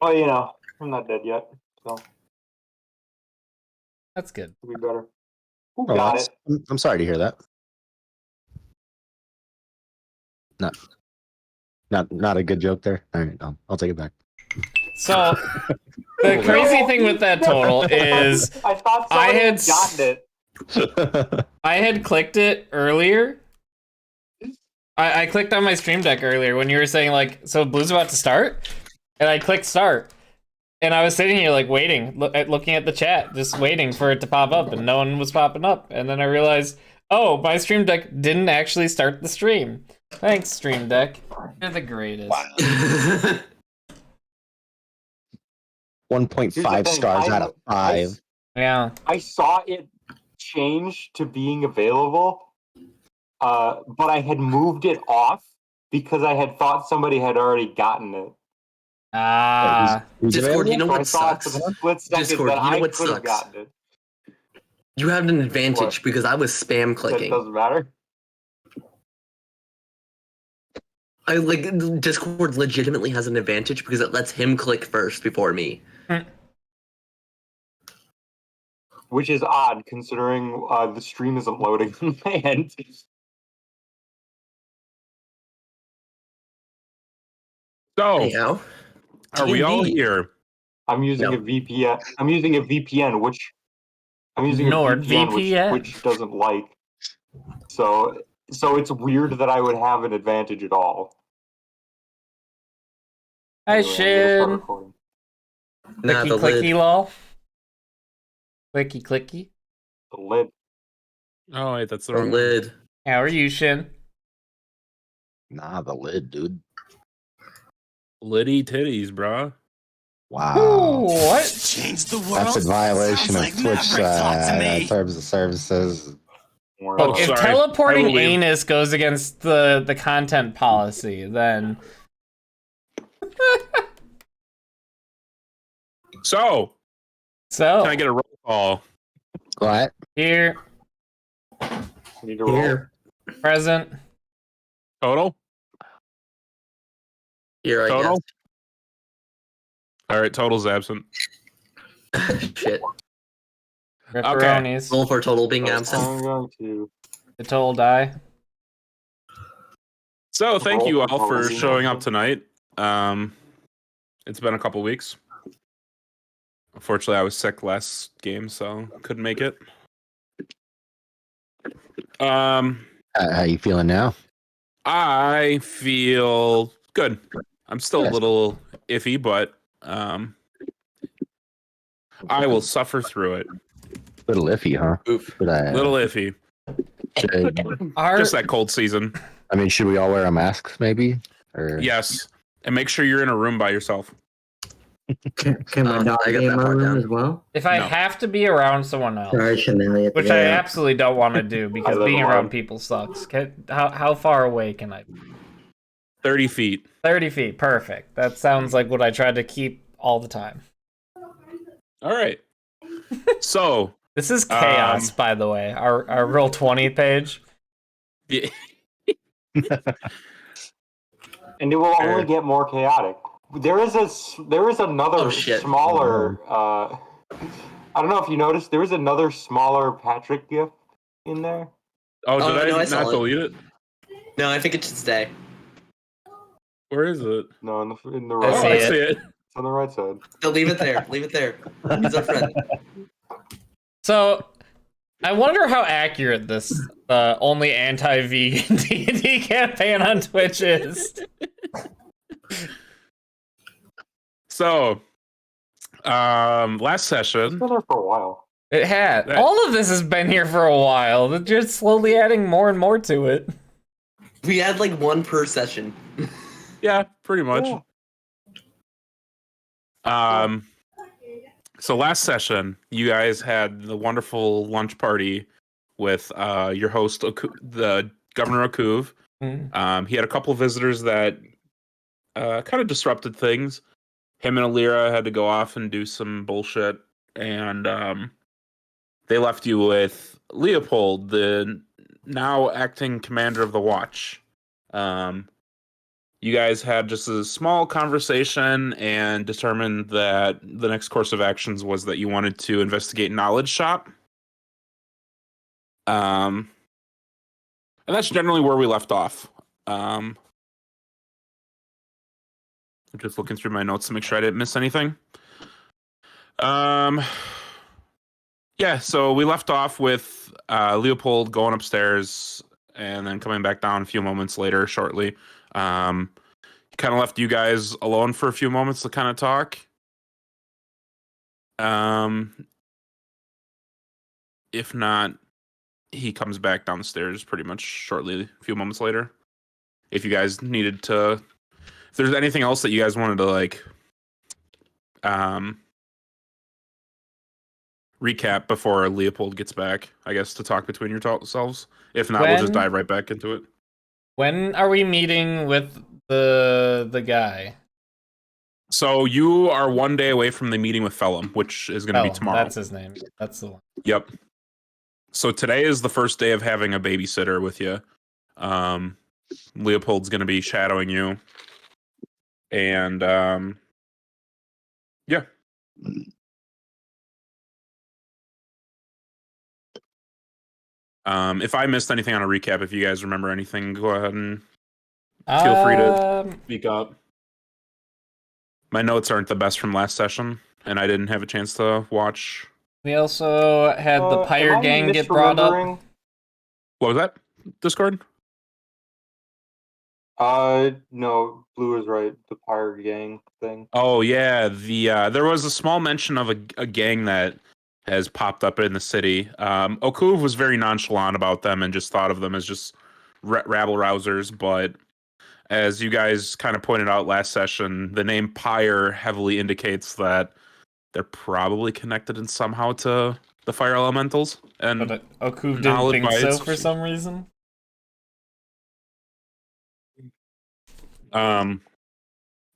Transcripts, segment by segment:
Well, I'm not dead yet, so That's good. it'll be better. Who got it? I'm sorry to hear that. Not a good joke there. All right, I'll take it back. So the crazy thing with that total is I thought somebody had gotten it. I had clicked it earlier. I clicked on my stream deck earlier when you were saying like, so Blue's about to start, and I clicked start, and I was sitting here like waiting, looking at the chat, just waiting for it to pop up, and no one was popping up, and then I realized, oh, my stream deck didn't actually start the stream. Thanks, stream deck. You're the greatest. Wow. 1.5 stars out of 5. Yeah. I saw it change to being available, but I had moved it off because I had thought somebody had already gotten it. Who's Discord, you know So I what thought sucks? for the split second Discord, that you know I what could have sucks? gotten it. You have an advantage What? because I was spam That clicking. doesn't matter. I like Discord legitimately has an advantage because it lets him click first before me. Which is odd considering the stream isn't loading on my end. So, Anyhow, are we all D&D. here? I'm using No. a VPN. I'm using a VPN, which NordVPN. which doesn't like. So it's weird that I would have an advantage at all. Hi, Anyway, I'm gonna start Shin. recording. Nah, Clicky the clicky lid. lol. Clicky clicky. The lid. Oh, wait, that's the The wrong one. lid. How are you, Shin? Nah, the lid, dude. Liddy titties, bro. Wow. What? Change the world. That's in violation of Sounds like Twitch Maverick, talk to me. terms of services. Don't worry Look, about if it. sorry. I teleporting will leave. anus goes against the content policy, then So, so can I get a roll call? What? here, Need to roll. Here. present. Total? Here, I Total? All right, total's absent. guess. Shit. Ripperonis. Roll for total being So absent. I'm going to. The total die. So, thank Roll you for all for total showing up absent. tonight. It's been a couple weeks. Unfortunately, I was sick last game, so couldn't make it. How you feeling now? I feel good. I'm still a Good. little iffy, but I will suffer through it. Little iffy, huh? Oof. But Little iffy. Just that cold season. I mean, should we all wear a mask, maybe? Or Yes. And make sure you're in a room by yourself. Can my dog I got be in that my part room down. as well? If I No. have to be around someone else, Sorry, Chanel. which I absolutely don't want to do because live being alone. around people sucks. How far away can I be? 30 feet. 30 feet. Perfect. That sounds like what I try to keep all the time. All right. So, This is chaos, by the way. Our Roll20 page. yeah, And it will only Sure. get more chaotic. There is another Oh, shit. smaller. I don't know if you noticed. There is another smaller Patrick GIF in there. oh, Oh, did no, I I saw not it. delete it? No, I think it should stay. Where is it? No, in the I right. Oh, see I it. see it. It's on the right side. No, leave it there. Leave it there. He's our friend. So, I wonder how accurate this only anti-vegan D&D campaign on Twitch is. So, last It's session, been there for a while. It had. That- All of this has been here for a while. They're just slowly adding more and more to it. We had like one per session. yeah, pretty much. Yeah. So last session, you guys had the wonderful lunch party with your host, the Governor Akuv. Mm. He had a couple visitors that kind of disrupted things. Him and Alira had to go off and do some bullshit, and they left you with Leopold, the now acting commander of the Watch. you guys had just a small conversation and determined that the next course of actions was that you wanted to investigate Knowledge Shop. And that's generally where we left off. I'm just looking through my notes to make sure I didn't miss anything. Yeah, so we left off with Leopold going upstairs and then coming back down a few moments later, shortly. Kind of left you guys alone for a few moments to kind of talk. If not, he comes back down the stairs pretty much shortly, a few moments later. If you guys needed to, if there's anything else that you guys wanted to like, recap before Leopold gets back, I guess, to talk between yourselves. If not, we'll just dive right back into it. When are we meeting with the guy? So you are one day away from the meeting with Phelim, which is going to be tomorrow. That's his name. That's the one. Yep. So today is the first day of having a babysitter with you. Leopold's going to be shadowing you. And yeah. If I missed anything on a recap, if you guys remember anything, go ahead and feel free to speak up. My notes aren't the best from last session, and I didn't have a chance to watch. We also had the Pyre Gang get brought up. What was that? Discord? No, Blue is right. The Pyre Gang thing. Oh yeah, there was a small mention of a gang that has popped up in the city. Okuv was very nonchalant about them and just thought of them as just rabble rousers, but as you guys kind of pointed out last session, the name Pyre heavily indicates that they're probably connected in somehow to the fire elementals. And But Okuv didn't think so for some reason. But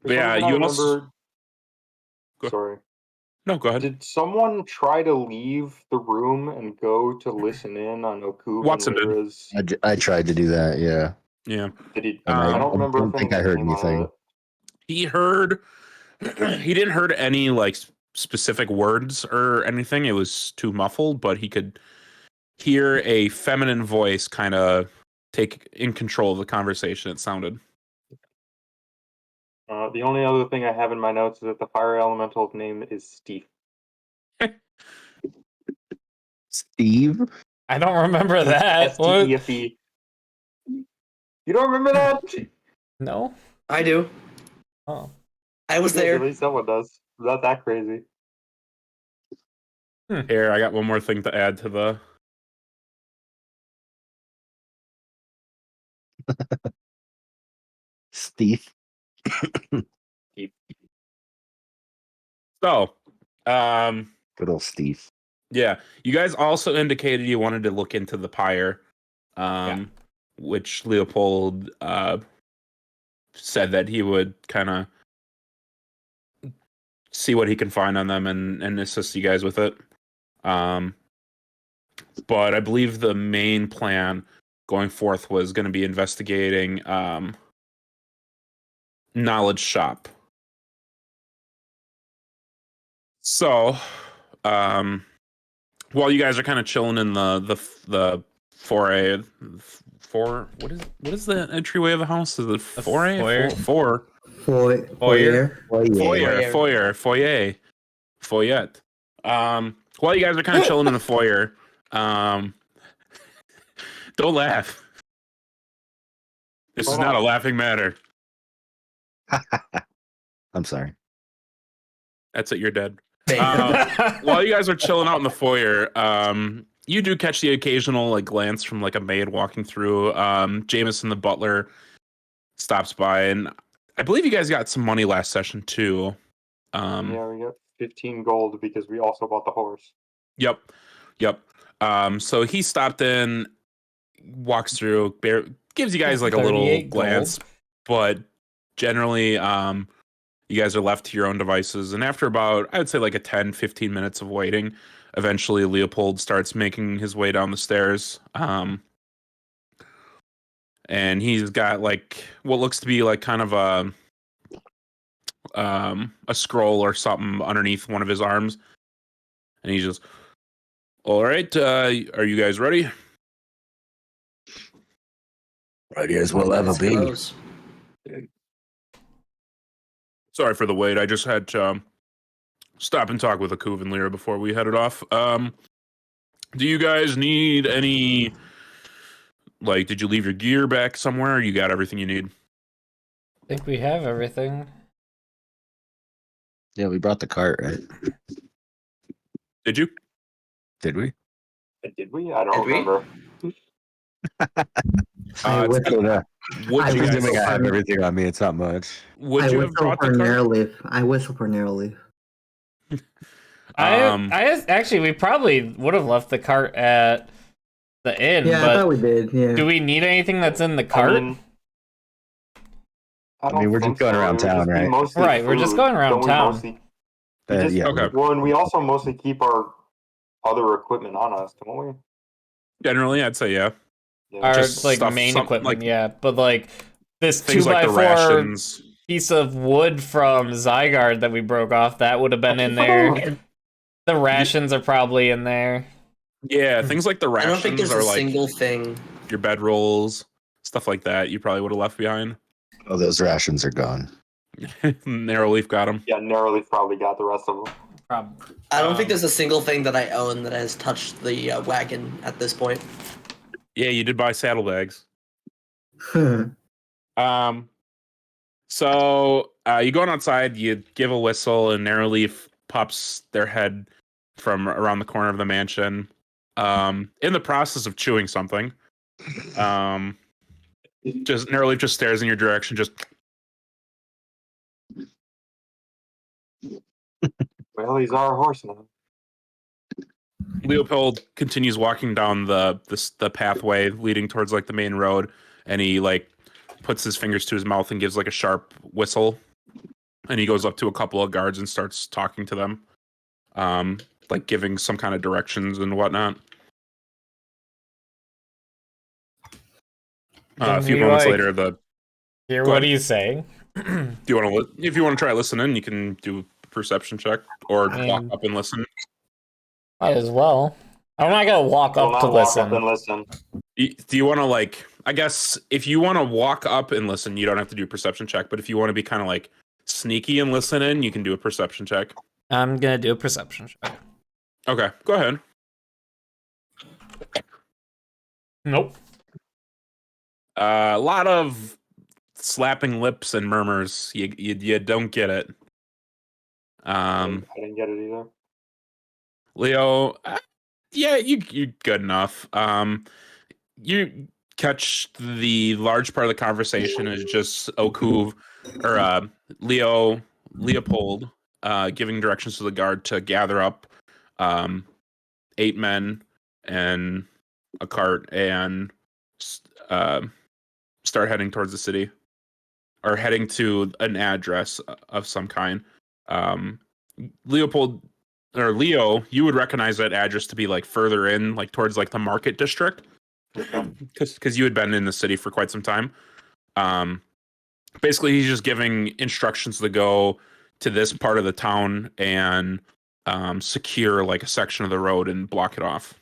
yeah, you also... Sorry. No, go ahead. Did someone try to leave the room and go to listen in on Okuv Watson and Lyra's? I tried to do that. Yeah. Yeah. Did he? I don't remember. don't think I heard anything. He heard. He didn't heard any like specific words or anything. It was too muffled, but he could hear a feminine voice kind of take in control of the conversation. It sounded. The only other thing I have in my notes is that the fire elemental's name is Steve. Steve? I don't remember that. S-T-E-F-E. You don't remember that? No. I do. Oh. I was there. At least someone does. Not that crazy. Here, I got one more thing to add to the. Steve. So, Good old Steve. yeah, you guys also indicated you wanted to look into the Pyre, which Leopold said that he would kind of see what he can find on them and assist you guys with it. But I believe the main plan going forth was going to be investigating Knowledge Shop. So, while you guys are kind of chilling in the foyer, what is the entryway of the house? Is it foyer? Foyer. Foyer. While you guys are kind of chilling in the foyer, don't laugh. This is not a laughing matter. I'm sorry. That's it. You're dead. While you guys are chilling out in the foyer, you do catch the occasional like glance from like a maid walking through. Jameson the butler stops by, and I believe you guys got some money last session too. Yeah, we got 15 gold because we also bought the horse. Yep. So he stopped in, walks through, gives you guys like a little glance, but generally, you guys are left to your own devices. And after about, I would say like a 10-15 minutes of waiting, eventually Leopold starts making his way down the stairs. and he's got like what looks to be like kind of a scroll or something underneath one of his arms, and he's just, all right, are you guys ready? Ready as we'll ever Let's be. close. Sorry for the wait. I just had to stop and talk with Akuv and Lyra before we headed off. Do you guys need any? Like, did you leave your gear back somewhere? Or you got everything you need? I think we have everything. Yeah, we brought the cart, right? Did you? Did we? Did we? I don't Did we? remember. I it's whistle. good. Would I you was guys? Assuming I have for- everything on me, it's not much. Would I you have whistle brought for the cart? Narrowleaf. I whistle for Narrowleaf. Actually, we probably would have left the cart at the inn, Yeah, I but thought we did. Yeah. do we need anything that's in the cart? I mean, we're just going around town, right? Right, we're just going around town. Yeah. Okay. Well, and we also mostly keep our other equipment on us, don't we? Generally, I'd say yeah. Our Just like stuff- main some- equipment, like, yeah. But like this Things 2x4 like the rations. piece of wood from Zygarde that we broke off, that would have been in there. The rations are probably in there. Yeah, things like the I don't think rations there's are a like single thing. your bedrolls, stuff like that. You probably would have left behind. Oh, those rations are gone. Narrowleaf got them. Yeah, Narrowleaf probably got the rest of them. Probably. I don't think there's a single thing that I own that has touched the wagon at this point. Yeah, you did buy saddlebags. yeah, So you go on outside, you give a whistle, and Narrowleaf pops their head from around the corner of the mansion. In the process of chewing something. Just Narrowleaf just stares in your direction, just Well, he's our horse now. Leopold continues walking down the pathway leading towards like the main road, and he like puts his fingers to his mouth and gives like a sharp whistle, and he goes up to a couple of guards and starts talking to them, like giving some kind of directions and whatnot. A few you, moments like, later, Here, Go what ahead. are you saying? do you want to if you want to try listening, you can do a perception check or I mean- walk up and listen. Might as well. I'm not gonna walk We'll up not to walk listen. up and listen. Do you want to like? I guess if you want to walk up and listen, you don't have to do a perception check. But if you want to be kind of like sneaky and listen in, you can do a perception check. I'm gonna do a perception check. Okay, go ahead. Nope. A lot of slapping lips and murmurs. You don't get it. I didn't get it either. Leo, yeah, you're good enough. You catch the large part of the conversation is just Okuv or Leopold giving directions to the guard to gather up 8 men and a cart and start heading towards the city, or heading to an address of some kind. Leopold or Leo, you would recognize that address to be like further in, like towards like the market district, because you had been in the city for quite some time. Basically, he's just giving instructions to go to this part of the town and secure like a section of the road and block it off.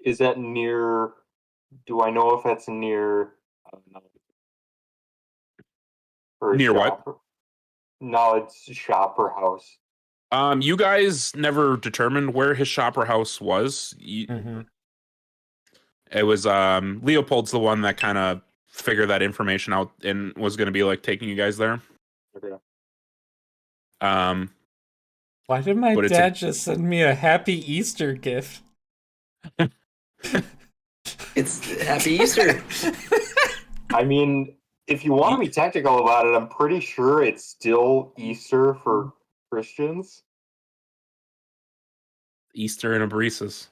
Is that near? Do I know if that's near? Or Near what? shop? Knowledge shop or house. You guys never determined where his shop or house was. Mm-hmm. It was Leopold's the one that kind of figured that information out and was going to be like taking you guys there. Okay. Why did my But it's dad just send me a Happy Easter gift? It's Happy Easter. I mean, if you want to be technical about it, I'm pretty sure it's still Easter for Christians. Easter in Ebrisis.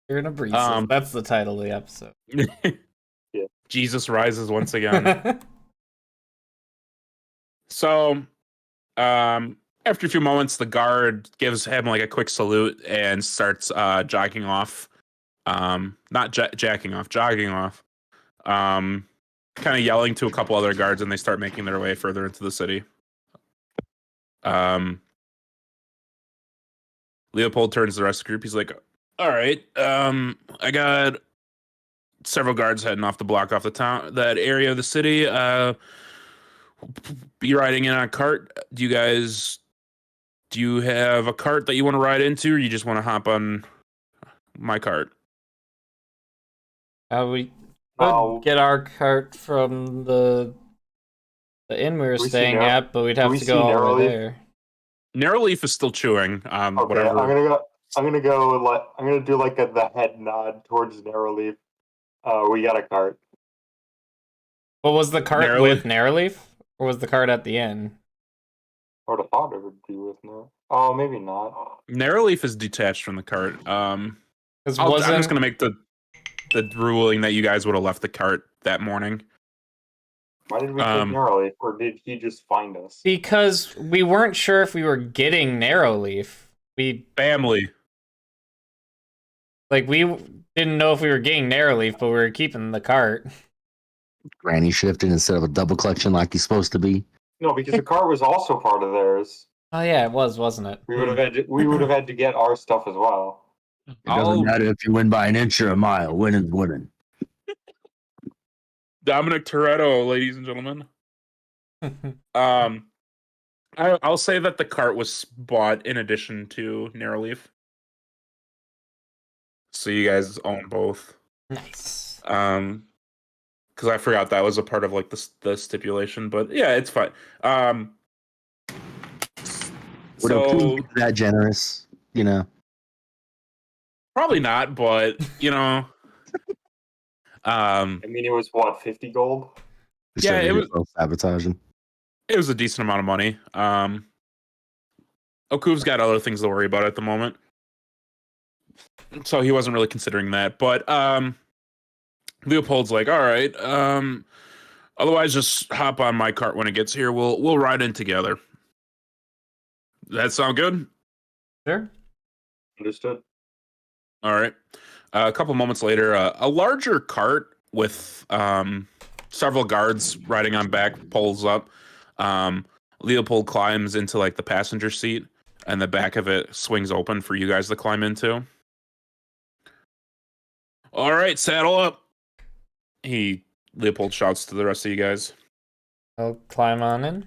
You're in Ebrisis. That's the title of the episode. Yeah. Jesus rises once again. So, after a few moments, the guard gives him like a quick salute and starts jogging off. Not jacking off, jogging off. kind of yelling to a couple other guards, and they start making their way further into the city. Leopold turns to the rest of the group. He's like, all right, I got several guards heading off to block off that area of the city. Be riding in on a cart. Do you have a cart that you want to ride into, or you just want to hop on my cart? We could get our cart from the inn we were staying at, but we'd have to go all the way there. Narrowleaf is still chewing. Okay, whatever. I'm gonna do like the head nod towards Narrowleaf. We got a cart. Well, was the cart with Narrowleaf, or was the cart at the inn? I would have thought it would be with Narrowleaf. Oh, maybe not. Narrowleaf is detached from the cart. I'm just gonna make the ruling that you guys would have left the cart that morning. Why did we take Narrowleaf, or did he just find us? Because we weren't sure if we were getting Narrowleaf. Family. Like, we didn't know if we were getting Narrowleaf, but we were keeping the cart. Granny shifted instead of a double collection like he's supposed to be. No, because the cart was also part of theirs. Oh yeah, it was, wasn't it? We would have had to get our stuff as well. It doesn't matter if you win by an inch or a mile. Winning's winning. Dominic Toretto, ladies and gentlemen. I'll say that the cart was bought in addition to Narrowleaf. So you guys own both. Nice. Because I forgot that was a part of like the stipulation, but yeah, it's fine. Would Oku be that generous? You know, probably not, but you know, I mean, it was what, 50 gold? Yeah, it was sabotaging. It was a decent amount of money. Oku's got other things to worry about at the moment, so he wasn't really considering that. But Leopold's like, all right, otherwise just hop on my cart when it gets here. We'll ride in together. Does that sound good? Sure. Understood. All right. A couple moments later, a larger cart with several guards riding on back pulls up. Leopold climbs into like the passenger seat, and the back of it swings open for you guys to climb into. All right, saddle up. Leopold shouts to the rest of you guys. I'll climb on in.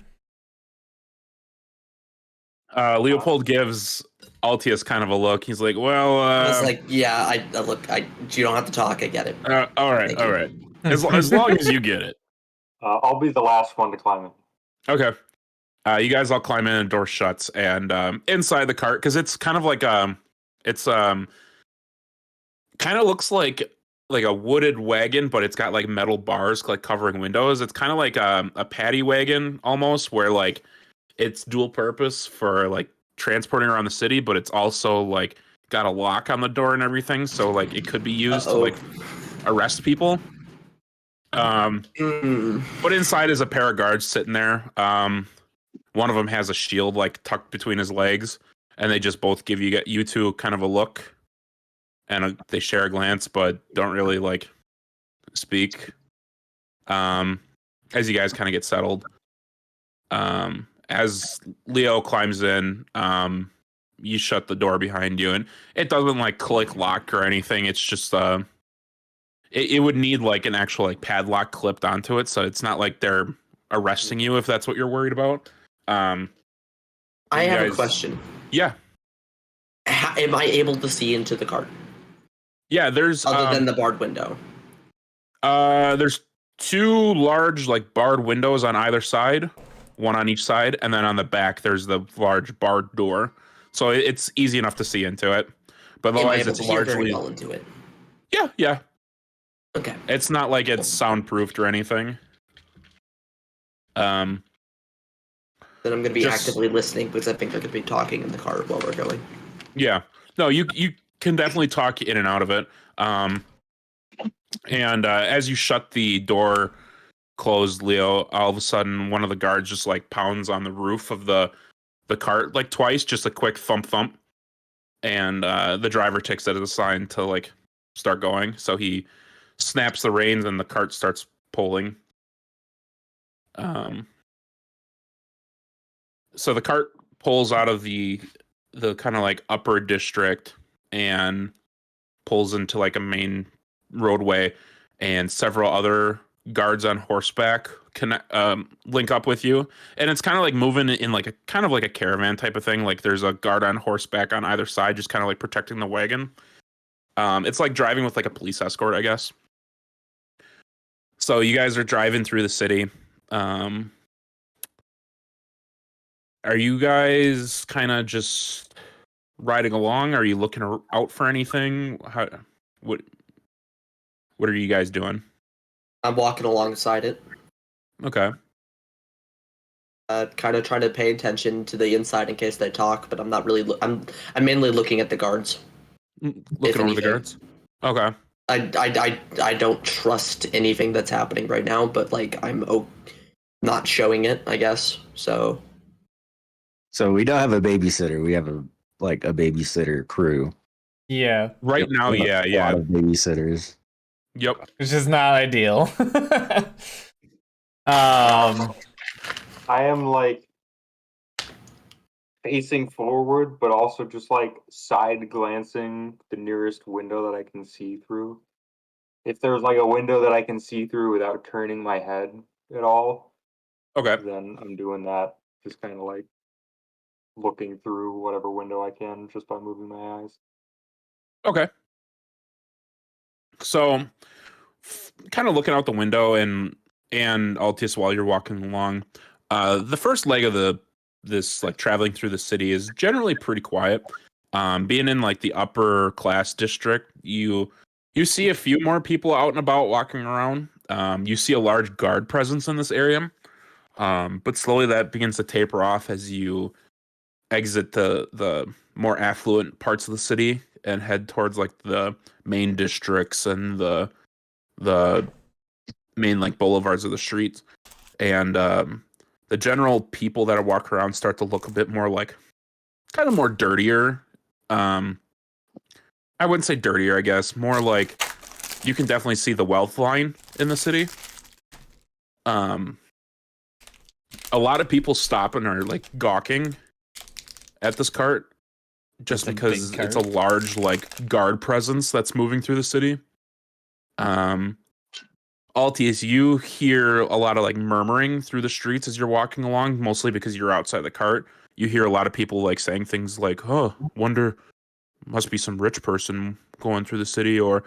Leopold gives Altius kind of a look. He's like, well, I was like, yeah, I look, you don't have to talk. I get it. All right. As long as you get it. I'll be the last one to climb in. Okay. You guys all climb in, and door shuts, and inside the cart, because it's kind of like it's kind of looks like a wooded wagon, but it's got like metal bars like covering windows. It's kind of like a paddy wagon almost, where like it's dual purpose for like transporting around the city, but it's also like got a lock on the door and everything, so like it could be used to like arrest people. But inside is a pair of guards sitting there. One of them has a shield like tucked between his legs, and they just both give you two kind of a look, and they share a glance, but don't really like speak. As you guys kind of get settled, as Leo climbs in, you shut the door behind you, and it doesn't like click lock or anything. It's just it would need like an actual like padlock clipped onto it, so it's not like they're arresting you if that's what you're worried about. I have a question. Yeah. Am I able to see into the cart? Yeah, there's other than the barred window. There's two large like barred windows on either side, one on each side, and then on the back there's the large barred door. So it's easy enough to see into it. But otherwise it's largely well into it. Yeah. Okay. It's not like it's soundproofed or anything. Then I'm going to be actively listening because I think I could be talking in the car while we're going. Yeah. No, you can definitely talk in and out of it. And as you shut the door closed, Leo, all of a sudden one of the guards just like pounds on the roof of the cart like twice, just a quick thump. And the driver takes that as a sign to like start going. So he snaps the reins and the cart starts pulling. So the cart pulls out of the kind of like upper district and pulls into like a main roadway, and several other guards on horseback link up with you, and it's kind of like moving in like a kind of like a caravan type of thing. Like there's a guard on horseback on either side, just kind of like protecting the wagon. It's like driving with like a police escort, I guess. So you guys are driving through the city. Are you guys kind of just riding along? Are you looking out for anything? What are you guys doing? I'm walking alongside it, Okay. kind of trying to pay attention to the inside in case they talk, but I'm not really. I'm mainly looking at the guards. Looking over the anything. guards. Okay. I don't trust anything that's happening right now, but like I'm not showing it, I guess. So we don't have a babysitter. We have a babysitter crew. Yeah, Right now, We have yeah. a lot of babysitters. Yep. which is not ideal. I am like facing forward, but also just like side glancing the nearest window that I can see through. If there's like a window that I can see through without turning my head at all, Okay. then I'm doing that. Just kind of like looking through whatever window I can just by moving my eyes. Okay. So, kind of looking out the window and Altius, while you're walking along, the first leg of this like traveling through the city is generally pretty quiet. Being in like the upper class district, you see a few more people out and about walking around. You see a large guard presence in this area, but slowly that begins to taper off as you exit the more affluent parts of the city and head towards like the main districts and the main like boulevards of the streets. And the general people that are walking around start to look a bit more like kind of more dirtier. I wouldn't say dirtier, I guess. More like you can definitely see the wealth line in the city. A lot of people stop and are like gawking at this cart just It's a because big it's a cart. large like guard presence that's moving through the city. Altius, you hear a lot of like murmuring through the streets as you're walking along, mostly because you're outside the cart. You hear a lot of people like saying things like, "Oh, wonder, must be some rich person going through the city," or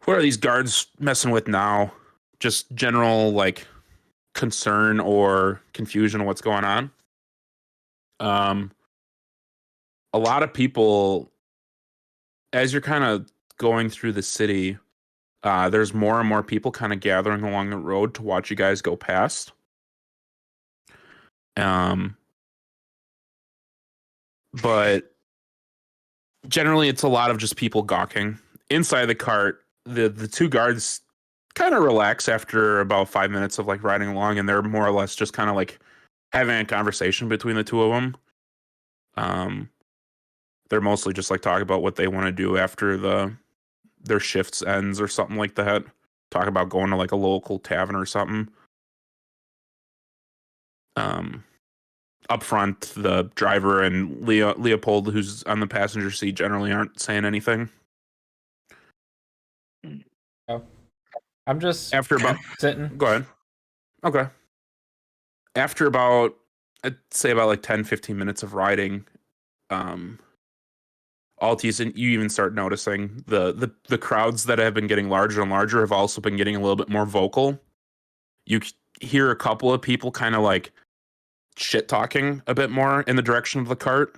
"What are these guards messing with now?" Just general like concern or confusion of what's going on. A lot of people, as you're kind of going through the city, there's more and more people kind of gathering along the road to watch you guys go past. But generally, it's a lot of just people gawking. Inside the cart, the two guards kind of relax after about 5 minutes of like riding along, and they're more or less just kind of like having a conversation between the two of them. They're mostly just like talking about what they want to do after their shifts ends or something like that. Talk about going to like a local tavern or something. Up front, the driver and Leopold, who's on the passenger seat, generally aren't saying anything. I'm just After about sitting. Go ahead. Okay. After about, I'd say about like 10, 15 minutes of riding, Altius, and you even start noticing the crowds that have been getting larger and larger have also been getting a little bit more vocal. You hear a couple of people kind of like shit talking a bit more in the direction of the cart.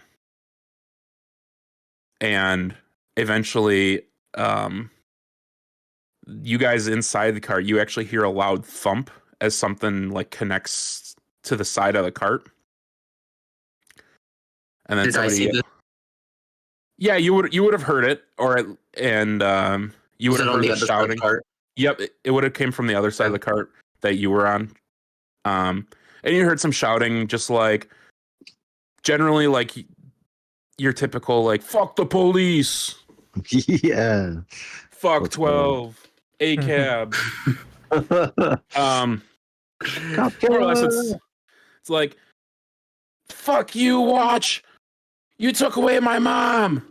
And eventually, you guys inside the cart, you actually hear a loud thump as something like connects to the side of the cart. And then did I see somebody, this? yeah, you would have heard it, you would Was have it on heard the the other side of shouting. the cart? Yep, it would have came from the other side of the cart that you were on. And you heard some shouting, just like generally like your typical like "fuck the police," Yeah. "fuck What's going on? 12." a cab. Cop More or less, killer. it's like, fuck you, Watch. You took away my mom.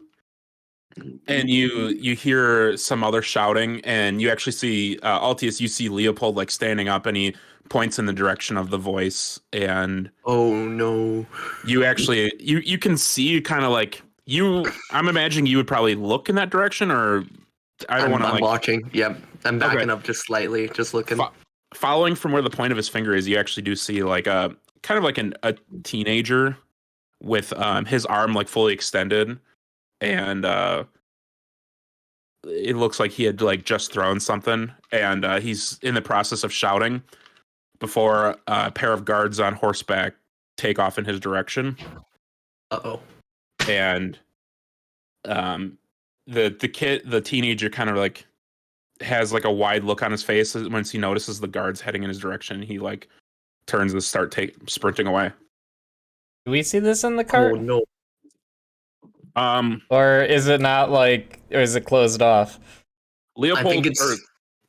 And you hear some other shouting, and you actually see Altius. You see Leopold like standing up, and he points in the direction of the voice, and Oh no. you actually you can see kind of like you. I'm imagining you would probably look in that direction, or I don't want to I'm like watching. Yep. I'm Okay. backing up just slightly, just looking. Following from where the point of his finger is. You actually do see like a kind of like a teenager with his arm like fully extended, and it looks like he had like just thrown something, and he's in the process of shouting before a pair of guards on horseback take off in his direction. Uh-oh. And the teenager kind of like has like a wide look on his face once he notices the guards heading in his direction. He like turns and sprinting away. Do we see this in the cart? Oh no. Or is it not like, or is it closed off? Leopold I think it's or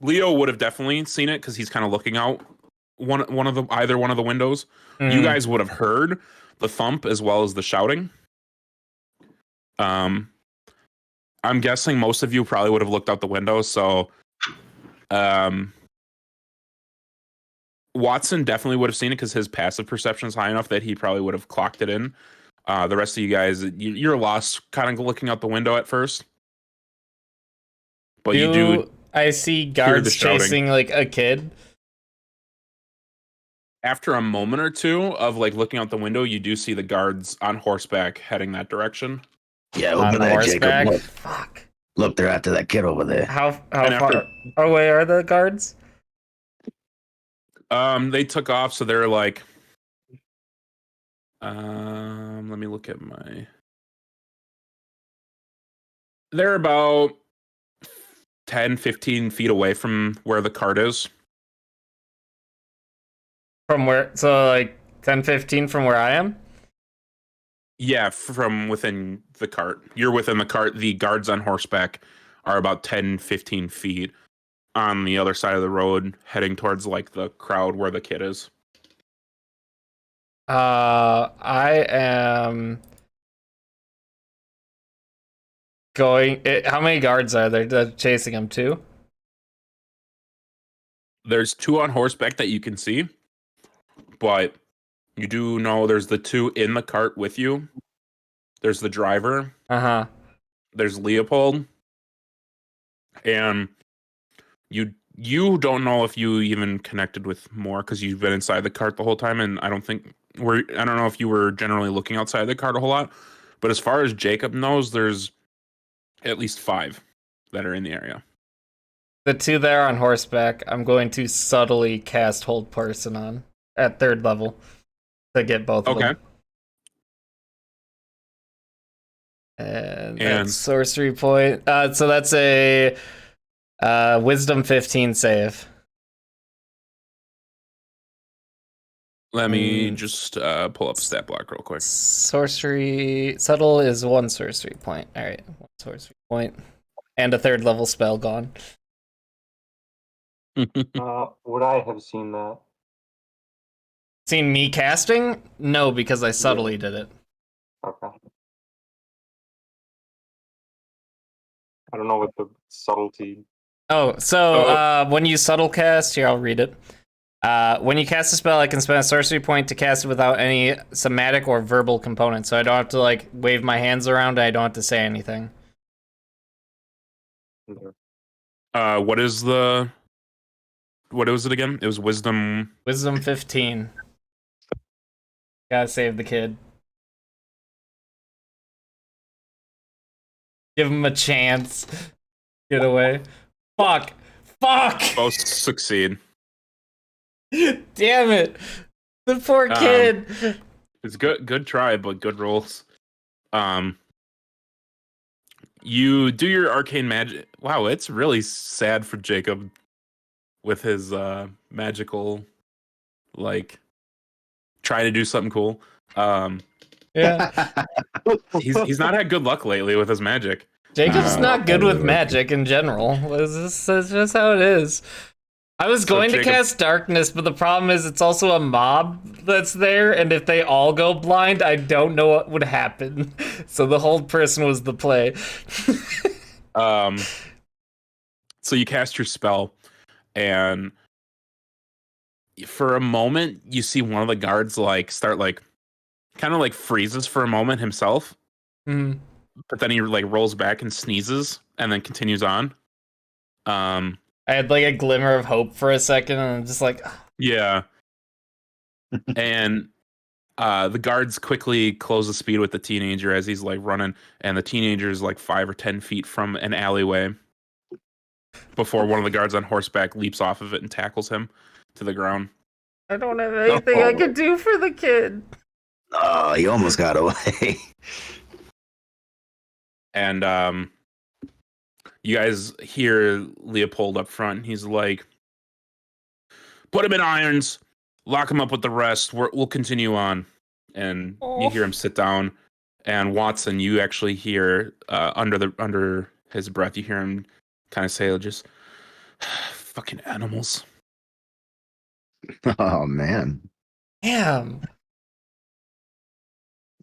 Leo would have definitely seen it because he's kind of looking out either one of the windows. You guys would have heard the thump as well as the shouting. I'm guessing most of you probably would have looked out the window. So, Watson definitely would have seen it because his passive perception is high enough that he probably would have clocked it in. The rest of you guys, you're lost, kind of looking out the window at first. But you do. I see the guards shouting. chasing like a kid. After a moment or two of like looking out the window, you do see the guards on horseback heading that direction. Yeah, On over there, horseback. Jacob. Look, Fuck. look, they're after that kid over there. How And far after- away are the guards? They took off, so they're like, let me look at my. They're about 10, 15 feet away from where the cart is. From where? So like 10, 15 from where I am? Yeah, from within the cart. You're within the cart. The guards on horseback are about 10, 15 feet on the other side of the road, heading towards like the crowd where the kid is. I am going. How many guards are there chasing him? Two? There's two on horseback that you can see, but you do know there's the two in the cart with you. There's the driver. Uh-huh. There's Leopold. And you don't know if you even connected with more because you've been inside the cart the whole time, and I don't know if you were generally looking outside the cart a whole lot. But as far as Jacob knows, there's at least 5 that are in the area. The two there on horseback, I'm going to subtly cast Hold Person on at 3rd level to get both of them. And that's sorcery point. So that's a Wisdom 15 save. Let me just pull up stat block real quick. Sorcery subtle is 1 sorcery point. All right, 1 sorcery point, and a 3rd level spell gone. Would I have seen that? Seen me casting? No, because I subtly did it. Okay. I don't know what the subtlety. Oh, so when you subtle cast, here I'll read it. When you cast a spell, I can spend a sorcery point to cast it without any somatic or verbal component. So I don't have to like wave my hands around. I don't have to say anything. What was it again? It was wisdom. Wisdom 15. Gotta save the kid. Give him a chance. Get away. Fuck. Both succeed. Damn it. The poor kid. It's good try, but good rolls. You do your arcane magic. Wow, it's really sad for Jacob with his magical, like, trying to do something cool. Yeah. He's not had good luck lately with his magic. Jacob's not good with really? magic in general. That's just how it is. I was going to Jacob- cast darkness, but the problem is it's also a mob that's there, and if they all go blind, I don't know what would happen. So the hold person was the play. So you cast your spell, and for a moment, you see one of the guards like start like kind of like freezes for a moment himself, Mm. but then he like rolls back and sneezes, and then continues on. I had like a glimmer of hope for a second, and I'm just like, Yeah. And the guards quickly close the speed with the teenager as he's like running, and the teenager is like 5 or 10 feet from an alleyway before one of the guards on horseback leaps off of it and tackles him to the ground. I don't have anything I can do for the kid. Oh, he almost got away. And you guys hear Leopold up front. He's like, "Put him in irons, lock him up with the rest. We'll continue on." And you hear him sit down. And Watson, you actually hear under his breath, you hear him kind of say, "Just fucking animals." Oh man. Damn.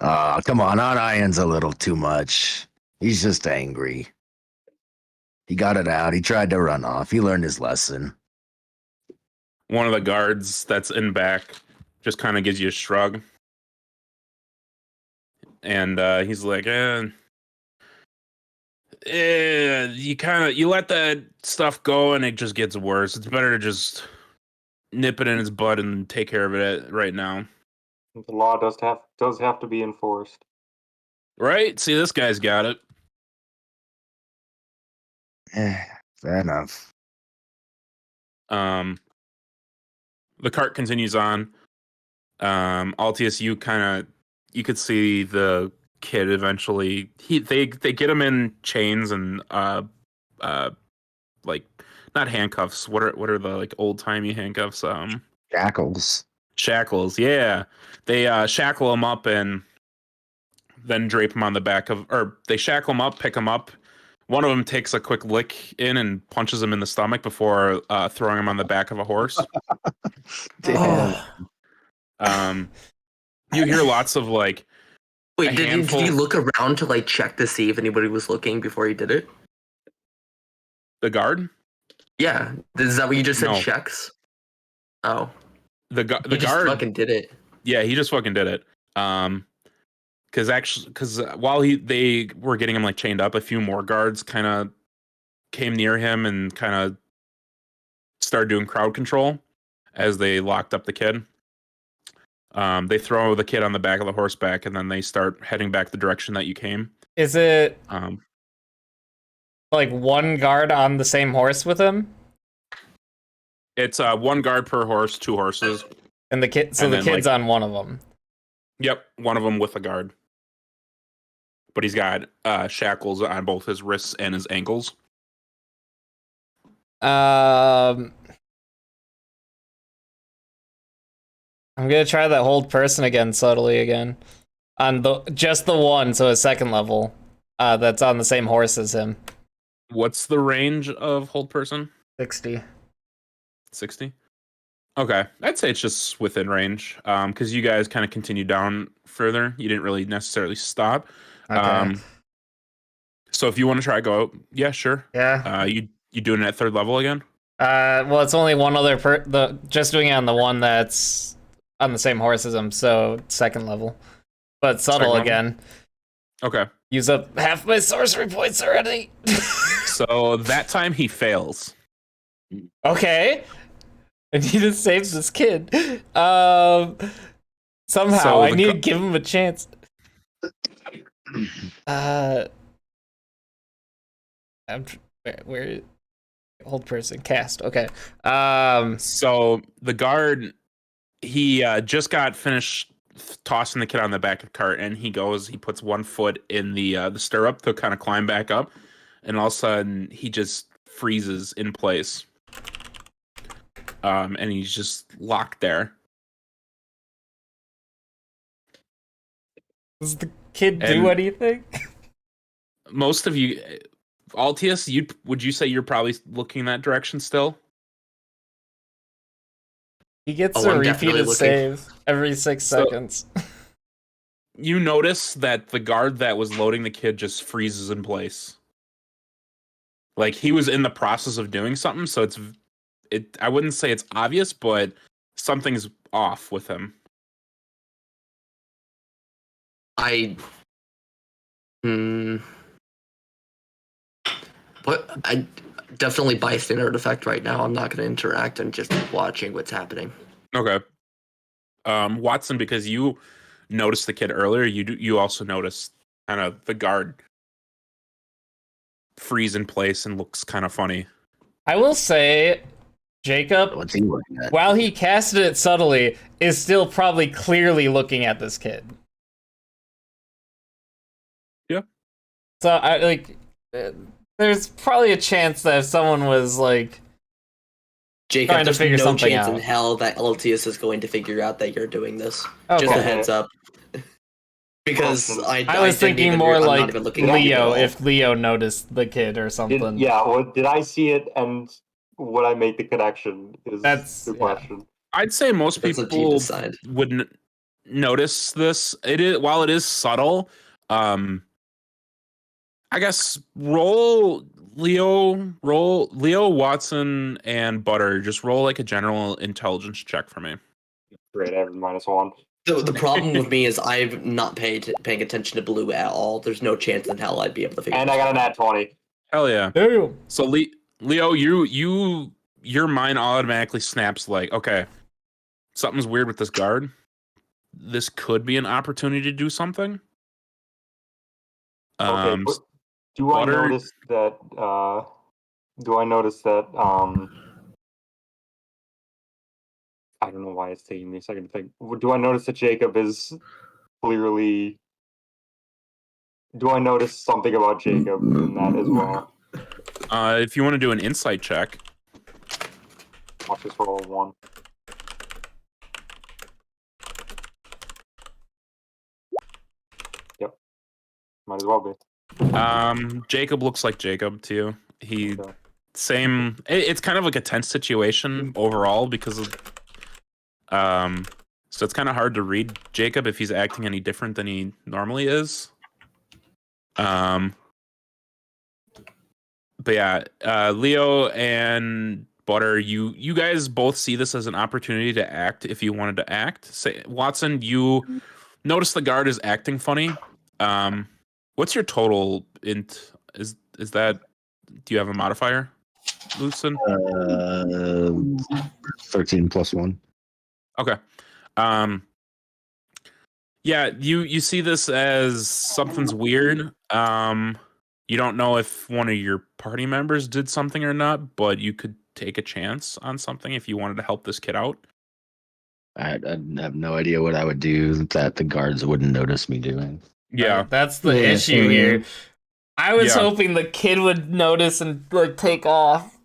Oh, come on. Iron's a little too much. He's just angry. He got it out. He tried to run off. He learned his lesson. One of the guards that's in back just kind of gives you a shrug. And he's like, you let that stuff go and it just gets worse. It's better to just nip it in its bud and take care of it right now. The law does have to be enforced. Right? See, this guy's got it. Fair enough. The cart continues on. Altius, you could see the kid eventually. They get him in chains and like not handcuffs. What are the like old timey handcuffs? Shackles. Yeah, they shackle him up and then drape him on the back of, or they shackle him up, pick him up. One of them takes a quick lick in and punches him in the stomach before throwing him on the back of a horse. Damn. You hear lots of like. Wait, did he look around to like check to see if anybody was looking before he did it? The guard? Yeah, is that what you just said? No. Checks. Oh, The he guard just fucking did it. Yeah, he just fucking did it. Because while they were getting him like chained up, a few more guards kind of came near him and kind of started doing crowd control as they locked up the kid. They throw the kid on the back of the horseback and then they start heading back the direction that you came. Is it like one guard on the same horse with him? It's one guard per horse, 2 horses. And the kid, so And the then, kid's like- on one of them. Yep, one of them with a guard. But he's got shackles on both his wrists and his ankles. I'm gonna try that hold person again subtly again. On just the one, so a second level. That's on the same horse as him. What's the range of hold person? 60. 60? Okay, I'd say it's just within range. Because you guys kind of continued down further. You didn't really necessarily stop. Okay. So if you want to try go, yeah, sure. Yeah. You doing it at 3rd level again? Well, it's only one other just doing it on the one that's on the same horse as him, so 2nd level. But subtle Second level? again. Okay. Use up half my sorcery points already. So that time he fails. Okay. I need to save this kid. Somehow So I the need to give him a chance. Where hold person cast. Okay. So the guard, he just got finished tossing the kid on the back of the cart, and he puts one foot in the stirrup to kind of climb back up, and all of a sudden he just freezes in place. And he's just locked there. Does the kid do And- anything? most of you, Altius, would you say you're probably looking that direction still? He gets Oh, a I'm definitely repeated looking. save every 6 So- seconds. You notice that the guard that was loading the kid just freezes in place. Like he was in the process of doing something, so I wouldn't say it's obvious, but something's off with him. But I definitely bystander effect right now. I'm not going to interact. I'm just watching what's happening. Okay. Watson, because you noticed the kid earlier, you also noticed kind of the guard freeze in place and looks kind of funny. I will say, Jacob, What's he looking at? while he casted it subtly, is still probably clearly looking at this kid. Yeah. So I like. There's probably a chance that if someone was like Jacob, trying to there's figure no something chance in out. hell that Altius is going to figure out that you're doing this. Okay. Just a heads up. Because I was thinking more like Leo, if Leo noticed the kid or something. Did I see it and would I make the connection? That's the question. I'd say most That's what you people decide. wouldn't notice this. While it is subtle. I guess roll Leo, Watson, and Butter. Just roll like a general intelligence check for me. Great, I have -1. The problem with me is I've not paying attention to blue at all. There's no chance in hell I'd be able to figure. And I got a nat 20. Hell yeah! Damn. So Leo, your mind automatically snaps like, okay, something's weird with this guard. This could be an opportunity to do something. Okay, but do I notice that? I don't know why it's taking me a second to think. Do I notice that Jacob is clearly? Do I notice something about Jacob in that as well? If you want to do an insight check, Watch this roll a 1. Yep, might as well be. Jacob looks like Jacob to you. Same. It's kind of like a tense situation overall because of. So it's kind of hard to read Jacob if he's acting any different than he normally is. But yeah, Leo and Butter, you guys both see this as an opportunity to act if you wanted to act. Say, Watson, you notice the guard is acting funny. What's your total int? Is that? Do you have a modifier, Lucen? 13 plus 1. Okay. Yeah, you see this as something's weird. You don't know if one of your party members did something or not, but you could take a chance on something if you wanted to help this kid out. I have no idea what I would do that the guards wouldn't notice me doing. Yeah. That's the issue here. I was hoping the kid would notice and like take off.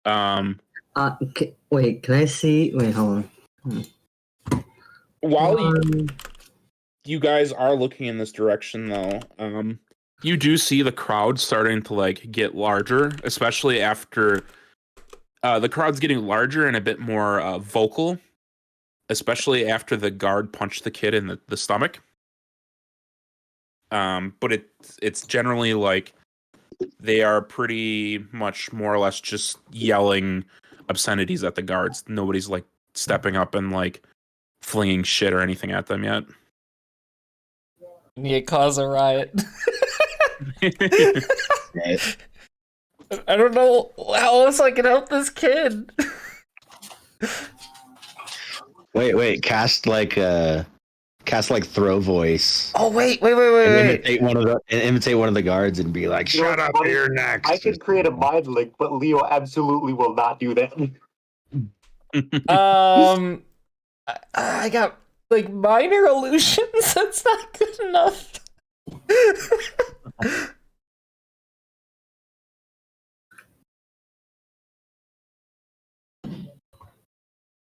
Wait, can I see? Wait, hold on. While you guys are looking in this direction, though, you do see the crowd starting to like get larger, especially after the crowd's getting larger and a bit more vocal, especially after the guard punched the kid in the stomach. But it's generally like they are pretty much more or less just yelling obscenities at the guards. Nobody's like stepping up and like flinging shit or anything at them yet. You cause a riot. Right. I don't know how else I can help this kid. Wait, cast like throw voice. Oh wait. And imitate one of the guards and be like, "Shut up, Buddy, you're next." I could create a mind link, but Leo absolutely will not do that. I got like minor illusions. That's not good enough.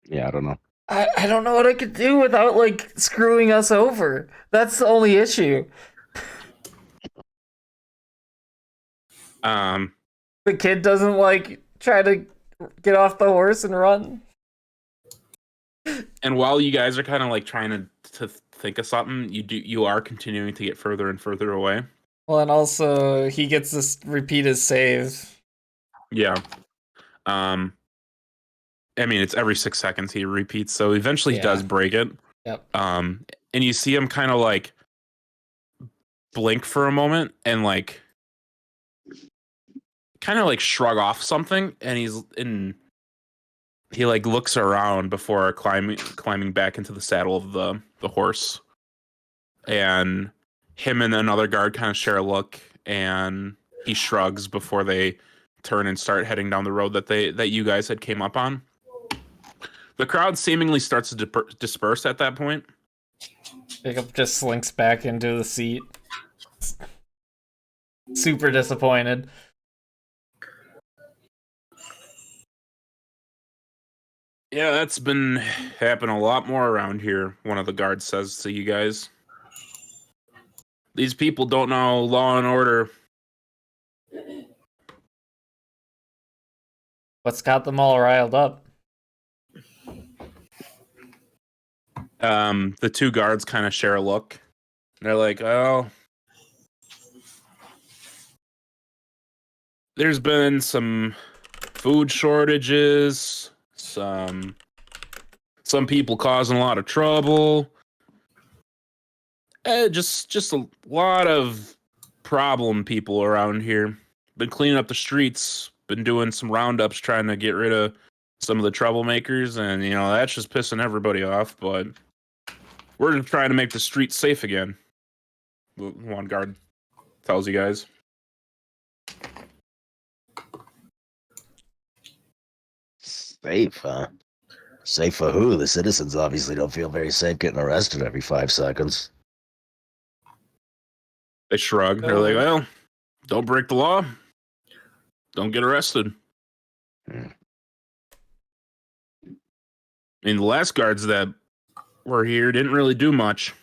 Yeah, I don't know. I don't know what I could do without like screwing us over. That's the only issue. Um, The kid doesn't like try to get off the horse and run. and while you guys are kind of like trying to think of something, you are continuing to get further and further away. Well, and also he gets to repeat his save. Yeah. I mean, it's every 6 seconds he repeats, so eventually he does break it. Yep. And you see him kind of like blink for a moment and like kind of like shrug off something, and he like looks around before climbing back into the saddle of the horse. And him and another guard kind of share a look, and he shrugs before they turn and start heading down the road that you guys had came up on. The crowd seemingly starts to disperse at that point. Jacob just slinks back into the seat. Super disappointed. Yeah, that's been happening a lot more around here, one of the guards says to you guys. These people don't know law and order. What's got them all riled up? The two guards kind of share a look. They're like, oh, there's been some food shortages, some people causing a lot of trouble. Just a lot of problem people around here. Been cleaning up the streets, been doing some roundups trying to get rid of some of the troublemakers, and you know, that's just pissing everybody off, but we're just trying to make the streets safe again. One guard tells you guys. Safe, huh? Safe for who? The citizens obviously don't feel very safe getting arrested every 5 seconds. They shrug. They're like, well, don't break the law. Don't get arrested. Hmm. I mean, the last guards that were here didn't really do much.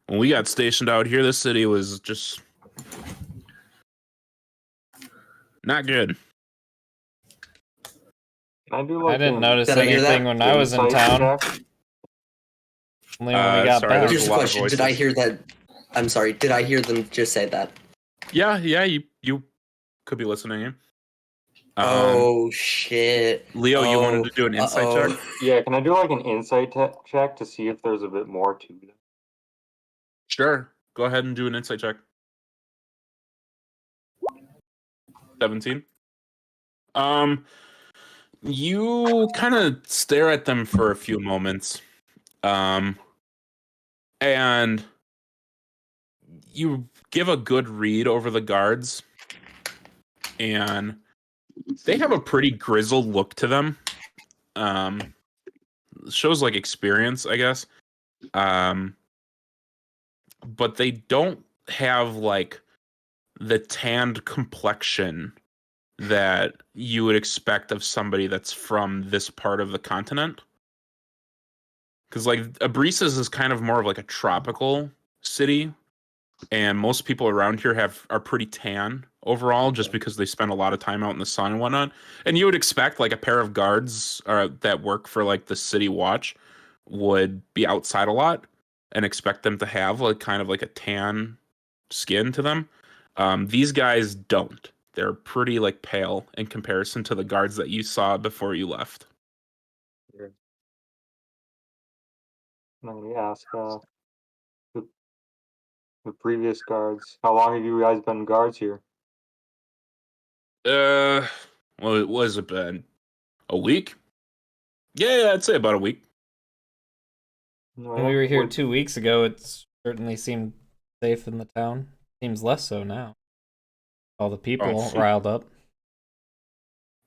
When we got stationed out here, this city was just not good. Can I do like I didn't an notice Did I hear anything that? when I was in insight town. check? Only when we got sorry, back. there's Here's a a lot of question. Did I voices. hear that? I'm sorry. Did I hear them just say that? Yeah, you could be listening. Oh shit. Leo, you wanted to do an insight check? Yeah, can I do like an insight check to see if there's a bit more to it? Sure. Go ahead and do an insight check. 17. You kind of stare at them for a few moments. And you give a good read over the guards, and they have a pretty grizzled look to them. Shows like experience, I guess. But they don't have like the tanned complexion that you would expect of somebody that's from this part of the continent. Because like Ebrisis is kind of more of like a tropical city, and most people around here are pretty tan overall, just because they spend a lot of time out in the sun and whatnot. And you would expect like a pair of guards that work for like the city watch would be outside a lot, and expect them to have like kind of like a tan skin to them. These guys don't. They're pretty like pale in comparison to the guards that you saw before you left. Let me ask the, the previous guards. How long have you guys been guards here? Well, it was been a week. Yeah, I'd say about a week. When we were here 2 weeks ago, it certainly seemed safe in the town. Seems less so now. All the people riled up.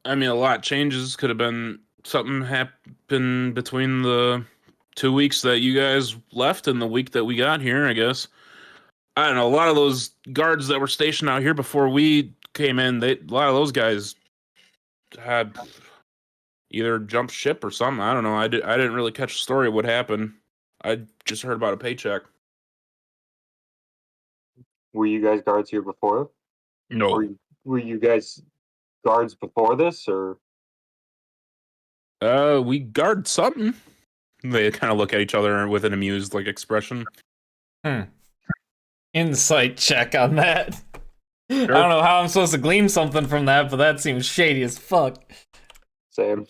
I mean, a lot changes. Could have been something happened between the 2 weeks that you guys left and the week that we got here, I guess. I don't know. A lot of those guards that were stationed out here before we came in, a lot of those guys had either jumped ship or something. I don't know. I didn't really catch the story of what happened. I just heard about a paycheck. Were you guys guards here before? No. Were you guys guards before this, or? We guard something. They kind of look at each other with an amused expression. Insight check on that. I Sure. don't know how I'm supposed to glean something from that, but that seems shady as fuck. Same.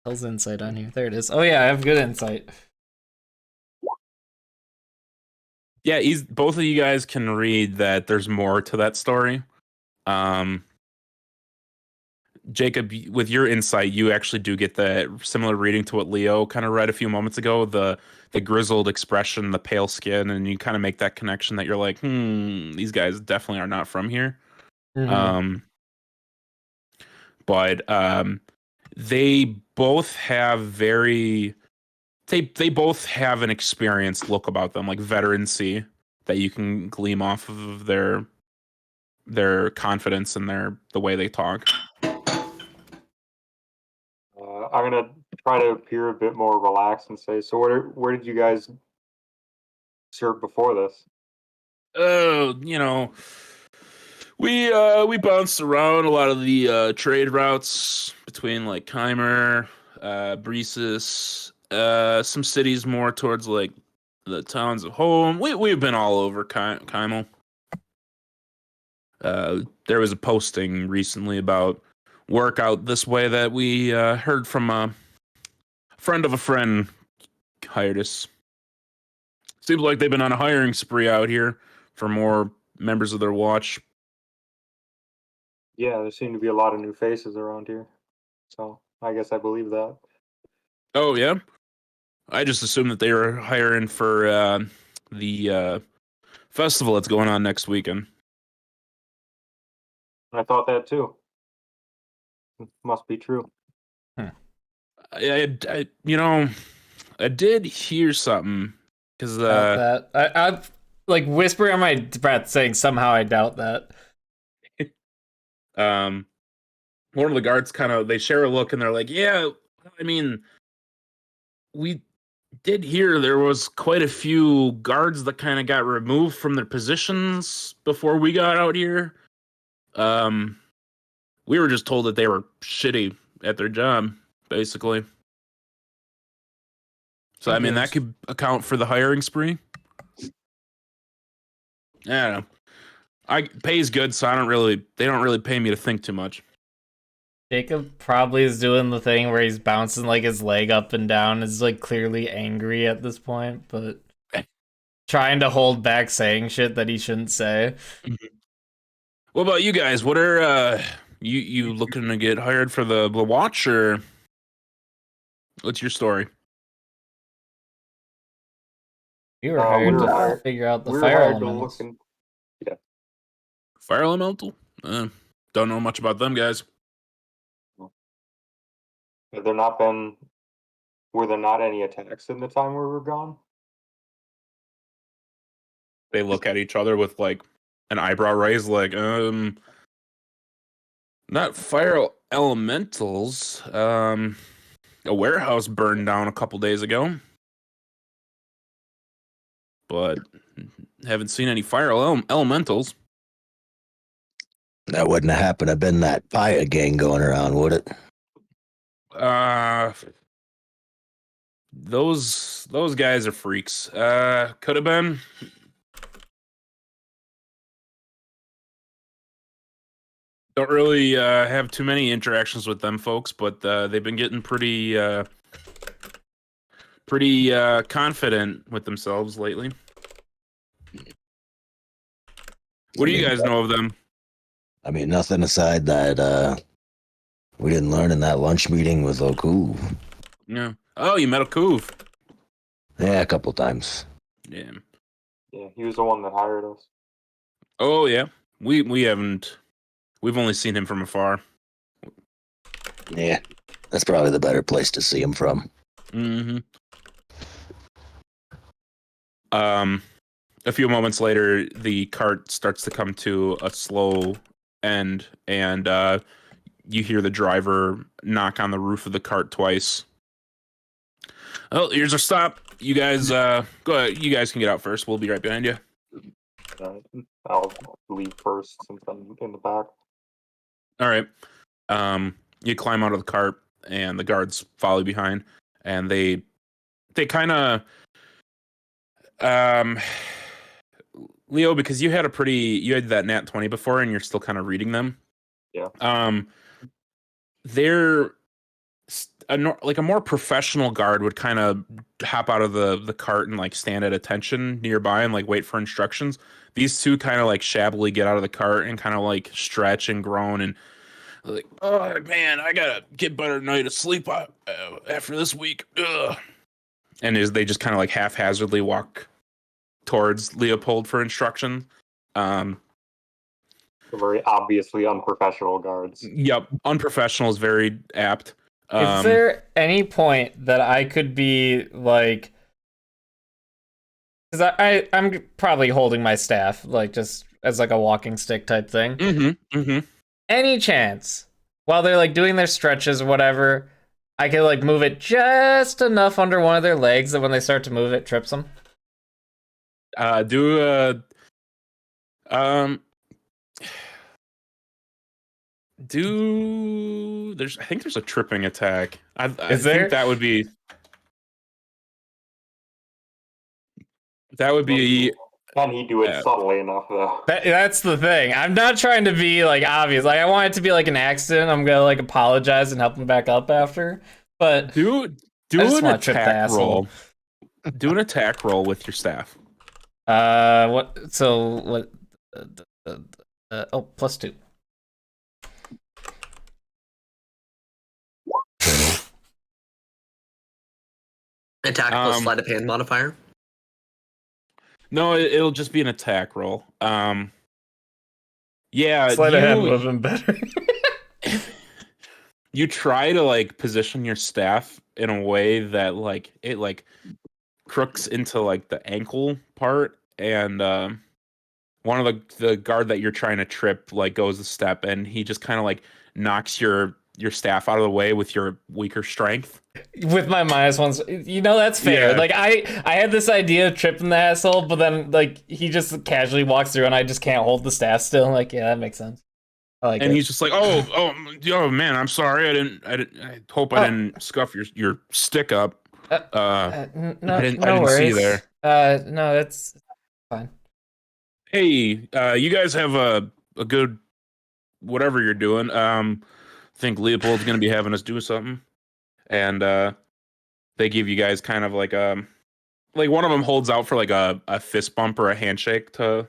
Hell's insight on here. There it is. Oh yeah, I have good insight. Yeah, both of you guys can read that there's more to that story. Jacob, with your insight, you actually do get that similar reading to what Leo kind of read a few moments ago. The grizzled expression, the pale skin, and you kind of make that connection that you're like, these guys definitely are not from here. Mhm. But they both have they both have an experienced look about them, like veterancy, that you can glean off of their confidence and the way they talk. I'm gonna try to appear a bit more relaxed and say, so where did you guys serve before this? Oh, we bounced around a lot of the trade routes between like Khymall, Ebrisis, some cities more towards like the towns of home. We've been all over Khymall. There was a posting recently about work out this way that we heard from a friend of a friend hired us. Seems like they've been on a hiring spree out here for more members of their watch. Yeah, there seem to be a lot of new faces around here, so I guess I believe that. Oh yeah, I just assumed that they were hiring for the festival that's going on next weekend. I thought that too. Must be true. I did hear something because Doubt that. I'm like whispering on my breath, saying somehow I doubt that. one of the guards they share a look and they're like, yeah, I mean, we did hear there was quite a few guards that kind of got removed from their positions before we got out here. We were just told that they were shitty at their job, basically. So I mean, that could account for the hiring spree. I don't know. Pay's good, so they don't really pay me to think too much. Jacob probably is doing the thing where he's bouncing like his leg up and down. Is like clearly angry at this point, but trying to hold back saying shit that he shouldn't say. What about you guys? What are you looking to get hired for the watch, or what's your story? You were hired we were to hired- figure out the we were fire hired to elements. look in- Fire elemental? Don't know much about them guys. Were there not any attacks in the time we were gone? They look at each other with like an eyebrow raise, like not fire elementals. A warehouse burned down a couple days ago, but haven't seen any fire elementals. That wouldn't have happened to been that Paya gang going around, would it? Those guys are freaks. Could have been. Don't really have too many interactions with them folks, but they've been getting pretty confident with themselves lately. What do you guys know of them? I mean, nothing aside that we didn't learn in that lunch meeting with Oku. Yeah. Oh, you met a Kuv. Yeah, a couple times. Yeah. Yeah, he was the one that hired us. Oh yeah. We haven't. We've only seen him from afar. Yeah, that's probably the better place to see him from. Mm-hmm. A few moments later, the cart starts to come to a slow end, and you hear the driver knock on the roof of the cart twice. Oh, here's our stop. You guys, go ahead. You guys can get out first. We'll be right behind you. I'll leave first since I'm in the back. All right. You climb out of the cart, and the guards follow you behind, and they kind of, Leo, because you had that nat 20 before, and you're still kind of reading them. Yeah. They're like a more professional guard would kind of hop out of the cart and like stand at attention nearby and like wait for instructions. These two kind of like shabbily get out of the cart and kind of like stretch and groan and like, oh man, I gotta get better night of sleep after this week. Ugh. And they just kind of like haphazardly walk towards Leopold for instruction. Very obviously unprofessional guards. Yep, unprofessional is very apt. Is there any point that I could be like, because I'm probably holding my staff like just as like a walking stick type thing. Any chance while they're like doing their stretches or whatever, I could like move it just enough under one of their legs that when they start to move, it trips them? I think there's a tripping attack. I Is there? think that would be Can he do it subtly enough though? That's the thing. I'm not trying to be like obvious. Like I want it to be like an accident. I'm gonna like apologize and help him back up after. But do an attack roll. Do an attack roll with your staff. What? So what? Oh, +2. Attack plus sleight of hand modifier. No, it'll just be an attack roll. Yeah, Sleight of hand would have been better. You try to like position your staff in a way that like it like crooks into like the ankle part, and one of the guard that you're trying to trip like goes a step, and he just kind of like knocks your staff out of the way with your weaker strength. With my -1s, you know, that's fair. Yeah. Like I had this idea of tripping the asshole, but then like he just casually walks through, and I just can't hold the staff still. Like, yeah, that makes sense. I like And it. he's just like, oh man, I'm sorry. I hope I didn't scuff your stick up. No, I didn't worries. see there. No, that's fine. Hey, you guys have a good whatever you're doing. I think Leopold's gonna be having us do something, and they give you guys kind of like one of them holds out for like a fist bump or a handshake to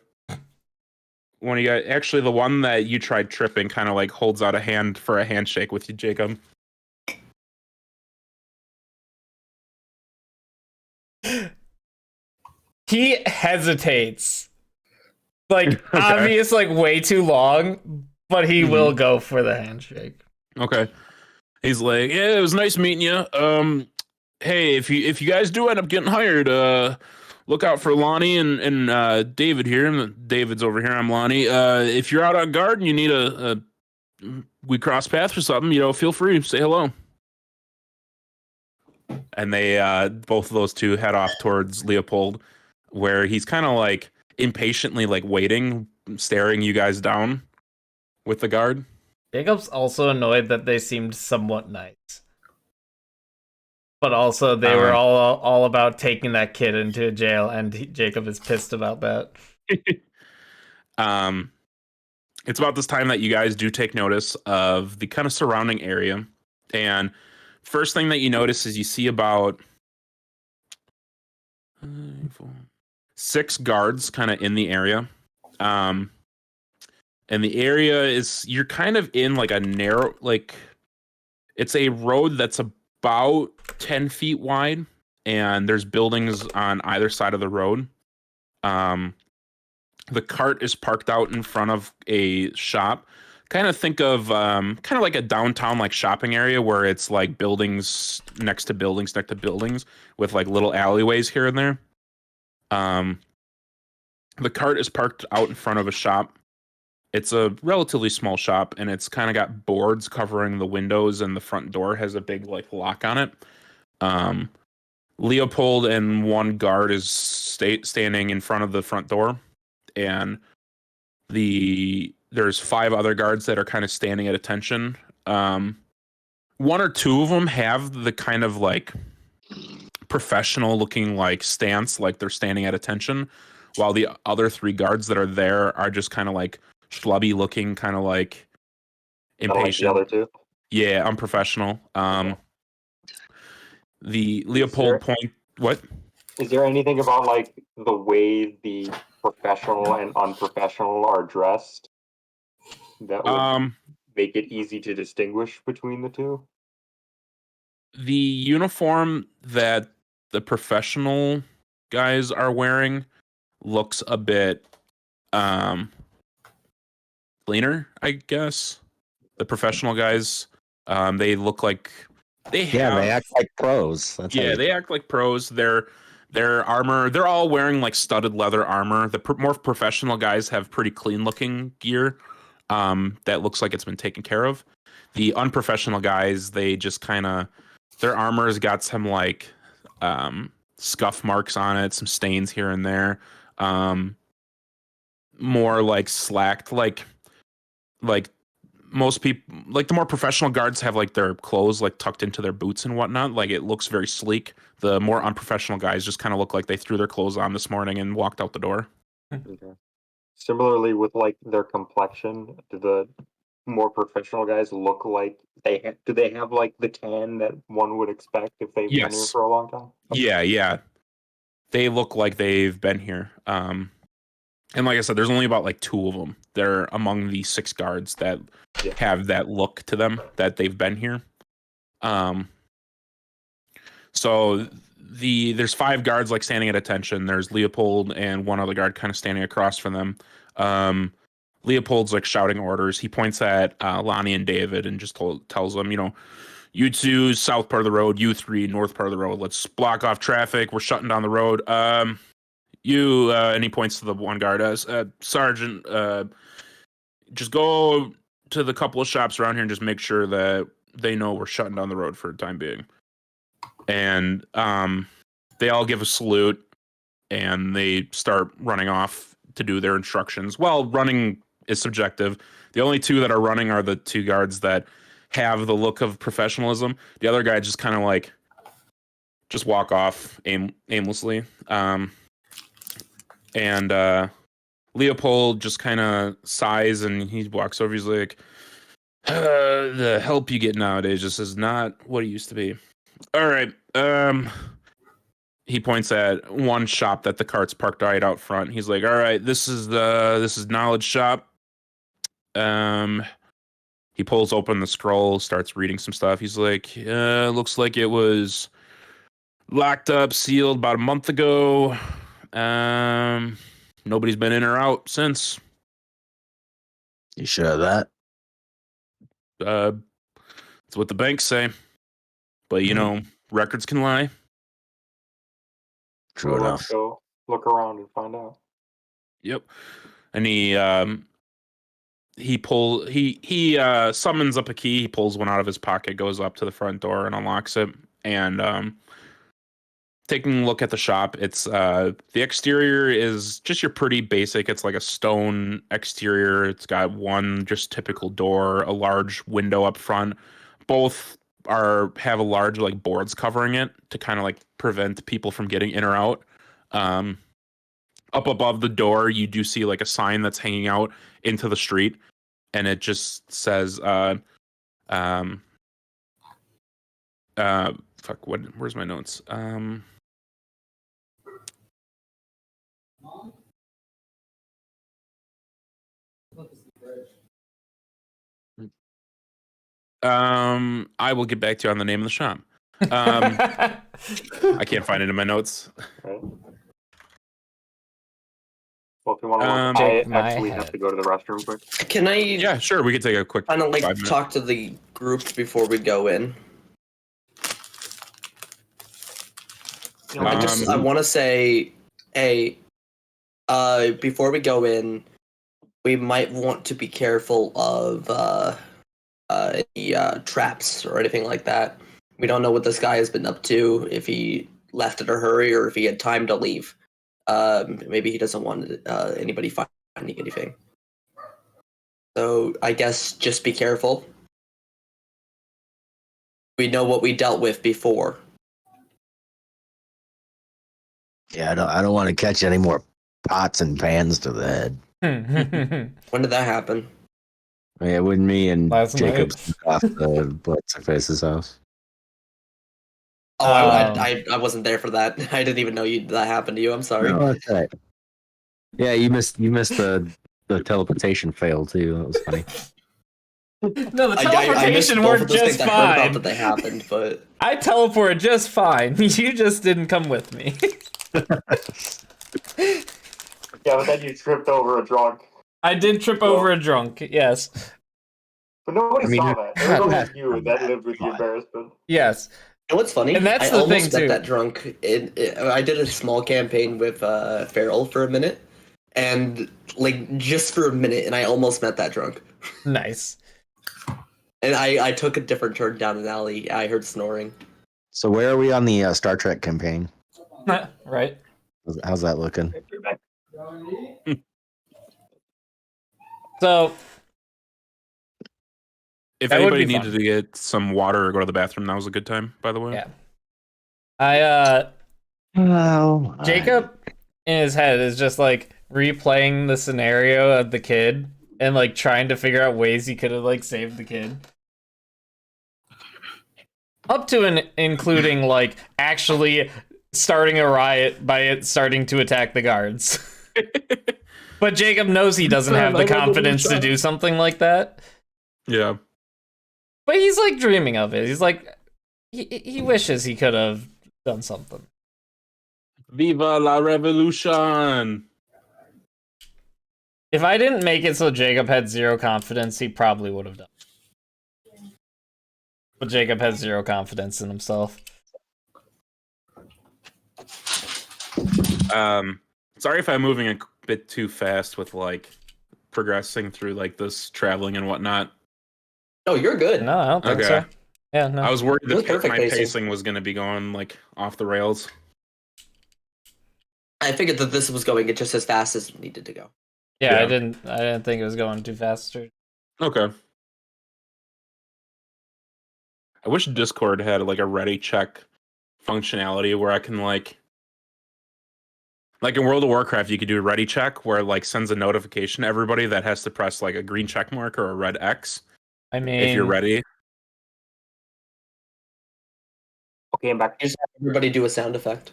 one of you guys. Actually, the one that you tried tripping kind of like holds out a hand for a handshake with you, Jacob. He hesitates. Like, Okay. obvious, like, way too long, but he will go for the handshake. Okay. He's like, yeah, it was nice meeting you. Hey, if you guys do end up getting hired, look out for Lonnie and David here. David's over here. I'm Lonnie. If you're out on guard and you need we cross paths or something, feel free to say hello. And they both of those two head off towards Leopold, where he's kind of like impatiently like waiting, staring you guys down with the guard. Jacob's also annoyed that they seemed somewhat nice. But also they were all about taking that kid into jail, and Jacob is pissed about that. It's about this time that you guys do take notice of the kind of surrounding area. And first thing that you notice is you see about 6 guards kind of in the area. And the area is, you're kind of in like a narrow, like it's a road that's about 10 feet wide, and there's buildings on either side of the road. The cart is parked out in front of a shop. Kind of think of kind of like a downtown like shopping area where it's like buildings next to buildings with like little alleyways here and there. The cart is parked out in front of a shop. It's a relatively small shop, and it's kind of got boards covering the windows, and the front door has a big like lock on it. Leopold and one guard is standing in front of the front door, and there's 5 other guards that are kind of standing at attention. One or two of them have the kind of like professional looking like stance, like they're standing at attention, while the other 3 guards that are there are just kind of like schlubby looking, kind of like impatient. Like the other 2? Yeah, unprofessional. The Leopold point. What? Is there anything about like the way the professional and unprofessional are dressed that would make it easy to distinguish between the 2? The uniform that the professional guys are wearing looks a bit cleaner, I guess. The professional guys, they look like they act like pros. They act like pros. Their armor, they're all wearing like studded leather armor. The more professional guys have pretty clean looking gear that looks like it's been taken care of. The unprofessional guys, they just kind of, their armor's got some like scuff marks on it, some stains here and there. More like slacked, like most people, like the more professional guards have like their clothes like tucked into their boots and whatnot. Like it looks very sleek. The more unprofessional guys just kind of look like they threw their clothes on this morning and walked out the door. Okay. Similarly, with like their complexion, do the more professional guys look like do they have like the tan that one would expect if they've been here for a long time? Yeah. They look like they've been here. And like I said, there's only about like 2 of them. They're among the 6 guards that have that look to them that they've been here. So there's 5 guards like standing at attention. There's Leopold and one other guard kind of standing across from them. Leopold's like shouting orders. He points at Lonnie and David and just tells them, you 2 south part of the road, you 3 north part of the road. Let's block off traffic. We're shutting down the road. And he points to the one guard as Sergeant, just go to the couple of shops around here and just make sure that they know we're shutting down the road for the time being. And they all give a salute and they start running off to do their instructions. Well, running is subjective. The only 2 that are running are the 2 guards that have the look of professionalism. The other guy just kind of like just walk off aimlessly. And Leopold just kind of sighs and he walks over. He's like, the help you get nowadays just is not what it used to be. All right. He points at one shop that the cart's parked right out front. He's like, all right, this is Knowledge Shop. He pulls open the scroll, starts reading some stuff. He's like, looks like it was locked up, sealed about a month ago. Nobody's been in or out since. You sure of that? It's what the banks say. But records can lie. True Well, enough. let's go look around and find out. Yep. And he summons up a key. He pulls one out of his pocket, goes up to the front door and unlocks it. And taking a look at the shop, it's the exterior is just your pretty basic. It's like a stone exterior. It's got one just typical door, a large window up front. Both have a large like boards covering it to kind of like prevent people from getting in or out. Up above the door, you do see like a sign that's hanging out into the street, and it just says where's my notes? I will get back to you on the name of the shop. I can't find it in my notes. Right. Well, if you want to look, I actually have to go to the restroom quick. Can I? Yeah, sure. We could take a quick. Kind of like 5 minutes. talk to the group before we go in. I want to say, hey, before we go in, we might want to be careful of any traps or anything like that. We don't know what this guy has been up to. If he left in a hurry or if he had time to leave. Maybe he doesn't want anybody finding anything. So I guess just be careful. We know what we dealt with before. Yeah, I don't want to catch any more pots and pans to the head. When did that happen? Yeah, when me and Last Jacob night. snuck off the What's-Her-Face's house. Oh, I wasn't there for that. I didn't even know that happened to you. I'm sorry. No, that's right. Yeah, you missed the teleportation fail too. That was funny. No, the I missed teleportation both of worked those just things. I heard about fine. that they happened, but I teleported just fine. You just didn't come with me. Yeah, but then you tripped over a drunk. I did trip over a drunk, yes. But nobody I mean, saw that. It was only that's you that lived with the embarrassment. Yes. you know what's funny? And that's I the almost thing, met too. that drunk. I did a small campaign with Farrell for a minute, and like just for a minute, and I almost met that drunk. Nice. And I took a different turn down an alley. I heard snoring. So where are we on the Star Trek campaign? Right. How's that looking? So, If That would anybody be needed fun. to get some water or go to the bathroom, that was a good time, by the way. Yeah. Oh, Jacob in his head is just like replaying the scenario of the kid and like trying to figure out ways he could have like saved the kid. Up to and including like actually starting a riot by it starting to attack the guards. But Jacob knows he doesn't have the confidence to do something like that. Yeah. But he's like dreaming of it. He's like he wishes he could have done something. Viva la revolution! If I didn't make it so Jacob had zero confidence, he probably would have done. But Jacob has zero confidence in himself. Sorry if I'm moving a bit too fast with like progressing through like this traveling and whatnot. No, you're good. No, I don't think Okay. so. Yeah, no. I was worried It was that perfect my pacing. pacing was going to be going like off the rails. I figured that this was going just as fast as it needed to go. Yeah, Yeah. I didn't think it was going too fast. Okay. I wish Discord had like a ready check functionality where I can like in World of Warcraft you could do a ready check where it like sends a notification to everybody that has to press like a green check mark or a red X I mean, if you're ready. Okay, I'm back. Just have everybody do a sound effect.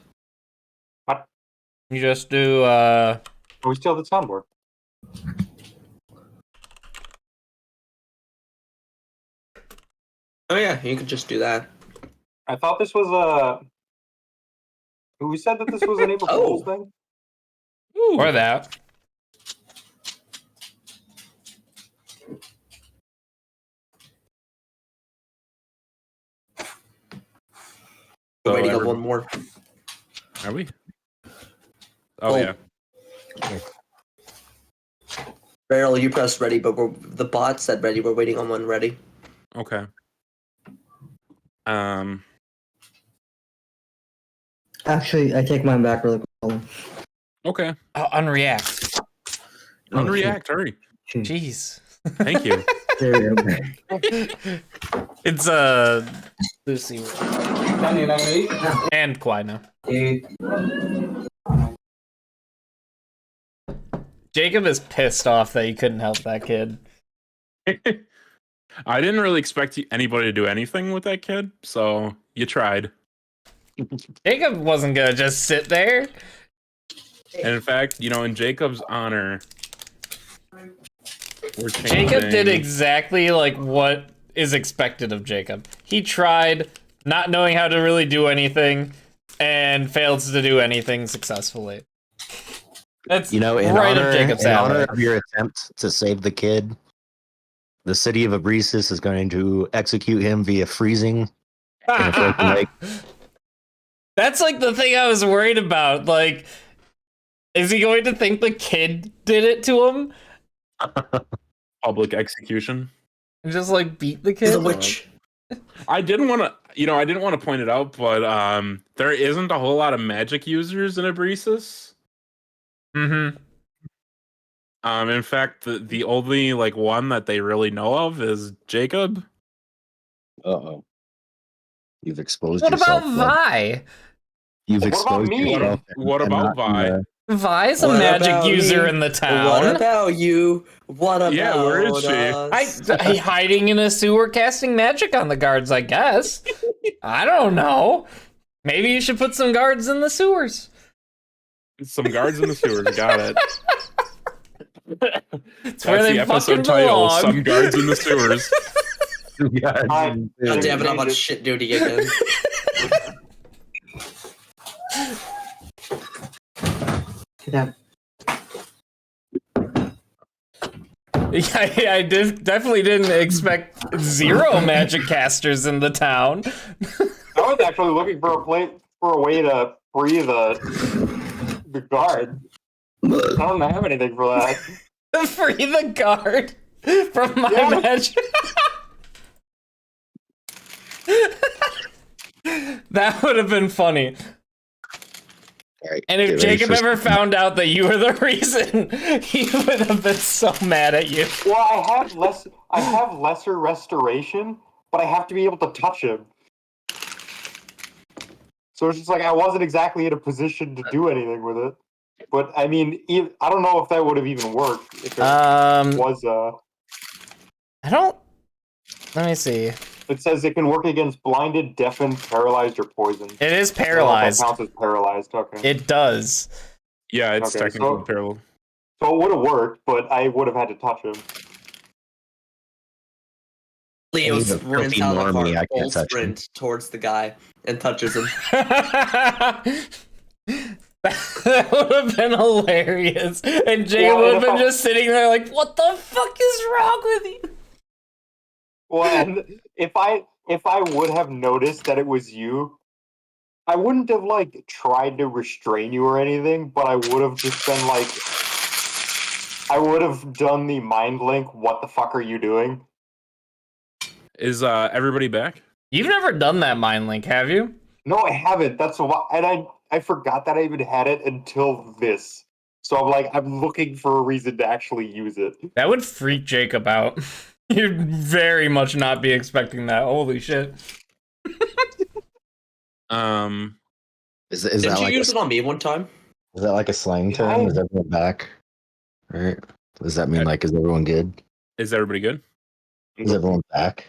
you just do Oh, we still have the soundboard. Oh yeah, you could just do that. I thought this was a. Who said that this was an April Oh. Fool's thing? or that. So Waiting on everybody- one more. Are we? Oh Oh. yeah. Barrel, you pressed ready, but the bot said ready. We're waiting on one ready. Okay. Actually, I take mine back really quick. Okay. Oh, unreact. Oh, Unreact, hurry. shoot. Jeez. Thank you. There we go. It's Lucy and Kwai now. Jacob is pissed off that he couldn't help that kid. I didn't really expect anybody to do anything with that kid, so you tried. Jacob wasn't gonna just sit there. And in fact, in Jacob's honor, we're Jacob did changing- exactly like what is expected of Jacob. He tried, not knowing how to really do anything, and failed to do anything successfully. That's In right honor, up Jacob's in alley. honor of your attempt to save the kid, the city of Ebrisis is going to execute him via freezing. in a frozen lake. That's like the thing I was worried about. Like, is he going to think the kid did it to him public execution. and just like beat the He's kid? a witch. I didn't want to. I didn't want to point it out, but there isn't a whole lot of magic users in Ebrisis. Mm-hmm. In fact, the only like one that they really know of is Jacob. Uh-oh. You've exposed What yourself. about bud. Vi? You've What about exposed me? yourself. What and about not Vi? Vi's a What magic about user me? in the What town. about you? What about Yeah, where is she? us? I hiding in a sewer casting magic on the guards, I guess. I don't know. Maybe you should put some guards in the sewers. Some guards in the sewers. Got it. It's where That's they the fucking episode title. belong. Some guards in the sewers. Yeah, I- God damn it, I'm on shit duty again. Yeah. I definitely didn't expect 0 magic casters in the town. I was actually looking for a way to free the guard. I don't have anything for that. Free the guard from my Yeah. magic. That would have been funny. Right, And if get ready Jacob for ever found out that you were the reason, he would have been so mad at you. Well, I have lesser restoration, but I have to be able to touch him. So it's just like I wasn't exactly in a position to do anything with it. But I mean, I don't know if that would have even worked if it was. I don't. Let me see. It says it can work against blinded, deafened, paralyzed, or poisoned. It is I don't know if that paralyzed. counts as paralyzed. Okay. It does. Yeah, it's Okay, technically so- parallel. So it would have worked, but I would have had to touch him. Leo He's a sprints filthy out of the normie, I car, full can't touch him. sprint towards the guy and touches him. That would have been hilarious. And Jay Well, would have if been I- just sitting there like, what the fuck is wrong with you? Well, and if I would have noticed that it was you, I wouldn't have like tried to restrain you or anything, but I would have just been like, I would have done the mind link. What the fuck are you doing? Is everybody back? You've never done that mind link, have you? No, I haven't. That's why, and I forgot that I even had it until this. So I'm looking for a reason to actually use it. That would freak Jacob out. You'd very much not be expecting that. Holy shit. Is Didn't that you like use it on me one time? is that like a slang term? Yeah. Is everyone back? Right. Does that mean like is everyone good? Is everybody good? Is everyone back?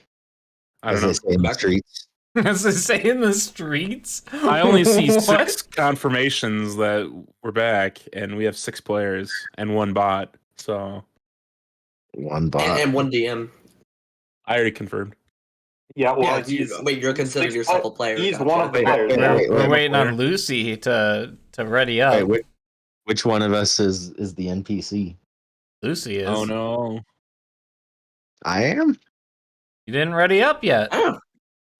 I As don't they know. say in the Back. streets. As they say in the streets. I only see What? 6 confirmations that we're back, and we have 6 players and 1 bot. So One bot. And one DM. I already confirmed. Yeah, well, Yeah, you're considered six yourself a player- player. he's gotcha. one of the Wait, players. wait, yeah. wait, We're wait, waiting player. on Lucy to ready up. Wait, which one of us is the NPC? Lucy is. Oh no. I am, You didn't ready up yet. Oh,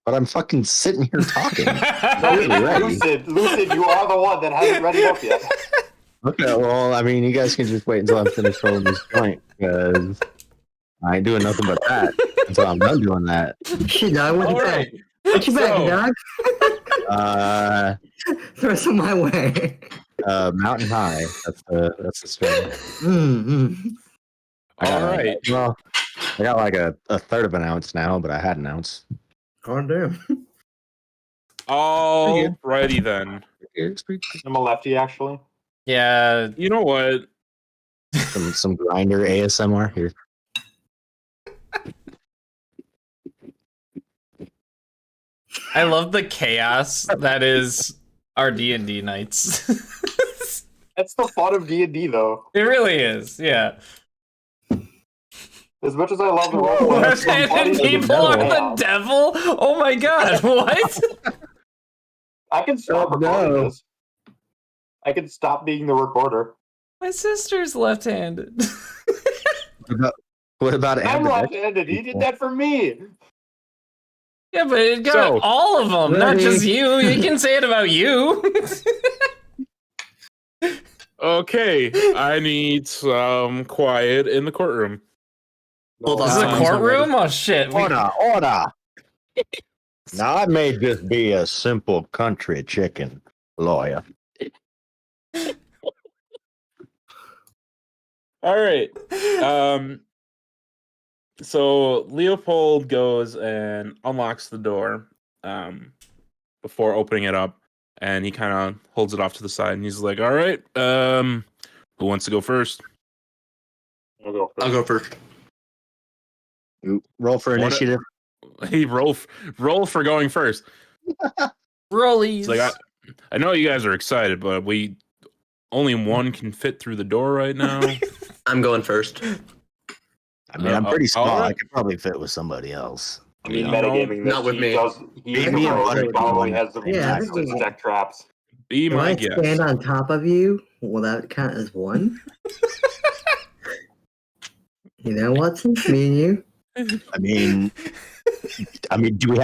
but I'm fucking sitting here talking. No, Really ready. Lucid, you are the one that hasn't ready up yet. Okay, well, I mean, you guys can just wait until I'm finished rolling this joint because I ain't doing nothing but that until I'm done doing that. Shit, dog. What you All back? right. What you back, So- dog? Throw some my way. Mountain High. That's the strain. Mm-hmm. All right. Well, I got like a third of an ounce now, but I had an ounce. God damn. Alrighty then. I'm a lefty, actually. Yeah. You know what? Some grinder ASMR here. I love the chaos that is our D&D nights. That's the fun of D&D, though. It really is, yeah. As much as I love the role, Left-handed people are the devil? Oh my god, what? I can stop Oh, recording no. this. I can stop being the recorder. My sister's left-handed. What about I'm ambidextrous left-handed. He did people? that for me. Yeah, but it got So- all of them, not Ready. just you. You can say it about you. Okay, I need some quiet in the courtroom. Hold on. This is a Um, courtroom? Oh shit. Order, order. Now I may just be a simple country chicken lawyer. All right. So Leopold goes and unlocks the door before opening it up, and he kind of holds it off to the side, and he's like, "All right, who wants to go first?" I'll go first. I'll go first. Roll for What- initiative. He roll for going first. Rollies. It's like I know you guys are excited, but we only one can fit through the door right now. I'm going first. I mean, I'm pretty small. alright. I could probably fit with somebody else. I mean, No, metagaming this. not with he me. Does, he Me and probably, Butter probably would has the Yeah, weakest this is- deck traps. Be If my I guest. stand on top of you, will that count as one? You know, Watson? Me and you? I mean, do we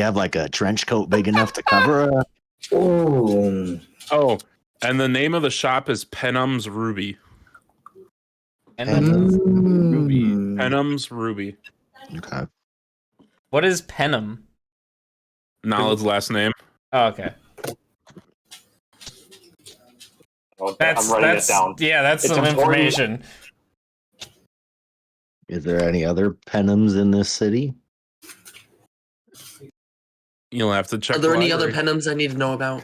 have like a trench coat big enough to cover a? Oh. Oh, and the name of the shop is Penum's Ruby. Mm. Penum's Ruby. Okay. What is Penum? Knowledge's last name. Oh, okay. I'm That's writing it down. yeah, that's It's some important. information. Is there any other Penums in this city? You'll have to check. Are there the any other library. Penums I need to know about?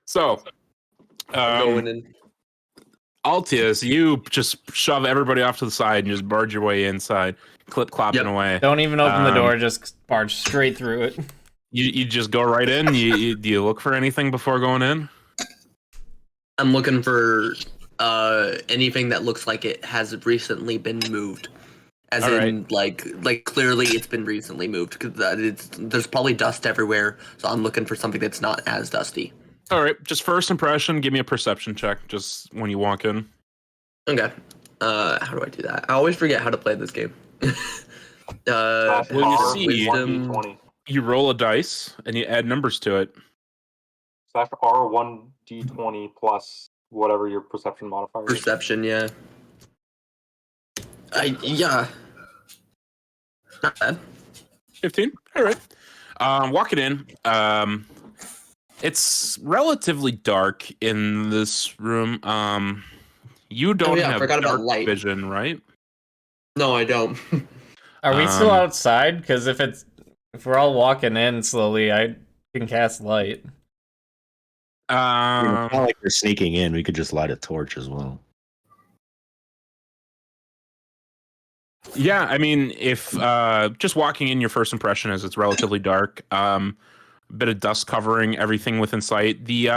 So, Going in. Altius, you just shove everybody off to the side and just barge your way inside, clip-clopping Yep. away. Don't even open the Um, door, just barge straight through it. You just go right in. Do you look for anything before going in? I'm looking for anything that looks like it has recently been moved. As All in, like clearly it's been recently moved because there's probably dust everywhere. So I'm looking for something that's not as dusty. All right, just first impression. Give me a perception check, just when you walk in. Okay. How do I do that? I always forget how to play this game. Slash well, you R, see- 1d20. You roll a dice and you add numbers to it. Slash R 1d20 plus whatever your perception modifier is. Perception, yeah. Yeah. Not bad. 15. All right. Walking in. It's relatively dark in this room. You don't yeah, I have forgot about dark light. vision, right? No, I don't. Are we still Um, outside? Because if we're all walking in slowly, I can cast light. I mean, it's not like we're sneaking in. We could just light a torch as well. Yeah, I mean, if just walking in, your first impression is it's relatively dark. Bit of dust covering everything within sight. The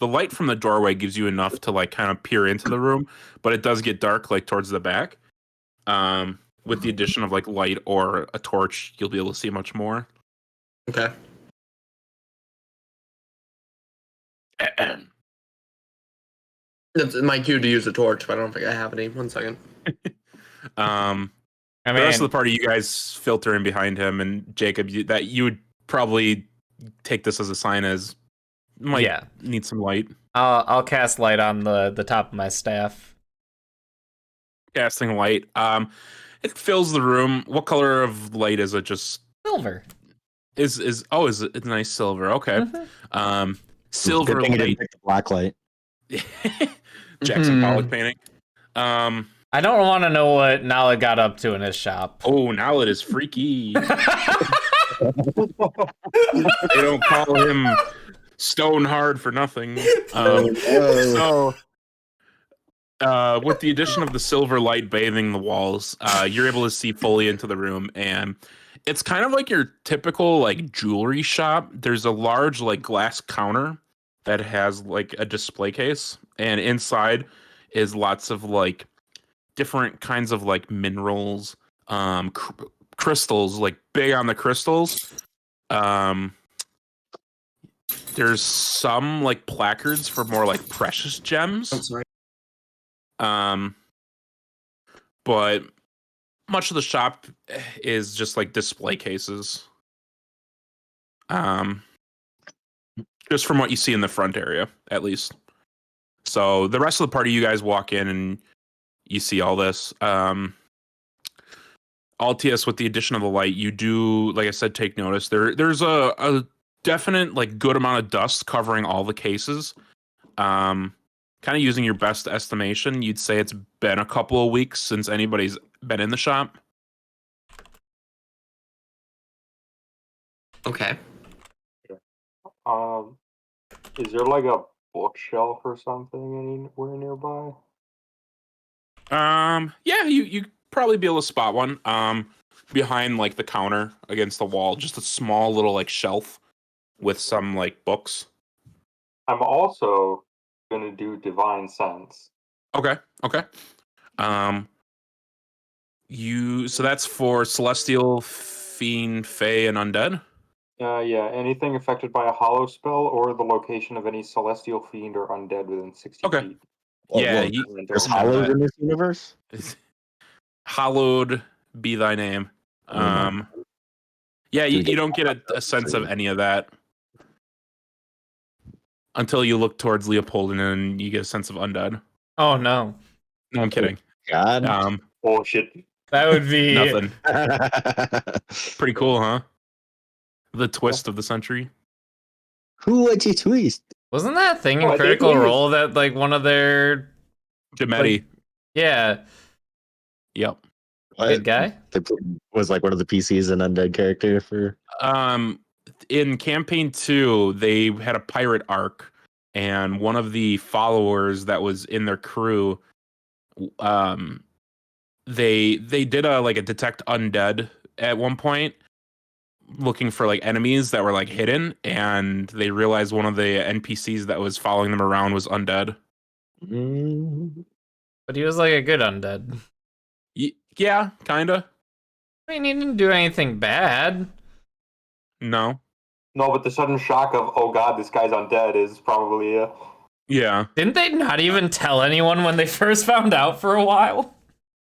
light from the doorway gives you enough to like kind of peer into the room, but it does get dark like towards the back. With the addition of like light or a torch, you'll be able to see much more. Okay. That's my cue to use a torch, but I don't think I have any. 1 second. Um, I the rest of mean, the party, you guys filter in behind him, and Jacob, you would probably take this as a sign as might yeah. need some light. I'll cast light on the top of my staff. Casting light. It fills the room. What color of light is it? Just Silver. is it nice silver? Okay. Mhm. Silver Good thing you didn't light. pick the black light. Jackson Mhm. Pollock painting. I don't want to know what Nala got up to in his shop. Oh, now it is freaky. They don't call him stone hard for nothing. So, with the addition of the silver light bathing the walls, you're able to see fully into the room, and it's kind of like your typical like jewelry shop. There's a large like glass counter that has like a display case, and inside is lots of like different kinds of like minerals, crystals, like big on the crystals. There's some like placards for more like precious gems. I'm sorry. But much of the shop is just like display cases. Just from what you see in the front area, at least. So the rest of the party, you guys walk in and you see all this. Altius, with the addition of the light, you do, like I said, take notice. There's a definite like good amount of dust covering all the cases. Kind of using your best estimation, you'd say it's been a couple of weeks since anybody's been in the shop. Okay. Is there like a bookshelf or something anywhere nearby? Yeah, you probably be able to spot one. Behind like the counter against the wall, just a small little like shelf with some like books. I'm also gonna do divine sense. Okay. So that's for celestial, fiend, fey, and undead. Yeah, anything affected by a hollow spell or the location of any celestial fiend or undead within 60 Okay. feet. Yeah, There's know hollows that. in this universe. Hallowed be thy name. Yeah, you don't get a sense of any of that until you look towards Leopold, and then you get a sense of undead. Oh no, No, I'm kidding. God. Bullshit. that would be Nothing. Pretty cool, huh? The twist of the century. Who would you twist? Wasn't that a thing in Oh, I think Critical he was- Role that like one of their Jametti. yeah Yep. good guy? Was like one of the PCs an undead character for. In campaign 2, they had a pirate arc, and one of the followers that was in their crew, they did a detect undead at one point, looking for like enemies that were like hidden, and they realized one of the NPCs that was following them around was undead. But he was like a good undead. Yeah, kinda. I mean, he didn't do anything bad. No. No, but the sudden shock of, oh god, this guy's undead is probably Yeah. Didn't they not even tell anyone when they first found out for a while?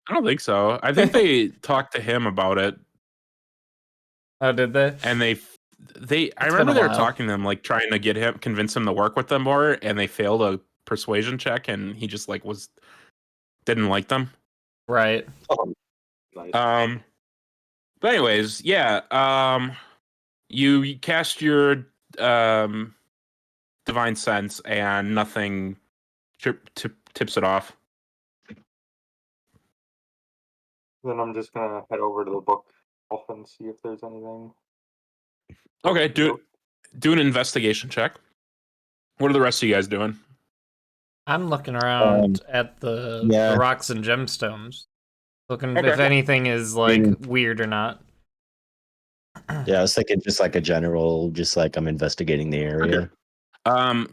I don't think so. I think they talked to him about it, Oh, did they? and I been remember a they were while. talking to him, like trying to convince him to work with them more, and they failed a persuasion check, and he just like didn't like them. Right. nice. But anyways, yeah. You cast your divine sense, and nothing tips it off. Then I'm just gonna head over to the bookshelf and see if there's anything. Okay, do an investigation check. What are the rest of you guys doing? I'm looking around at the rocks and gemstones, looking Okay. if anything is like weird or not. Yeah, I was thinking just like a general, just like I'm investigating the area.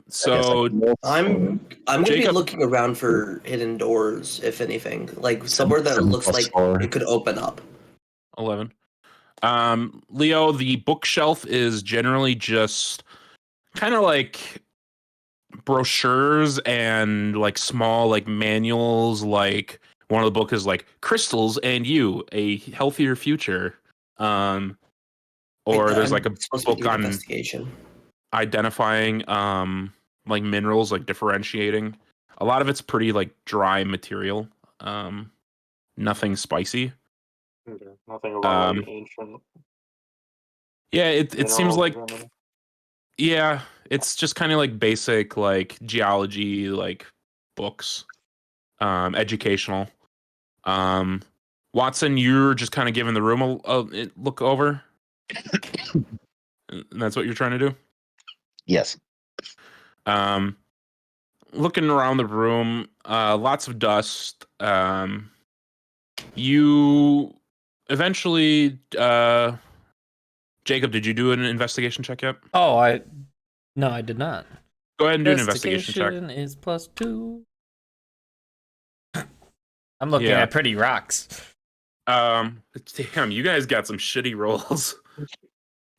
So I'm gonna be Jacob- looking around for hidden doors, if anything, like somewhere that looks like it could open up. 11. Leo, the bookshelf is generally just kind of like brochures and like small like manuals. Like one of the book is like Crystals and You, a Healthier Future. Or there's like a supposed to be book doing on investigation. identifying like minerals, like differentiating. A lot of it's pretty like dry material. Nothing spicy. Okay, nothing about like, Um, ancient. Yeah, it seems minerals like or anything. yeah, it's just kind of like basic like geology like books, educational. Watson, you're just kind of giving the room a look over. And that's what you're trying to do. Yes. Looking around the room, lots of dust. You eventually, Jacob, did you do an investigation check yet? Oh, no, I did not. Go ahead and do an investigation check. Is +2. I'm looking Yeah. at pretty rocks. Damn, you guys got some shitty rolls.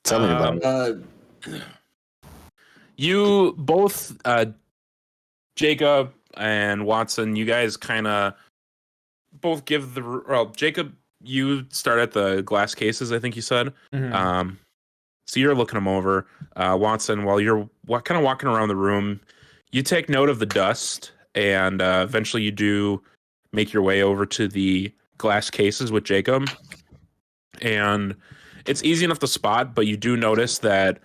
Tell me about it. You both, Jacob and Watson, you guys kind of both give Jacob, you start at the glass cases, I think you said. Mhm. So you're looking them over. Watson, while you're kind of walking around the room, you take note of the dust, and eventually you do make your way over to the glass cases with Jacob. and it's easy enough to spot, but you do notice that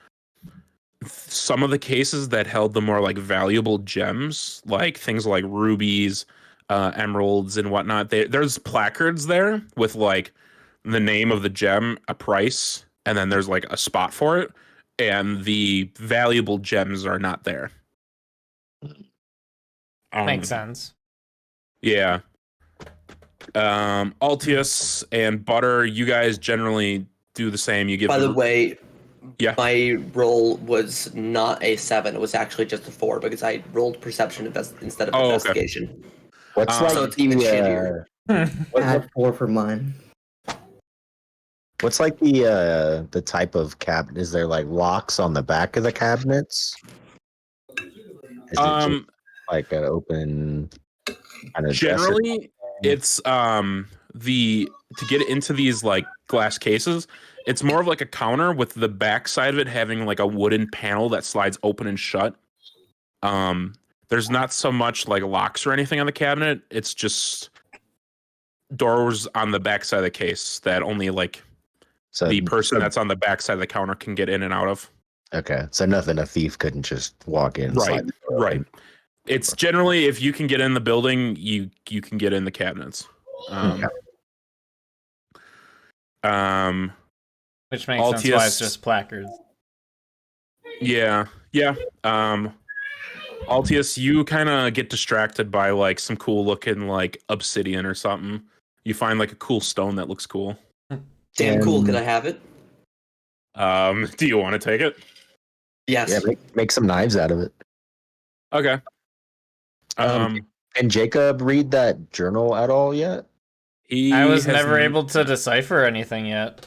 some of the cases that held the more like valuable gems, like things like rubies, emeralds, and whatnot, there's placards there with like the name of the gem, a price, and then there's like a spot for it, and the valuable gems are not there. Makes sense. Yeah. Altius and Butter, you guys generally do the same. You give. By the way, yeah, my roll was not a 7. It was actually just a 4 because I rolled perception instead of investigation. What's So like it's even shittier. Add 4 for mine. What's like the type of cabinet? Is there like locks on the back of the cabinets? Is it just like an open kind of generally it's the to get into these like glass cases, it's more of like a counter with the back side of it having like a wooden panel that slides open and shut. There's not so much like locks or anything on the cabinet. It's just doors on the back side of the case that only like the person that's on the back side of the counter can get in and out of. Okay, so nothing a thief couldn't just walk in. Right, right. It's generally if you can get in the building, you can get in the cabinets. Which makes sense why it's just placards. Yeah, yeah. Altius, you kind of get distracted by like some cool looking like obsidian or something. You find like a cool stone that looks cool. Damn cool. Can I have it? Do you want to take it? Yes. Yeah, make some knives out of it. Okay. And Jacob read that journal at all yet? I was never able to decipher anything yet.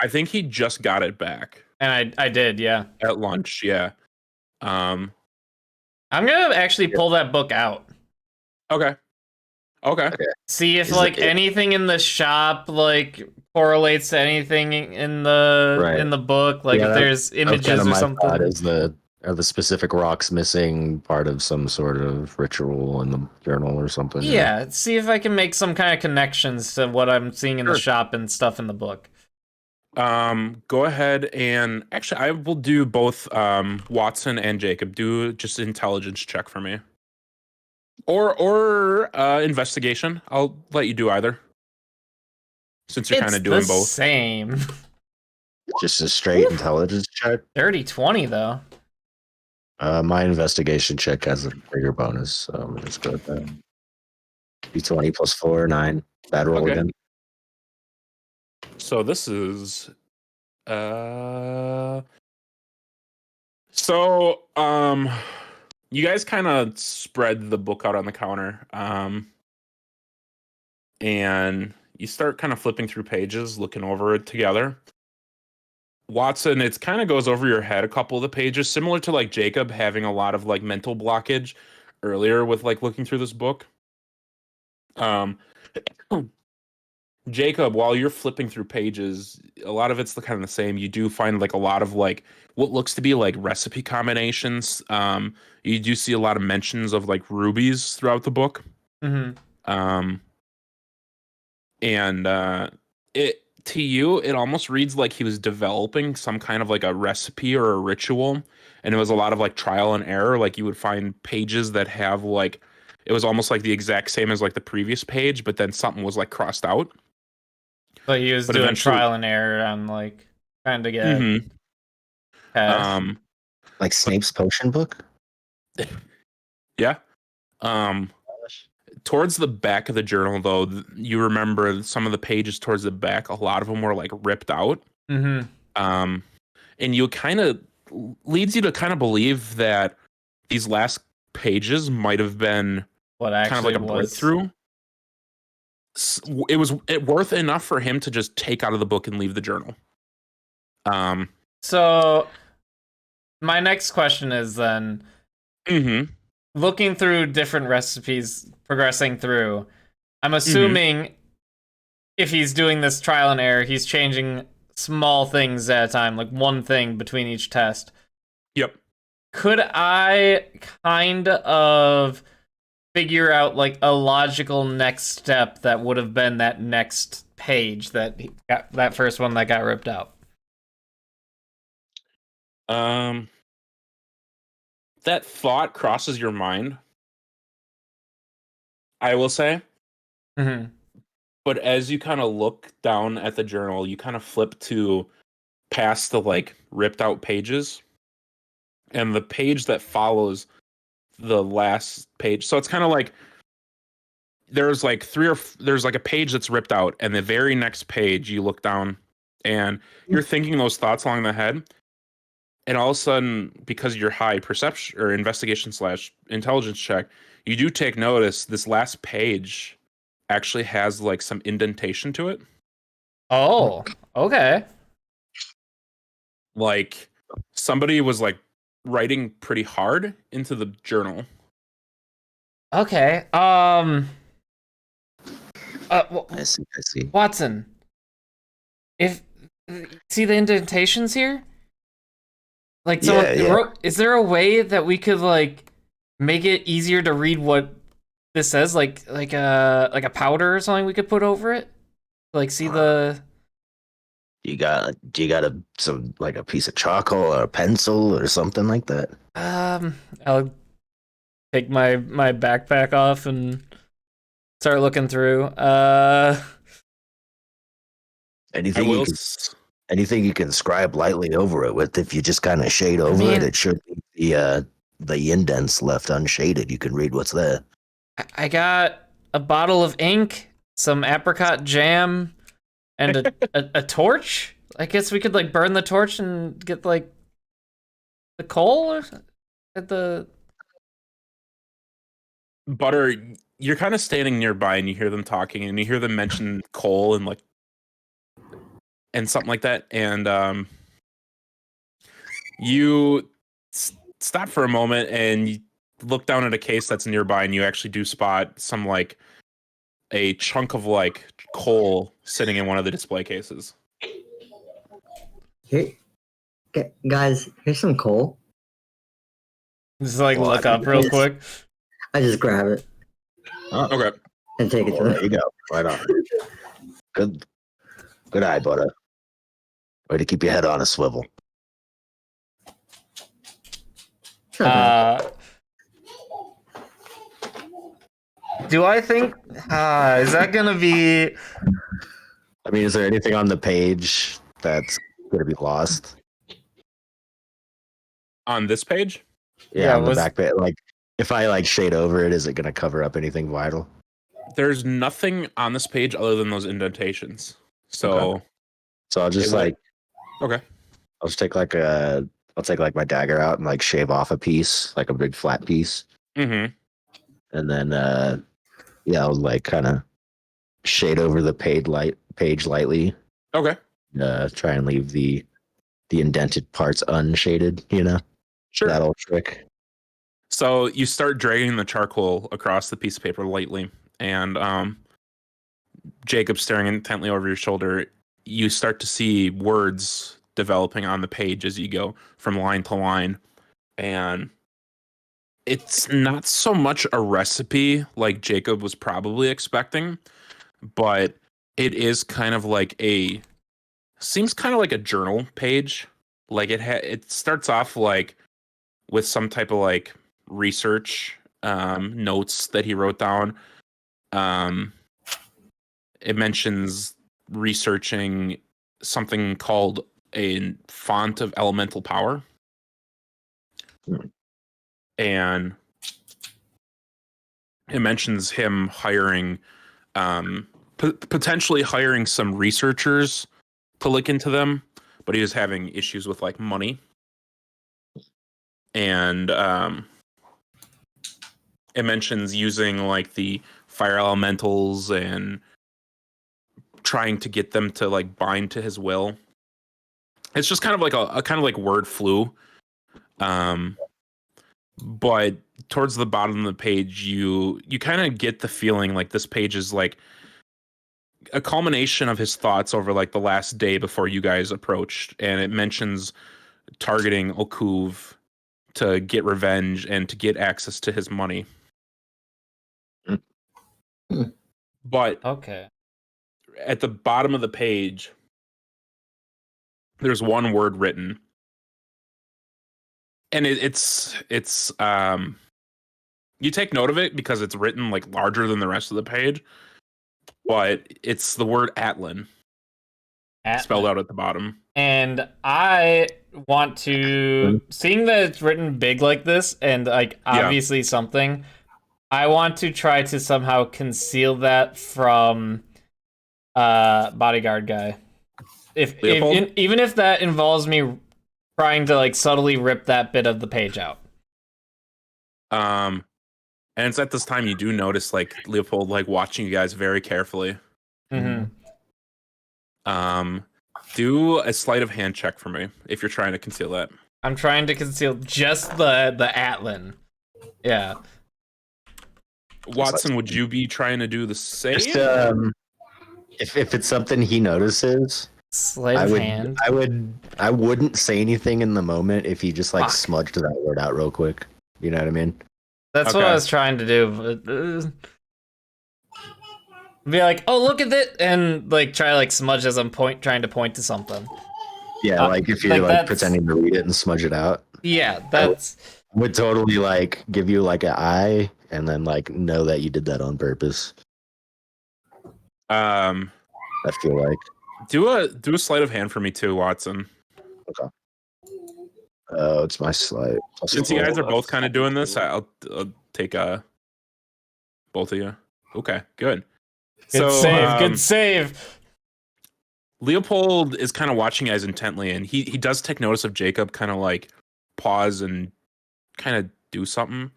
I think he just got it back. And I did, yeah. At lunch, yeah. I'm gonna actually pull that book out. Okay. See if like anything in the shop like correlates to anything in the book. Like if there's images or something. Are the specific rocks missing part of some sort of ritual in the journal or something? Yeah, see if I can make some kind of connections to what I'm seeing in the shop and stuff in the book. Go ahead and actually I will do both Watson and Jacob. Do just intelligence check for me. Or investigation. I'll let you do either. Since you're kind of doing both. Same. Just a straight intelligence check? Dirty 20 though. My investigation check has a bigger bonus, so I'm gonna just go with that. D20 plus 4, 9. Bad roll again. So this is you guys kind of spread the book out on the counter. And you start kind of flipping through pages, looking over it together. Watson, it kind of goes over your head a couple of the pages, similar to like Jacob having a lot of like mental blockage earlier with like looking through this book. Jacob, while you're flipping through pages, a lot of it's kind of the same. You do find like a lot of like what looks to be like recipe combinations. You do see a lot of mentions of like rubies throughout the book. Mm-hmm. And it to you, it almost reads like he was developing some kind of like a recipe or a ritual, and it was a lot of like trial and error. Like you would find pages that have like it was almost like the exact same as like the previous page, but then something was like crossed out. But he was doing trial and error on like trying to get like Snape's potion book. Yeah. Towards the back of the journal, though, you remember some of the pages towards the back. A lot of them were like ripped out. Mm-hmm. And you kind of leads you to kind of believe that these last pages might have been what actually kind of like a breakthrough. It was worth enough for him to just take out of the book and leave the journal. So my next question is then, looking through different recipes, progressing through, I'm assuming if he's doing this trial and error, he's changing small things at a time, like one thing between each test. Yep. Could I kind of figure out like a logical next step that would have been that next page that got that first one that got ripped out? That thought crosses your mind, I will say. Mm-hmm. But as you kind of look down at the journal, you kind of flip to past the like ripped out pages, and the page that follows the last page. So it's kind of like there's like there's like a page that's ripped out, and the very next page you look down and you're thinking those thoughts along the head, and all of a sudden, because of your high perception or investigation / intelligence check, you do take notice this last page actually has like some indentation to it. Oh, okay. Like somebody was like writing pretty hard into the journal. Okay. I see. Watson, if see the indentations here, like someone wrote, is there a way that we could like make it easier to read what this says, like a powder or something we could put over it, like see the. Do you got some like a piece of charcoal or a pencil or something like that? I'll take my backpack off and start looking through. Anything you can scribe lightly over it with. If you just kind of shade over it, it should be the indents left unshaded. You can read what's there. I got a bottle of ink, some apricot jam, and a torch. I guess we could like burn the torch and get like the coal or at the. Butter, you're kind of standing nearby and you hear them talking and you hear them mention coal and like and something like that, and you stop for a moment and you look down at a case that's nearby and you actually do spot some like a chunk of like coal sitting in one of the display cases. Here, guys, here's some coal. Just like look up real quick. I just grab it. Okay. And take it to There you go. Right on. Good eye, Butter. Way to keep your head on a swivel. Do I think is that gonna be? I mean, is there anything on the page that's gonna be lost? On this page? Yeah, on the back page. Like, if I like shade over it, is it gonna cover up anything vital? There's nothing on this page other than those indentations. So I'll just okay. I'll just take like I'll take like my dagger out and like shave off a piece, like a big flat piece. Mm-hmm. And then I'll like kind of shade over the page lightly. Okay. Try and leave the indented parts unshaded, you know? Sure. That old trick. So you start dragging the charcoal across the piece of paper lightly, and Jacob staring intently over your shoulder, you start to see words developing on the page as you go from line to line. And it's not so much a recipe like Jacob was probably expecting, but it is kind of like seems kind of like a journal page. Like it starts off like with some type of like research notes that he wrote down. It mentions researching something called a font of elemental power. And it mentions him hiring, potentially hiring some researchers to look into them, but he was having issues with like money. And it mentions using like the fire elementals and trying to get them to like bind to his will. It's just kind of like a kind of like word flu. But towards the bottom of the page, you kind of get the feeling like this page is like a culmination of his thoughts over like the last day before you guys approached, and it mentions targeting Okuv to get revenge and to get access to his money. But Okay, at the bottom of the page, there's one word written, and it's you take note of it because it's written like larger than the rest of the page, but it's the word Atlan spelled out at the bottom. And I want to, seeing that it's written big like this and like obviously something, I want to try to somehow conceal that from bodyguard guy. If even if that involves me trying to like subtly rip that bit of the page out. And it's at this time you do notice like Leopold like watching you guys very carefully. Mm-hmm. Do a sleight of hand check for me if you're trying to conceal that. I'm trying to conceal just the Atlan. Yeah. Watson, would you be trying to do the same? Just, if it's something he notices, Sleight of hand. I wouldn't say anything in the moment if he just like smudged that word out real quick. You know what I mean? That's what I was trying to do. But, be like, oh, look at it, and like try to like smudge as I'm trying to point to something. Yeah, like if you're like pretending to read it and smudge it out. Yeah, that's would totally like give you like an eye and then like know that you did that on purpose. I feel like do a sleight of hand for me too, Watson. Okay. Oh, it's my sleight. Since you guys are both kind of doing this, I'll take both of you. Okay, good. Good save. Leopold is kind of watching you guys intently, and he does take notice of Jacob kind of like pause and kind of do something.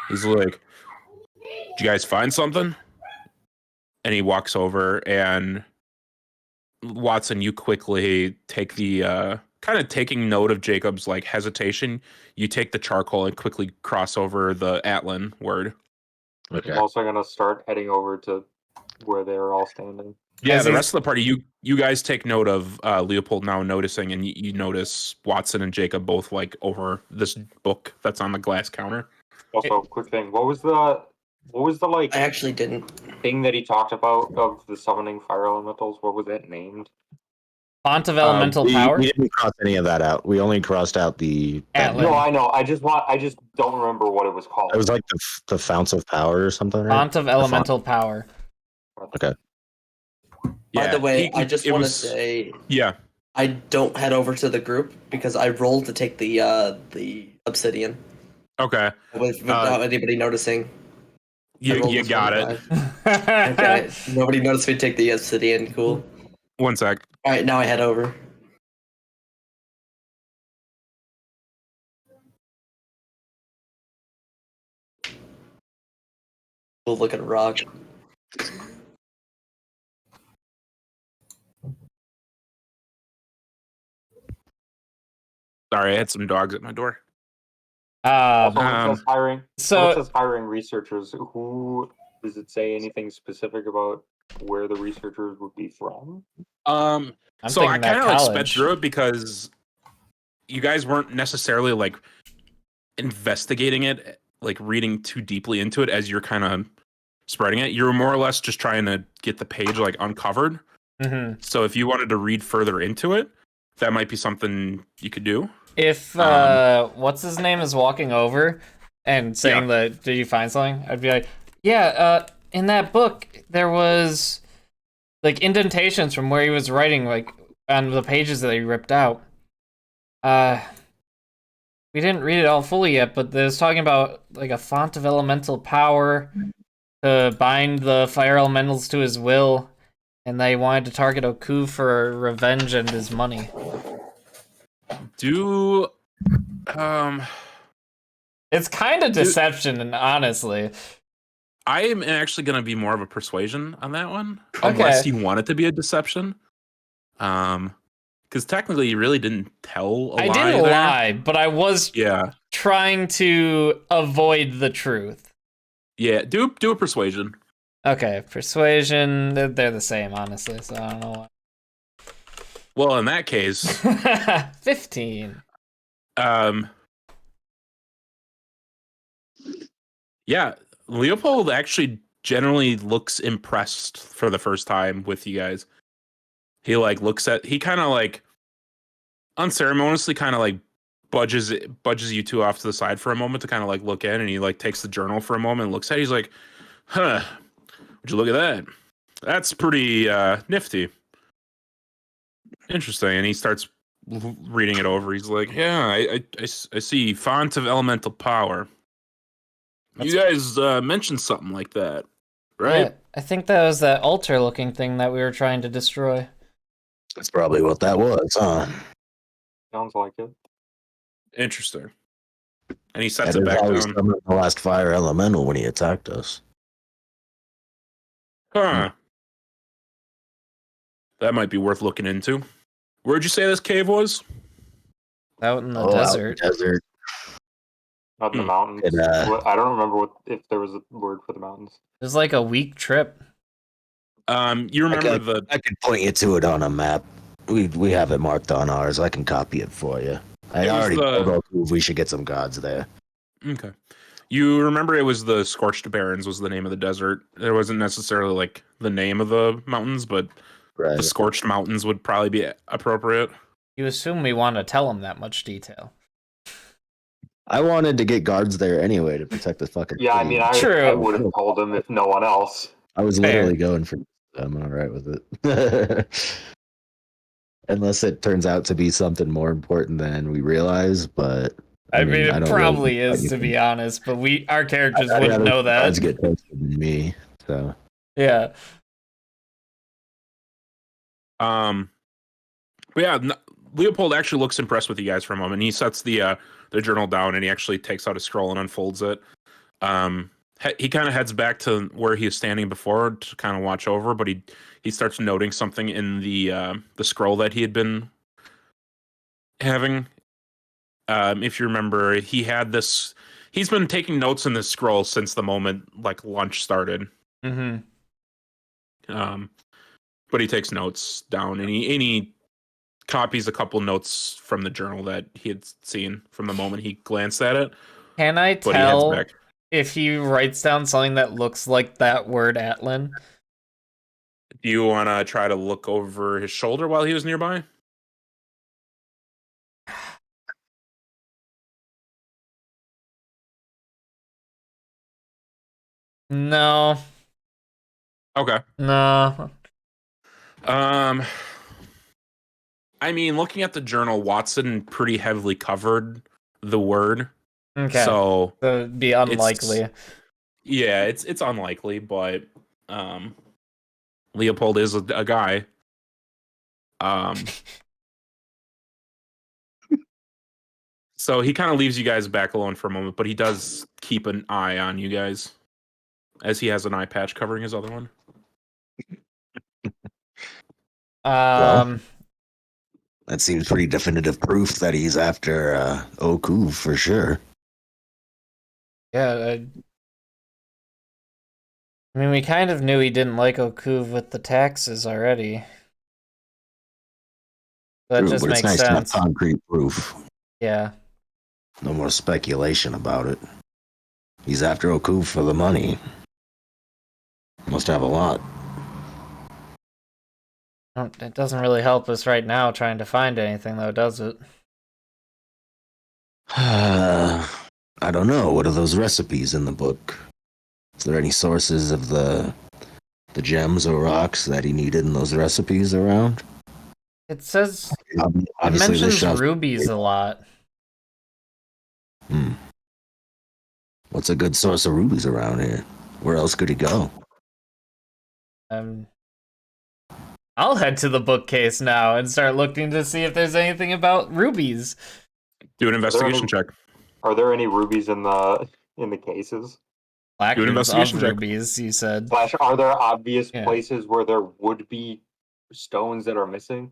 He's like, "Did you guys find something?" And he walks over, and Watson, you quickly take the kind of taking note of Jacob's like hesitation. You take the charcoal and quickly cross over the Atlan word. Okay. I'm also gonna start heading over to where they're all standing. Yeah, the rest of the party, you guys take note of Leopold now noticing, and you notice Watson and Jacob both like over this book that's on the glass counter. Also, quick thing, what was the like? I actually didn't. Thing that he talked about of the summoning fire elementals. What was that named? Font of elemental power. We didn't cross any of that out. We only crossed out the Atlan. No, I know. I just don't remember what it was called. It was like the founts of power or something, right? Font of elemental power. Okay. By the way, I just want to say, I don't head over to the group because I rolled to take the obsidian. Okay. Without anybody noticing. You got it. Okay. Nobody noticed me take the obsidian. Cool. 1 sec. All right, now I head over. We'll look at a rock. Sorry, I had some dogs at my door. Also, it says hiring. So it says hiring researchers. Who does it say anything specific about where the researchers would be from? So I kind of like sped through it because you guys weren't necessarily like investigating it, like reading too deeply into it as you're kind of spreading it. You're more or less just trying to get the page like uncovered. Mm-hmm. So if you wanted to read further into it, that might be something you could do. If what's his name is walking over and saying that, did you find something? I'd be like, yeah, in that book there was like indentations from where he was writing, like on the pages that he ripped out. We didn't read it all fully yet, but there's talking about like a font of elemental power to bind the fire elementals to his will, and they wanted to target Oku for revenge and his money. It's kind of deception, and honestly, I am actually going to be more of a persuasion on that one, unless you want it to be a deception. Because technically, you really didn't tell a lie. I didn't lie, but I was trying to avoid the truth. Yeah, do a persuasion. Okay, persuasion. They're the same, honestly. So I don't know why. Well, in that case, 15. Yeah, Leopold actually generally looks impressed for the first time with you guys. He like he kind of like unceremoniously kind of like budges you two off to the side for a moment to kind of like look in, and he like takes the journal for a moment and looks at it. He's like, huh, would you look at that? That's pretty nifty. Interesting. And he starts reading it over. He's like, yeah, I see font of elemental power. You guys mentioned something like that, right? Yeah, I think that was that altar-looking thing that we were trying to destroy. That's probably what that was, huh? Sounds like it. Interesting. And he sets That it is back how we down. summoned the last fire elemental when he attacked us. Huh. That might be worth looking into. Where'd you say this cave was? Out in the Out in the desert. desert. Not in the mountains. And, I don't remember if there was a word for the mountains. It was like a week trip. You remember I could point you to it on a map. We have it marked on ours. I can copy it for you. I It was already the- told Oku we should get some gods there. Okay. You remember it was the Scorched Barrens was the name of the desert. There wasn't necessarily like the name of the mountains, but Right. the Scorched Mountains would probably be appropriate. You assume we want to tell him that much detail. I wanted to get guards there anyway to protect the fucking Yeah, I city. mean, I True. would have told him if no one else. I was Fair. literally going for. I'm all right with it. Unless it turns out to be something more important than we realize, but I mean, I it don't probably really- is, to be honest, but our characters I'd wouldn't rather know that. guards get closer than me. So Yeah. But yeah, Leopold actually looks impressed with you guys for a moment. He sets the journal down and he actually takes out a scroll and unfolds it. He kind of heads back to where he was standing before to kind of watch over, but he starts noting something in the scroll that he had been having. If you remember, he's been taking notes in this scroll since the moment like lunch started. Mm-hmm. But he takes notes down and he copies a couple notes from the journal that he had seen from the moment he glanced at it. Can I But he heads tell back. if he writes down something that looks like that word Atlan? Do you want to try to look over his shoulder while he was nearby? No. Okay. No. I mean, looking at the journal, Watson pretty heavily covered the word. Okay. So it'd be unlikely. it's unlikely, but Leopold is a guy. So he kind of leaves you guys back alone for a moment, but he does keep an eye on you guys, as he has an eye patch covering his other one. Well, that seems pretty definitive proof that he's after Oku for sure. Yeah, I mean, we kind of knew he didn't like Okuv with the taxes already. That True, just but makes it's nice to have sense. concrete proof. Yeah. No more speculation about it. He's after Oku for the money. Must have a lot. It doesn't really help us right now trying to find anything, though, does it? I don't know. What are those recipes in the book? Is there any sources of the gems or rocks that he needed in those recipes around? It says it Obviously, this mentions shop's- rubies a lot. What's a good source of rubies around here? Where else could he go? I'll head to the bookcase now and start looking to see if there's anything about rubies. Do an investigation check. Are there any rubies in the cases? Placards of investigation check. rubies, you said. Slash, are there obvious Yeah. places where there would be stones that are missing?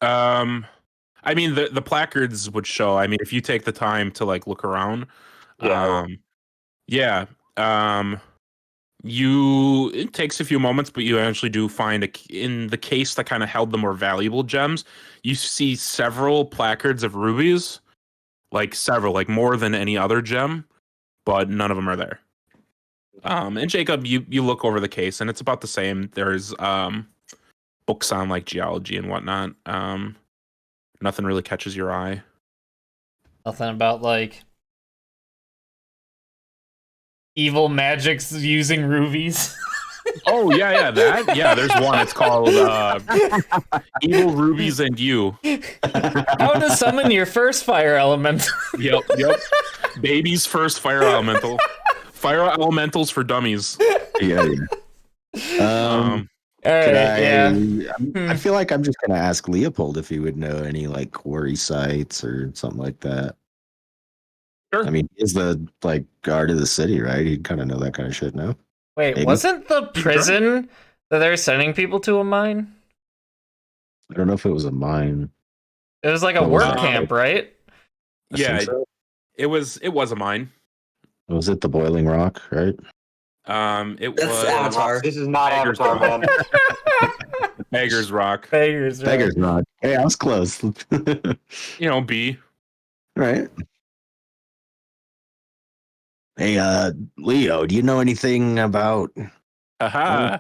I mean, the placards would show. I mean, if you take the time to like look around, Yeah. It takes a few moments, but you actually do find in the case that kind of held the more valuable gems. You see several placards of rubies, like more than any other gem, but none of them are there. And Jacob, you look over the case, and it's about the same. There's books on like geology and whatnot. Nothing really catches your eye. Nothing about like evil magics using rubies. Oh yeah, that there's one. It's called Evil Rubies and You. How to summon your first fire element. Yep. Baby's first fire elemental. Fire elementals for dummies. Yeah. All Could right, I feel like I'm just gonna ask Leopold if he would know any like quarry sites or something like that. Sure. I mean, he's the like guard of the city, right? He'd kind of know that kind of shit now. Wait, Maybe. wasn't the prison that they're sending people to a mine? I don't know if it was a mine. It was like a What was work it? camp, right? I Yeah, think so. it was a mine. Was it the Boiling Rock, right? It That's was Avatar. This is not Beggars Avatar, Rock. man. Beggars Rock. Beggars, right? Beggars Rock. Hey, I was close. B. Right. Hey, Leo, do you know anything about? Haha.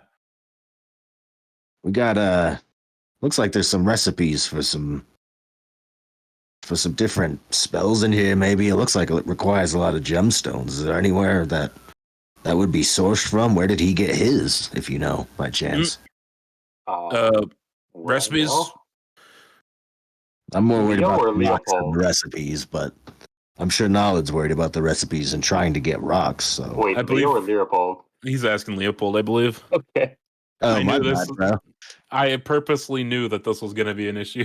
We got looks like there's some recipes for some different spells in here. Maybe it looks like it requires a lot of gemstones. Is there anywhere that would be sourced from? Where did he get his, if you know, by chance? Recipes. Well, I'm more worried Leo about or the rocks and Leopold? the recipes, but I'm sure Nolad's worried about the recipes and trying to get rocks. So wait, I believe- Leo or Leopold? He's asking Leopold, I believe. Okay. oh I my knew this- bad, bro. I purposely knew that this was going to be an issue.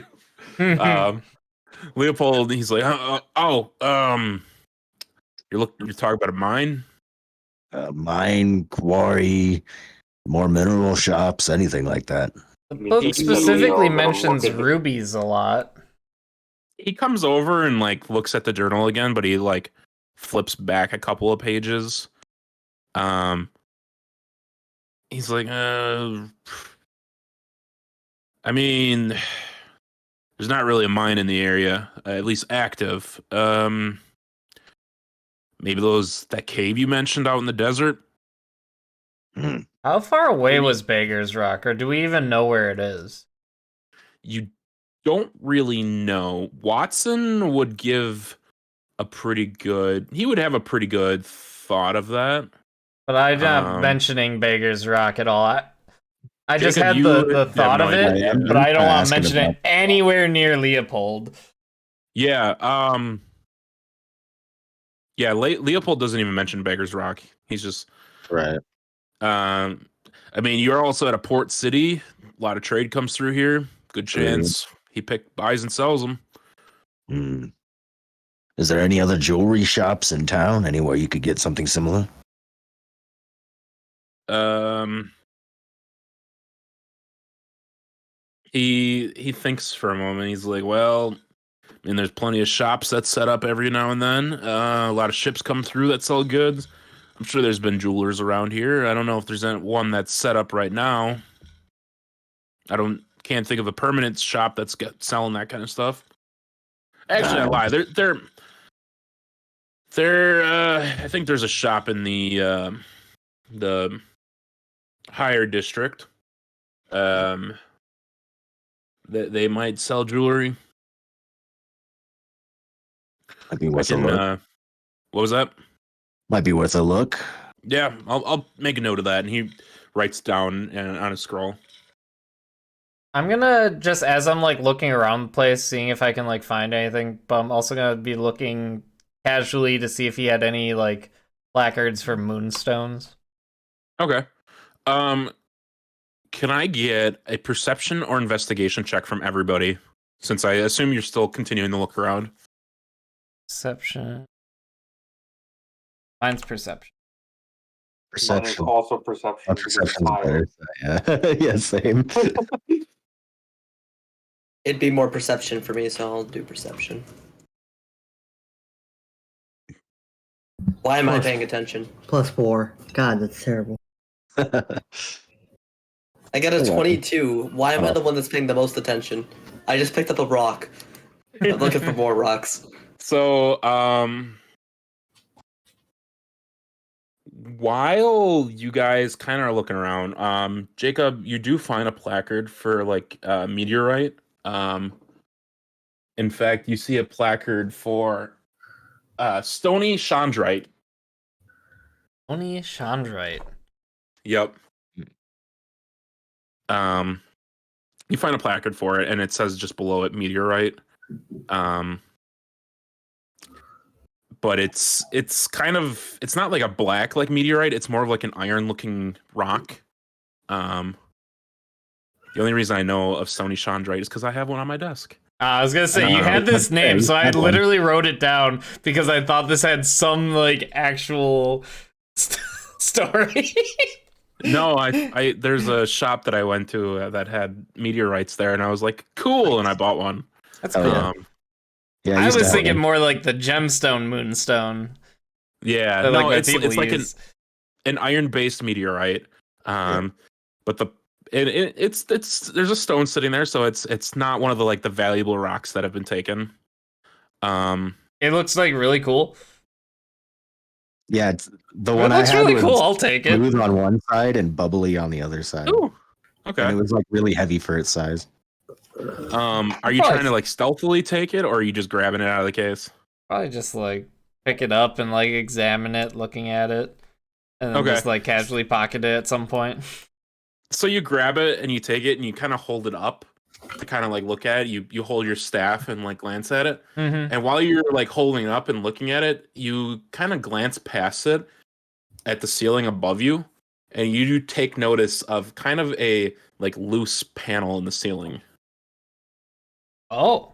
Leopold, he's like, you're talking about a mine? Mine, quarry, more mineral shops, anything like that. The mean, book he's specifically Leo, gonna mentions look at the- rubies a lot. He comes over and like looks at the journal again, but he like flips back a couple of pages. He's like, I mean, there's not really a mine in the area, at least active. Maybe that cave you mentioned out in the desert. How far away Maybe- was Beggars Rock, or do we even know where it is? You don't really know. Watson would give he would have a pretty good thought of that. But I'm not mentioning Beggars Rock at all. I just Jacob, had you the have thought no of it, idea. but I don't want to asking mention it about- anywhere near Leopold. Yeah, Leopold doesn't even mention Beggars Rock. He's just Right. I mean, you're also at a port city. A lot of trade comes through here. Good chance he buys and sells them. Mm. Is there any other jewelry shops in town? Anywhere you could get something similar? He thinks for a moment. He's like, well, I mean, there's plenty of shops that set up every now and then. A lot of ships come through that sell goods. I'm sure there's been jewelers around here. I don't know if there's one that's set up right now. Can't think of a permanent shop that's selling that kind of stuff. Actually, I lie. I think there's a shop in the higher district. They might sell jewelry. Might be worth a look. What was that? Might be worth a look. Yeah, I'll make a note of that, and he writes down on a scroll. I'm gonna just, as I'm like looking around the place, seeing if I can like find anything, but I'm also gonna be looking casually to see if he had any like placards for moonstones. Okay. Can I get a perception or investigation check from everybody? Since I assume you're still continuing to look around. Perception. Mine's perception. Mine is Perception. also perception. Oh, because it's perception's higher. better. Yeah. Yeah, same. It'd be more perception for me, so I'll do perception. Why am I paying attention? +4. God, that's terrible. I got a 22. Why am I the one that's paying the most attention? I just picked up a rock. I'm looking for more rocks. So, while you guys kind of are looking around, Jacob, you do find a placard for like meteorite. In fact, you see a placard for stony chondrite. Stony chondrite. Yep. You find a placard for it, and it says just below it meteorite. But it's kind of, it's not like a black like meteorite. It's more of like an iron looking rock. The only reason I know of stony chondrite is because I have one on my desk. I was gonna say you had this name, so I literally wrote it down because I thought this had some like actual story. No, I there's a shop that I went to that had meteorites there, and I was like, cool, and I bought one. That's cool. Yeah, I was thinking more like the gemstone moonstone. Yeah, that, no, like, it's like an iron-based meteorite. But it's there's a stone sitting there, so it's not one of the like the valuable rocks that have been taken. It looks like really cool. Yeah, it's the one It looks I had really was cool. I'll take it. smooth on one side and bubbly on the other side. Ooh, okay. And it was like really heavy for its size. Are you trying to like stealthily take it, or are you just grabbing it out of the case? Probably just like pick it up and like examine it, looking at it, and then just like casually pocket it at some point. So you grab it and you take it and you kind of hold it up to kind of like look at it. You hold your staff and like glance at it. Mm-hmm. And while you're like holding it up and looking at it, you kind of glance past it at the ceiling above you, and you do take notice of kind of a like loose panel in the ceiling. Oh.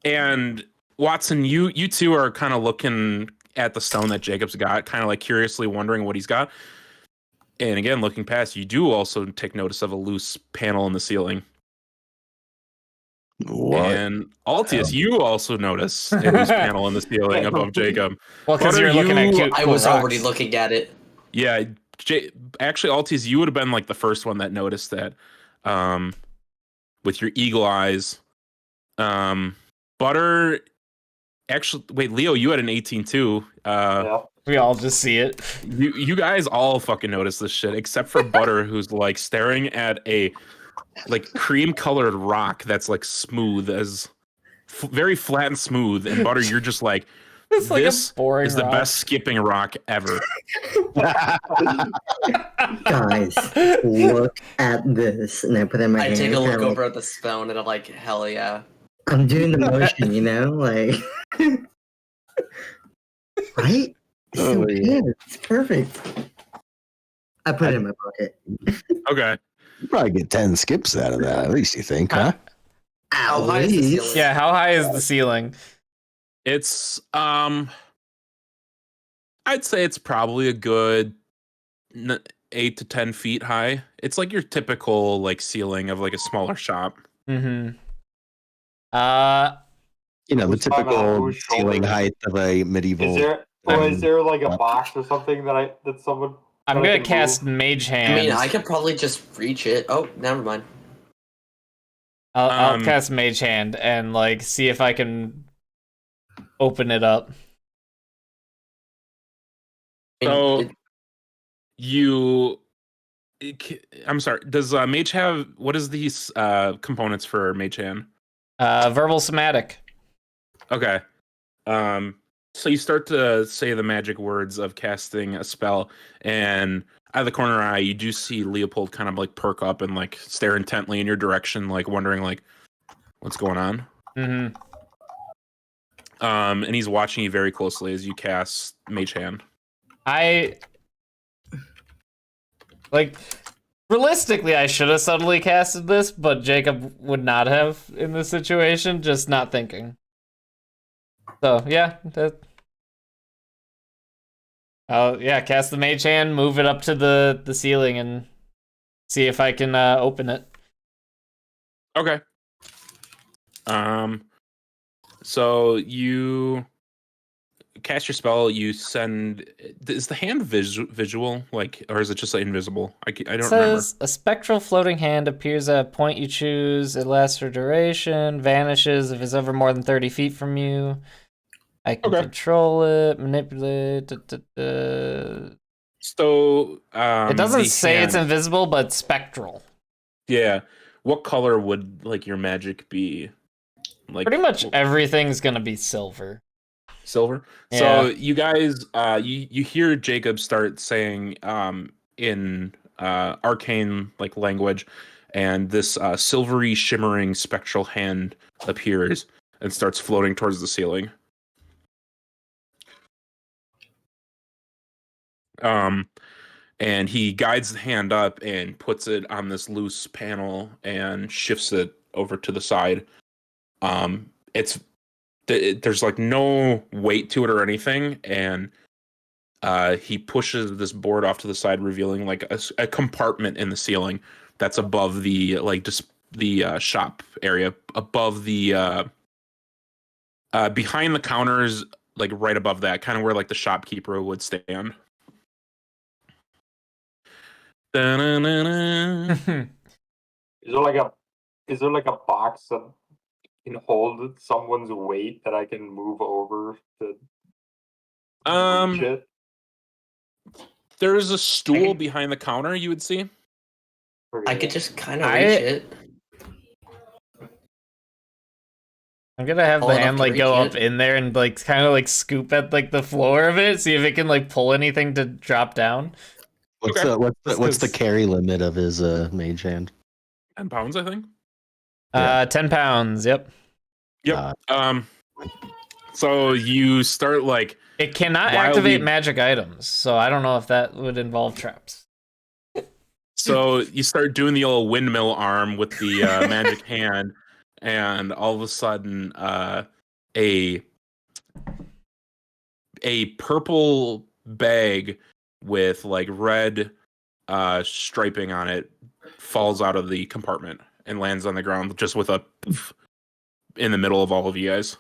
And Watson, you two are kind of looking at the stone that Jacob's got, kind of like curiously wondering what he's got. And again, looking past, you do also take notice of a loose panel in the ceiling. What? And Altius, you also notice a loose panel in the ceiling above Jacob. Well, because you're looking at cute. I was rocks. already looking at it. Yeah, actually, Altius, you would have been like the first one that noticed that, with your eagle eyes. Butter, actually, wait, Leo, you had an 18 too. Yeah. We all just see it. You guys all fucking notice this shit, except for Butter, who's like staring at a like cream colored rock that's like smooth as very flat and smooth. And Butter, you're just like, It's like this a boring is the rock. best skipping rock ever. Guys, look at this. And I put it in my I hand. take a look kinda over at the stone and I'm like, hell yeah. I'm doing the motion, you know? Like. Right? It's so Oh, yeah. good. It's perfect. I put it in my pocket. Okay. You probably get 10 skips out of that, at least you think, huh? How high is the ceiling? Yeah, how high is the ceiling? It's I'd say it's probably a good 8 to 10 feet high. It's like your typical like ceiling of like a smaller shop. Mm-hmm. You know, the Who's talking about typical whose ceiling shoulders? height of a medieval. Is there like a box or something that someone? I'm that I gonna can cast move? Mage I Hand. mean, I could probably just reach it. Oh, never mind. I'll cast Mage Hand and like see if I can open it up. So I'm sorry. Does Mage have what is these components for Mage Hand? Verbal Somatic. Okay. So you start to say the magic words of casting a spell, and out of the corner of your eye, you do see Leopold kind of like perk up and like stare intently in your direction, like wondering like what's going on. Mm-hmm. And he's watching you very closely as you cast Mage Hand. Realistically, I should have subtly casted this, but Jacob would not have in this situation, just not thinking. So, yeah. Cast the Mage Hand, move it up to the ceiling, and see if I can open it. Okay. So you cast your spell. You send. Is the hand visual, like, or is it just like, invisible? I don't remember. Says a spectral floating hand appears at a point you choose. It lasts for duration, vanishes if it's ever more than 30 feet from you. I can control it, manipulate. So It doesn't the say it's hand- invisible, but spectral. Yeah. What color would like your magic be? Like Pretty much everything's gonna be silver. silver. Yeah. So you guys, you hear Jacob start saying in arcane like language, and this silvery shimmering spectral hand appears and starts floating towards the ceiling. And he guides the hand up and puts it on this loose panel and shifts it over to the side. There's like no weight to it or anything, and he pushes this board off to the side, revealing like a compartment in the ceiling that's above the like just the shop area, above the behind the counters, like right above that, kind of where like the shopkeeper would stand. Da-na-na-na. Is there like a box that can hold someone's weight that I can move over to reach it? There's a stool can- behind the counter you would see. I could just kind of I- reach it. I'm gonna have Tall the enough hand to like go reach up it. in there and like kind of like scoop at like the floor of it, see if it can like pull anything to drop down. What's Okay. what's the Because- carry limit of his mage hand? 10 pounds, I think. 10 pounds. Yep. Yep. So you start like It cannot Wildly- activate magic items, so I don't know if that would involve traps. so you start doing the old windmill arm with the magic hand, and all of a sudden a purple bag with like red striping on it falls out of the compartment and lands on the ground just with a poof in the middle of all of you guys.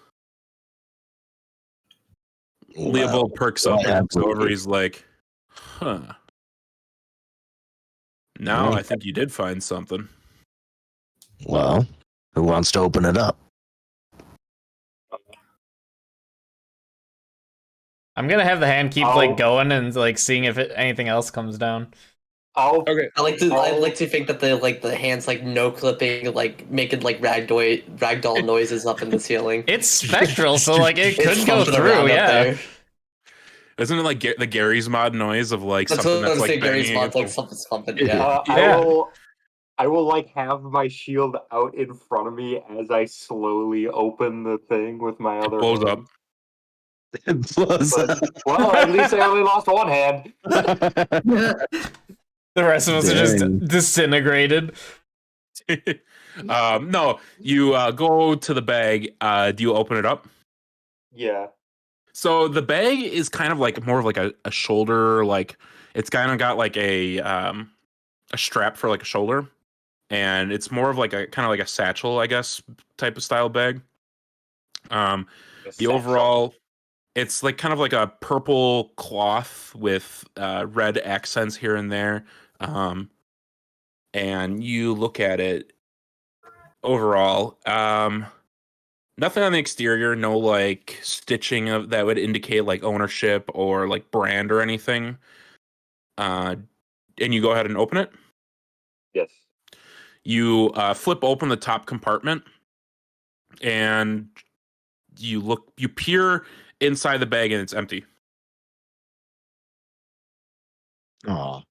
Leopold perks up and looks over. He's like, huh. Now I think you did find something. Well, who wants to open it up? I'm gonna have the hand keep I'll- like going and like seeing if anything else comes down. Okay. I like to think that the hands like no clipping, like making like ragdoll noises up in the ceiling. It's spectral, so like it It's could go thumping around through. up Yeah. there. Isn't it like the Gary's mod noise of like That's something what that's I'm like saying. Gary's banging mod, like against something's thumping. Yeah. Yeah. I will like have my shield out in front of me as I slowly open the thing with my other blows hand. up. It blows But, well, at least I only lost one hand. The rest of us are Dang. just disintegrated. No, you go to the bag. Do you open it up? Yeah. So the bag is kind of like more of like a shoulder, like it's kind of got like a strap for like a shoulder, and it's more of like a kind of like a satchel, I guess, type of style bag. The overall, it's like kind of like a purple cloth with red accents here and there. And you look at it overall, nothing on the exterior, no like stitching of that would indicate like ownership or like brand or anything. And you go ahead and open it. Yes. You flip open the top compartment, and you peer inside the bag, and it's empty. Oh,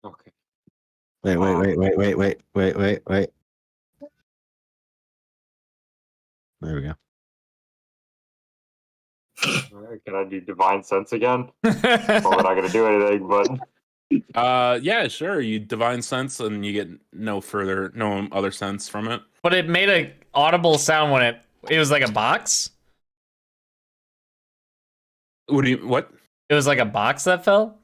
Okay. wait. There we go. Alright, can I do divine sense again? Well, we're not gonna do anything, but Yeah, sure. You divine sense, and you get no other sense from it. But it made a audible sound when it was like a box. What? It was like a box that fell.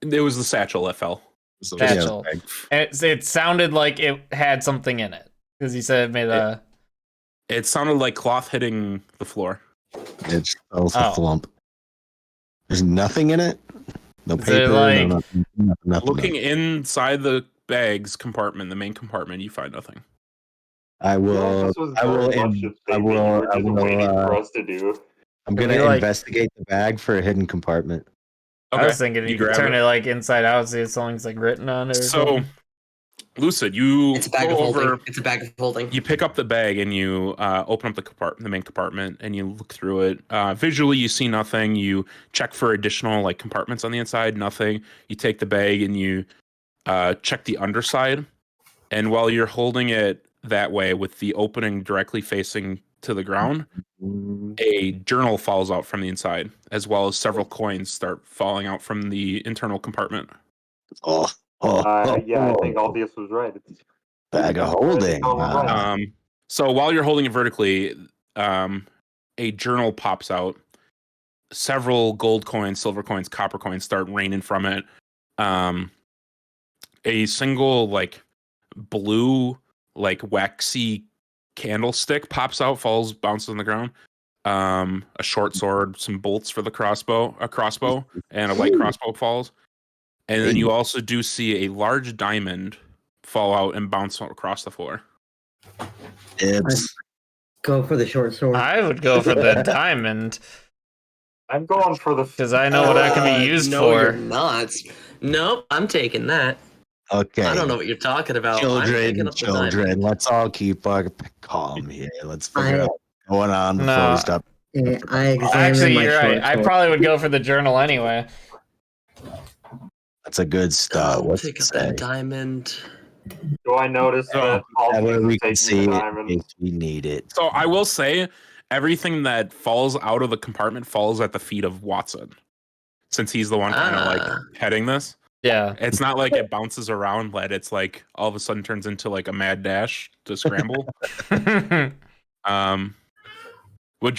It was the satchel that fell. Satchel. And it sounded like it had something in it because you said it made a. It sounded like cloth hitting the floor. It smells Oh. a thump. There's nothing in it. No Is it paper. like- nothing. Looking inside the bag's compartment, the main compartment, you find nothing. I will. this was I will. very much a I thing that you will. were I just will. waiting for us to do. I'm Can gonna we, like- investigate the bag for a hidden compartment. I was thinking you could grab turn it like inside out, see if something's like written on it. Or So, something. Lucid, you It's a bag go of over. holding. It's a bag of holding. You pick up the bag and you open up the main compartment, and you look through it. Visually, you see nothing. You check for additional like compartments on the inside. Nothing. You take the bag and you check the underside. And while you're holding it that way, with the opening directly facing to the ground, a journal falls out from the inside, as well as several coins start falling out from the internal compartment. Oh, Yeah, I think Altius was right. It's bag of holding. So while you're holding it vertically, a journal pops out. Several gold coins, silver coins, copper coins start raining from it. A single like blue, like waxy candlestick pops out, falls, bounces on the ground. A short sword, some bolts for the crossbow, and a light crossbow falls. And then you also do see a large diamond fall out and bounce across the floor. Go for the short sword. I would go for the diamond. I'm going for the because I know what that can be used no, for. You're not. Nope, I'm taking that. Okay. I don't know what you're talking about. Children, let's all keep calm here. Let's figure out what's going on before we stop. Yeah, Actually, you're right. I probably would go for the journal anyway. That's a good start. What's pick up that diamond. Do I notice that we can see the it diamond? if we need it? So I will say, everything that falls out of the compartment falls at the feet of Watson, since he's the one kind of like heading this. Yeah, it's not like it bounces around, but it's like all of a sudden turns into like a mad dash to scramble. What'd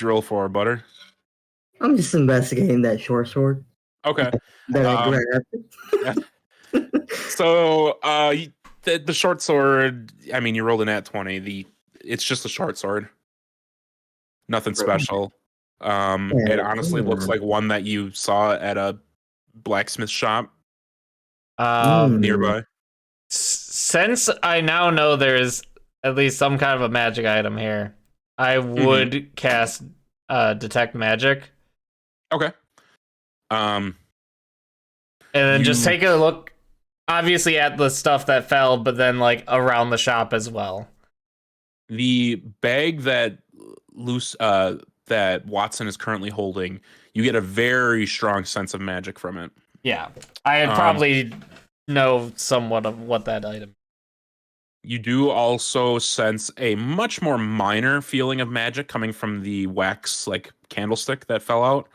you roll for, Butter? I'm just investigating that short sword. Okay. That I grabbed. So the short sword, I mean, you rolled an @20. It's just a short sword. Nothing special. It honestly looks like one that you saw at a blacksmith shop nearby. Since I now know there's at least some kind of a magic item here, I would cast detect magic. Okay. And then just take a look, obviously at the stuff that fell, but then like around the shop as well. The bag that that Watson is currently holding, you get a very strong sense of magic from it. Yeah, I probably know somewhat of what that item. You do also sense a much more minor feeling of magic coming from the wax like candlestick that fell out.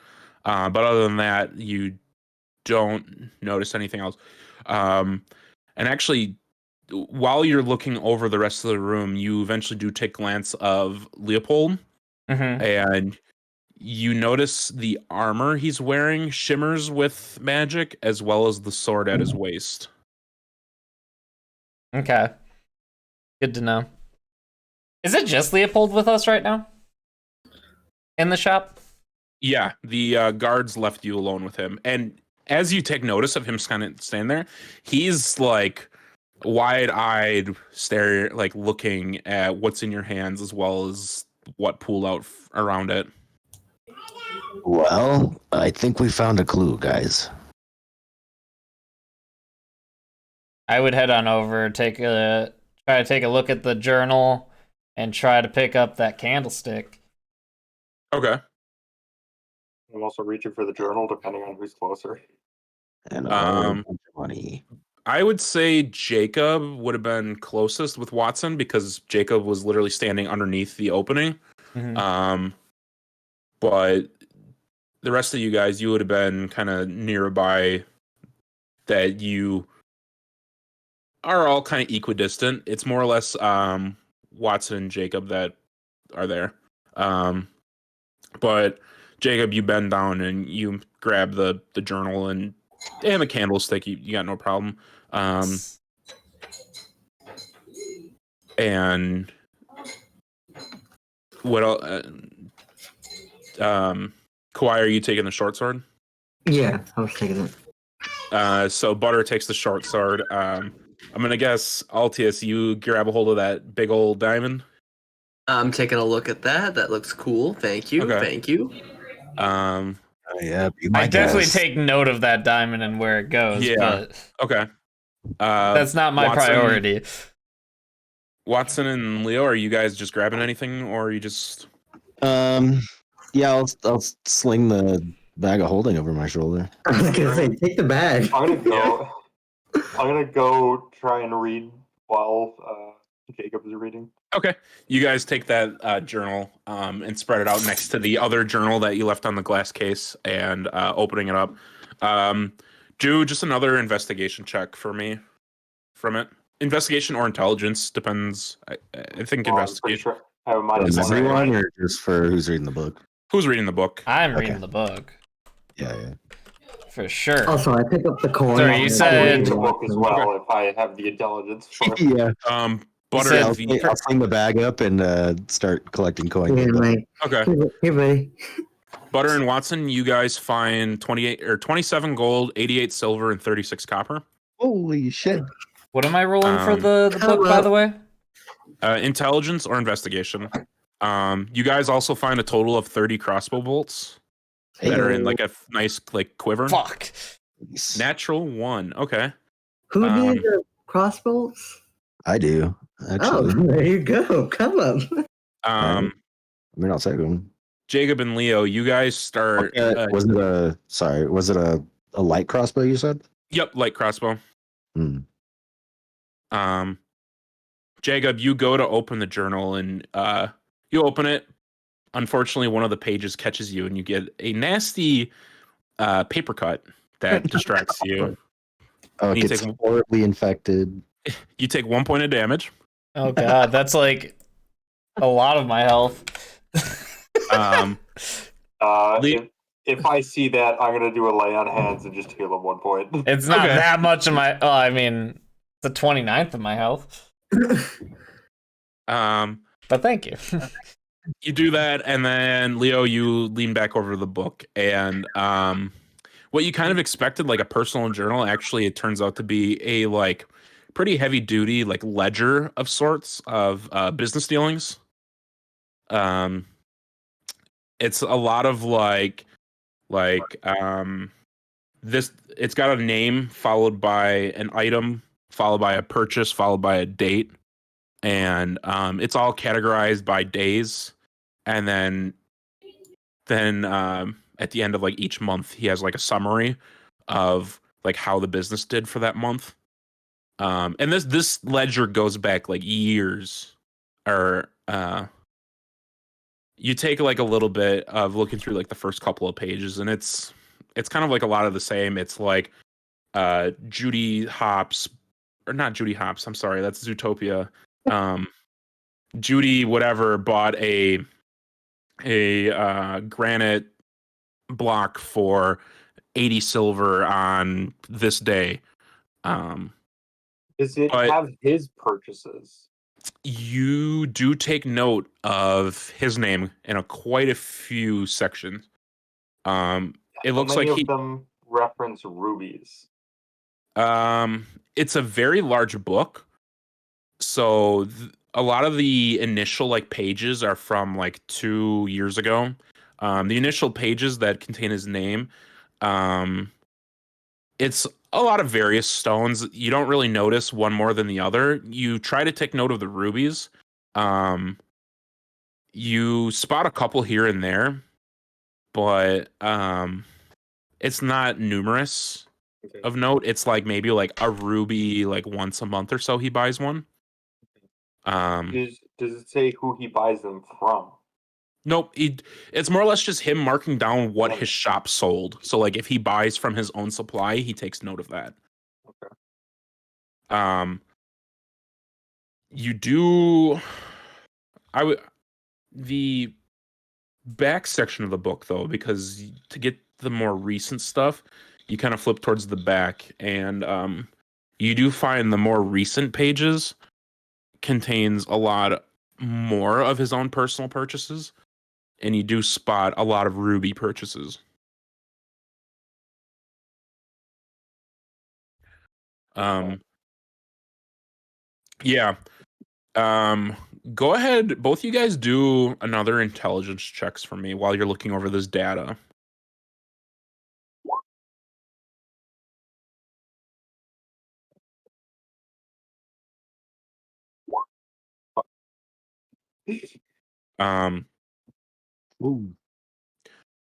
But other than that, you don't notice anything else. And actually, while you're looking over the rest of the room, you eventually do take a glance of Leopold, and you notice the armor he's wearing shimmers with magic, as well as the sword at his waist. Okay. Good to know. Is it just Leopold with us right now? In the shop? Yeah, the guards left you alone with him. And as you take notice of him kind of standing there, he's like wide-eyed, like looking at what's in your hands as well as what pooled out around it. Well, I think we found a clue, guys. I would head on over, try to take a look at the journal, and try to pick up that candlestick. Okay. I'm also reaching for the journal, depending on who's closer. And money. I would say Jacob would have been closest with Watson because Jacob was literally standing underneath the opening. But the rest of you guys, you would have been kind of nearby, that you are all kind of equidistant. It's more or less Watson and Jacob that are there. But Jacob, you bend down and you grab the journal and the candlestick. You got no problem. And what else? Kawhi, are you taking the short sword? Yeah, I was taking it. So Butter takes the short sword. I'm gonna guess Altius, you grab a hold of that big old diamond. I'm taking a look at that. That looks cool. Thank you. Okay. Thank you. Yeah, be I my definitely guest. take note of that diamond and where it goes, Yeah. but Okay. that's not my Watson- priority. Watson and Leo, are you guys just grabbing anything, or are you just? Yeah, I'll sling the bag of holding over my shoulder. I was gonna say, take the bag. I'm gonna go. I'm gonna go try and read while Jacob is reading. Okay. You guys take that journal and spread it out next to the other journal that you left on the glass case, and opening it up. Do just another investigation check for me from it. Investigation or intelligence depends. I think Well, I'm pretty investigation. sure I have a For minus one anyway. everyone, or just for who's reading the book? Who's reading the book? I'm Okay. reading the book Yeah. for sure. Also, I pick up the coin. Sorry, you and said- I'm reading read the book as Watson. well if I have the intelligence for it. Yeah. Butter. said- I'll sling the bag up and start collecting coins. Yeah, like, Okay. here, buddy. Butter and Watson, you guys find 28 or 27 gold, 88 silver, and 36 copper. Holy shit! What am I rolling for the Come book, by up. the way? Intelligence or investigation. You guys also find a total of 30 crossbow bolts that are in like a nice like quiver. Fuck. Natural 1. Okay. Who Um, needs the crossbows? I do Oh, actually. there you go. Come up. I mean, I'll take them. Jacob and Leo, you guys start. Was it a light crossbow? You said. Yep, light crossbow. Hmm. Jacob, you go to open the journal and you open it. Unfortunately, one of the pages catches you and you get a nasty paper cut that distracts you. Oh, it You gets take- horribly infected. You take 1 point of damage. Oh god, that's like a lot of my health. Um, If I see that, I'm gonna do a lay on hands and just heal him 1 point. It's not Okay. that much of my. Oh, I mean, the 29th of my health. But thank you. you do that, and then Leo, you lean back over the book, and what you kind of expected, like a personal journal, actually it turns out to be a like pretty heavy duty like ledger of sorts of business dealings. It's a lot of this. It's got a name followed by an item, followed by a purchase, followed by a date, and it's all categorized by days, and then at the end of like each month, he has like a summary of like how the business did for that month. And this ledger goes back like years, or you take like a little bit of looking through like the first couple of pages, and it's kind of like a lot of the same. It's like Judy Hopps, or not Judy Hopps, I'm sorry, that's Zootopia. Judy whatever bought a granite block for 80 silver on this day. Does it But- have his purchases? You do take note of his name in quite a few sections. It looks How many like of them reference rubies. it's a very large book, so a lot of the initial like pages are from like 2 years ago. The initial pages that contain his name, it's a lot of various stones. You don't really notice one more than the other. You try to take note of the rubies. You spot a couple here and there, but it's not numerous Okay. of note. It's like maybe like a ruby like once a month or so he buys one. Does it say who he buys them from? Nope. It's more or less just him marking down what his shop sold. So like if he buys from his own supply, he takes note of that. Okay. You do. The back section of the book though, because to get the more recent stuff, you kind of flip towards the back, and you do find the more recent pages contains a lot more of his own personal purchases, and you do spot a lot of ruby purchases. Yeah. Go ahead, both you guys do another intelligence checks for me while you're looking over this data. Ooh.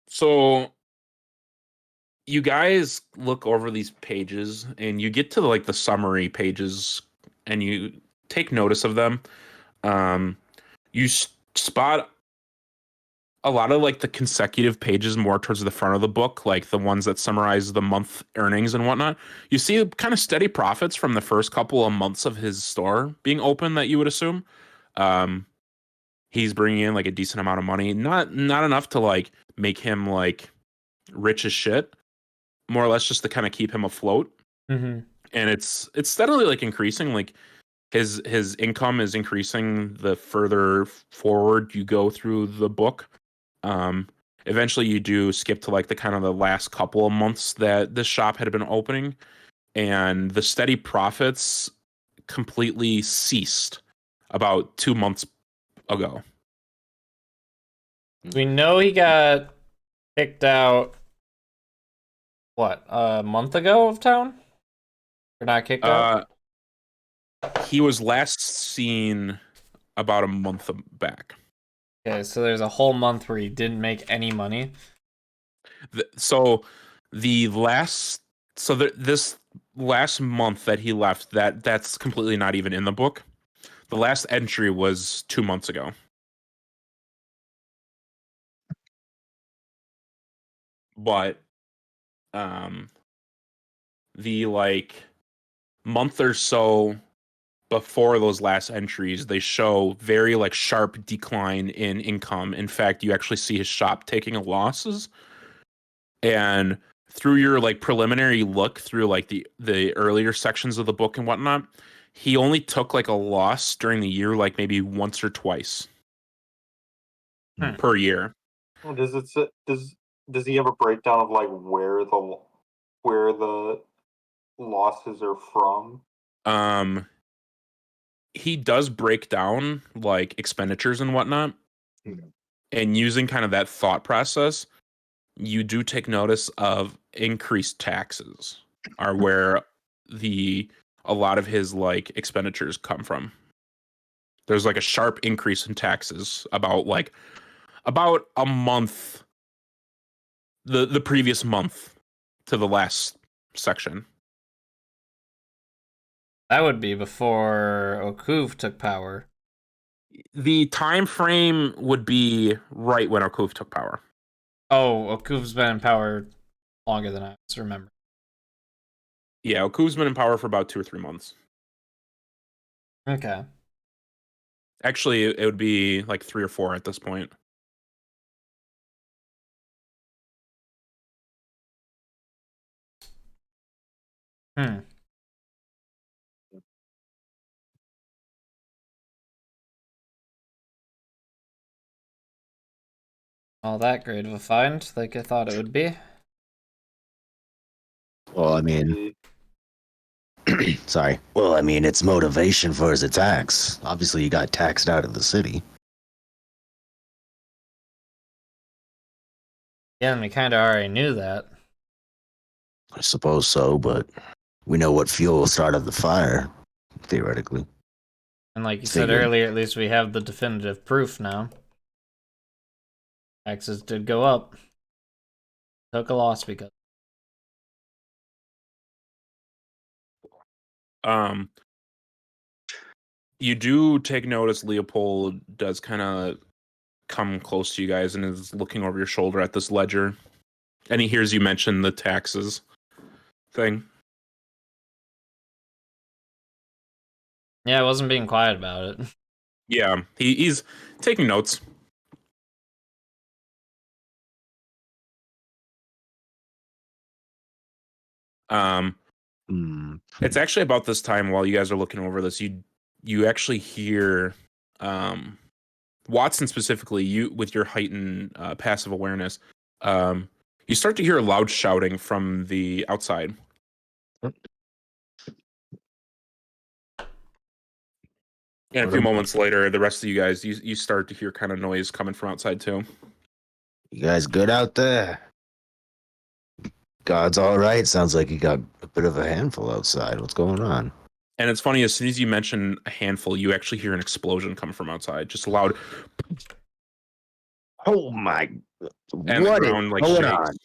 So you guys look over these pages and you get to like the summary pages and you take notice of them. You spot a lot of like the consecutive pages more towards the front of the book, like the ones that summarize the month earnings and whatnot. You see kind of steady profits from the first couple of months of his store being open that you would assume. He's bringing in like a decent amount of money, not enough to like make him like rich as shit, more or less just to kind of keep him afloat. Mm-hmm. And it's steadily like increasing. Like his income is increasing the further forward you go through the book. Eventually you do skip to like the kind of the last couple of months that this shop had been opening, and the steady profits completely ceased about 2 months ago. We know he got kicked out, what, a month ago of town? Or not kicked out? He was last seen about a month back. Okay, so there's a whole month where he didn't make any money. This last month that he left, that's completely not even in the book. The last entry was 2 months ago. But the like month or so before those last entries, they show very like sharp decline in income. In fact, you actually see his shop taking losses. And through your like preliminary look through like the earlier sections of the book and whatnot, he only took like a loss during the year, like maybe once or twice per year. Does it does he have a breakdown of like where the losses are from? He does break down like expenditures and whatnot. And using kind of that thought process, you do take notice of increased taxes are where a lot of his like expenditures come from. There's like a sharp increase in taxes about a month, the previous month to the last section. That would be before Okuv took power. The time frame would be right when Okuv took power. Oh, Okuv's been in power longer than I remember. Yeah, Okuv's been in power for about 2 or 3 months. Okay. Actually, it would be like 3 or 4 at this point. All that great of a find, like I thought it would be. Well, I mean, sorry. Well, I mean, it's motivation for his attacks. Obviously, he got taxed out of the city. Yeah, and we kind of already knew that. I suppose so, but we know what fuel started the fire, theoretically. And like you said Figured. earlier, at least we have the definitive proof now. Taxes did go up. Took a loss because. You do take notice Leopold does kind of come close to you guys and is looking over your shoulder at this ledger. And he hears you mention the taxes thing. Yeah, I wasn't being quiet about it. Yeah, he's taking notes. It's actually about this time while you guys are looking over this, you actually hear Watson specifically, you with your heightened passive awareness, you start to hear loud shouting from the outside. And a few moments later, the rest of you guys, you start to hear kind of noise coming from outside too. You guys good out there? God's all right. Sounds like you got a bit of a handful outside. What's going on? And it's funny, as soon as you mention a handful, you actually hear an explosion come from outside, just loud, Oh my! and the What is ground like going shakes.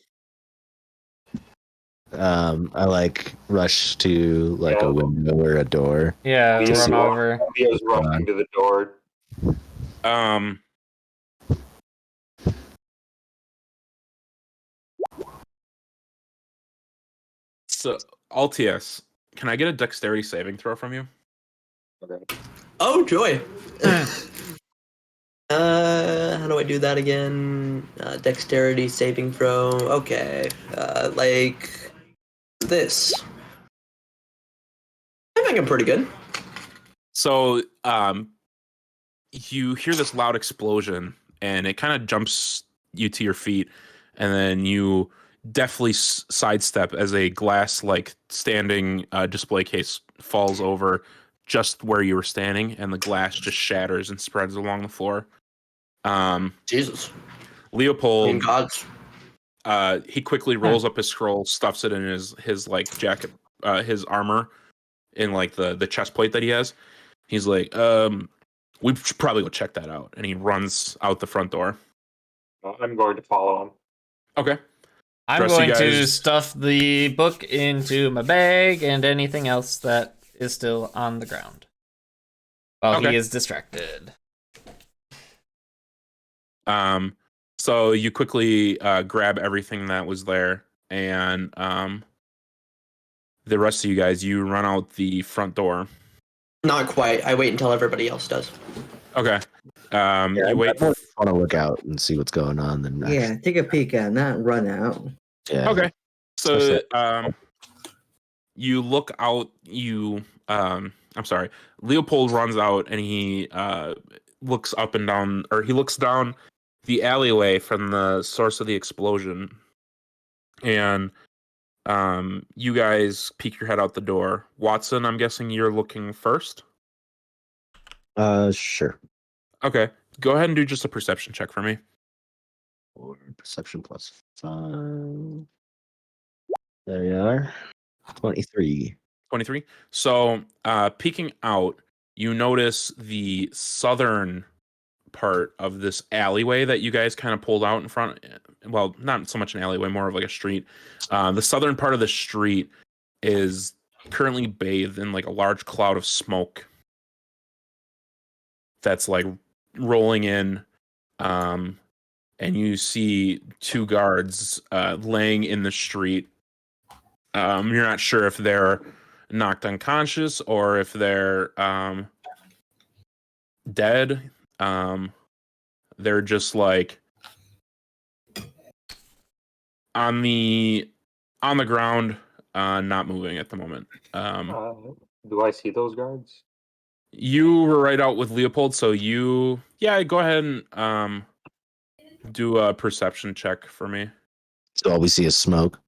on? I like rush to like a window or a door. Yeah, Leo's run over. rushing to the door. So Altius, can I get a dexterity saving throw from you? Okay. Oh joy! How do I do that again? Dexterity saving throw. Okay. Like this. I think I'm pretty good. So, you hear this loud explosion, and it kind of jumps you to your feet, and then you definitely sidestep as a glass like standing display case falls over just where you were standing, and the glass just shatters and spreads along the floor. Jesus. Leopold, Gods. he quickly rolls up his scroll, stuffs it in his like jacket, his armor, in like the chest plate that he has. He's like, we should probably go check that out. And he runs out the front door. I'm going to follow him. Okay. I'm Rest of you going to guys- stuff the book into my bag and anything else that is still on the ground while he Okay. is distracted. So you quickly grab everything that was there, and the rest of you guys, you run out the front door. Not quite. I wait until everybody else does. Okay. You wait. I want to look out and see what's going on. Then Yeah, take a peek out, not run out. yeah. Okay. So Especially- you look out. I'm sorry. Leopold runs out, and he looks up and down, or he looks down the alleyway from the source of the explosion, and you guys peek your head out the door. Watson, I'm guessing you're looking first. Sure. Okay, go ahead and do just a perception check for me. Or perception plus 5. There you are. 23. 23. So, peeking out, you notice the southern part of this alleyway that you guys kind of pulled out in front. Well, not so much an alleyway, more of like a street. The southern part of the street is currently bathed in like a large cloud of smoke that's like rolling in. And you see two guards laying in the street. You're not sure if they're knocked unconscious or if they're dead. They're just like on the ground, not moving at the moment. Do I see those guards? You were right out with Leopold, so go ahead and do a perception check for me. So all we see is smoke.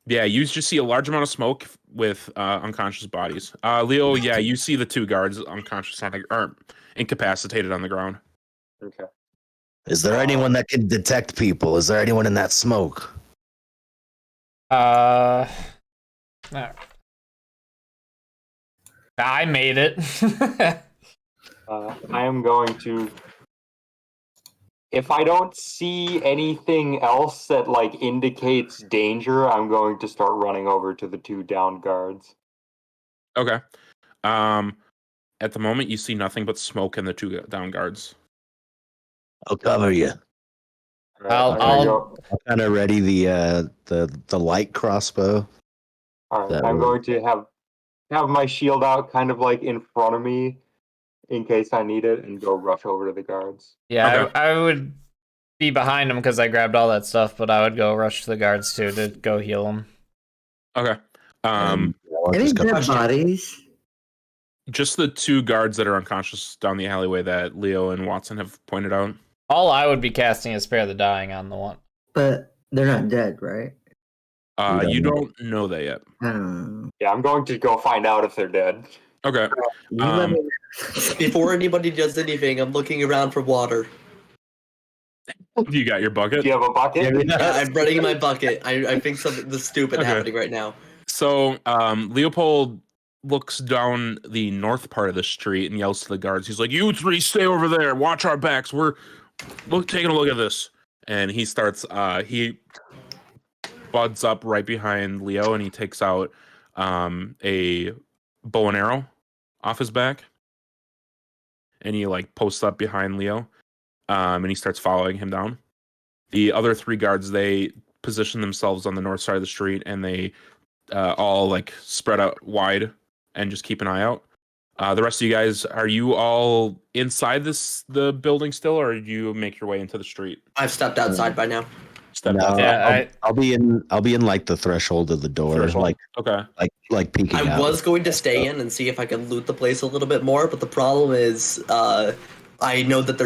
Yeah, you just see a large amount of smoke with unconscious bodies. Leo, yeah, you see the two guards unconscious or incapacitated on the ground. Okay. Is there anyone that can detect people? Is there anyone in that smoke? No. I made it. I am going to. If I don't see anything else that like indicates danger, I'm going to start running over to the two downed guards. Okay. At the moment, you see nothing but smoke and the two down guards. I'll cover you. I'll I'm kind of ready the light crossbow. All right, that I'm would- going to have my shield out, kind of like in front of me, in case I need it, and go rush over to the guards. Yeah, Okay. I would be behind him because I grabbed all that stuff, but I would go rush to the guards too to go heal them. Okay. And I'll Any just cover- dead bodies? Just the two guards that are unconscious down the alleyway that Leo and Watson have pointed out. All I would be casting is Spare the Dying on the one. But they're not dead, right? You don't know that yet. Yeah, I'm going to go find out if they're dead. Okay. You let me- Before anybody does anything, I'm looking around for water. You got your bucket? Do you have a bucket? I'm running in my bucket. I think something stupid Okay. happening right now. So, Leopold, looks down the north part of the street and yells to the guards. He's like, "You three stay over there. Watch our backs. We're taking a look at this." And he starts. He buds up right behind Leo, and he takes out a bow and arrow off his back, and he like posts up behind Leo, and he starts following him down. The other three guards, they position themselves on the north side of the street, and they all like spread out wide and just keep an eye out. The rest of you guys, are you all inside the building still, or do you make your way into the street? I've stepped outside by now. Step No, out. Yeah, I'll be in like the threshold of the door, Threshold. Okay. like peeking I out. was going to stay in and see if I could loot the place a little bit more, but the problem is, I know that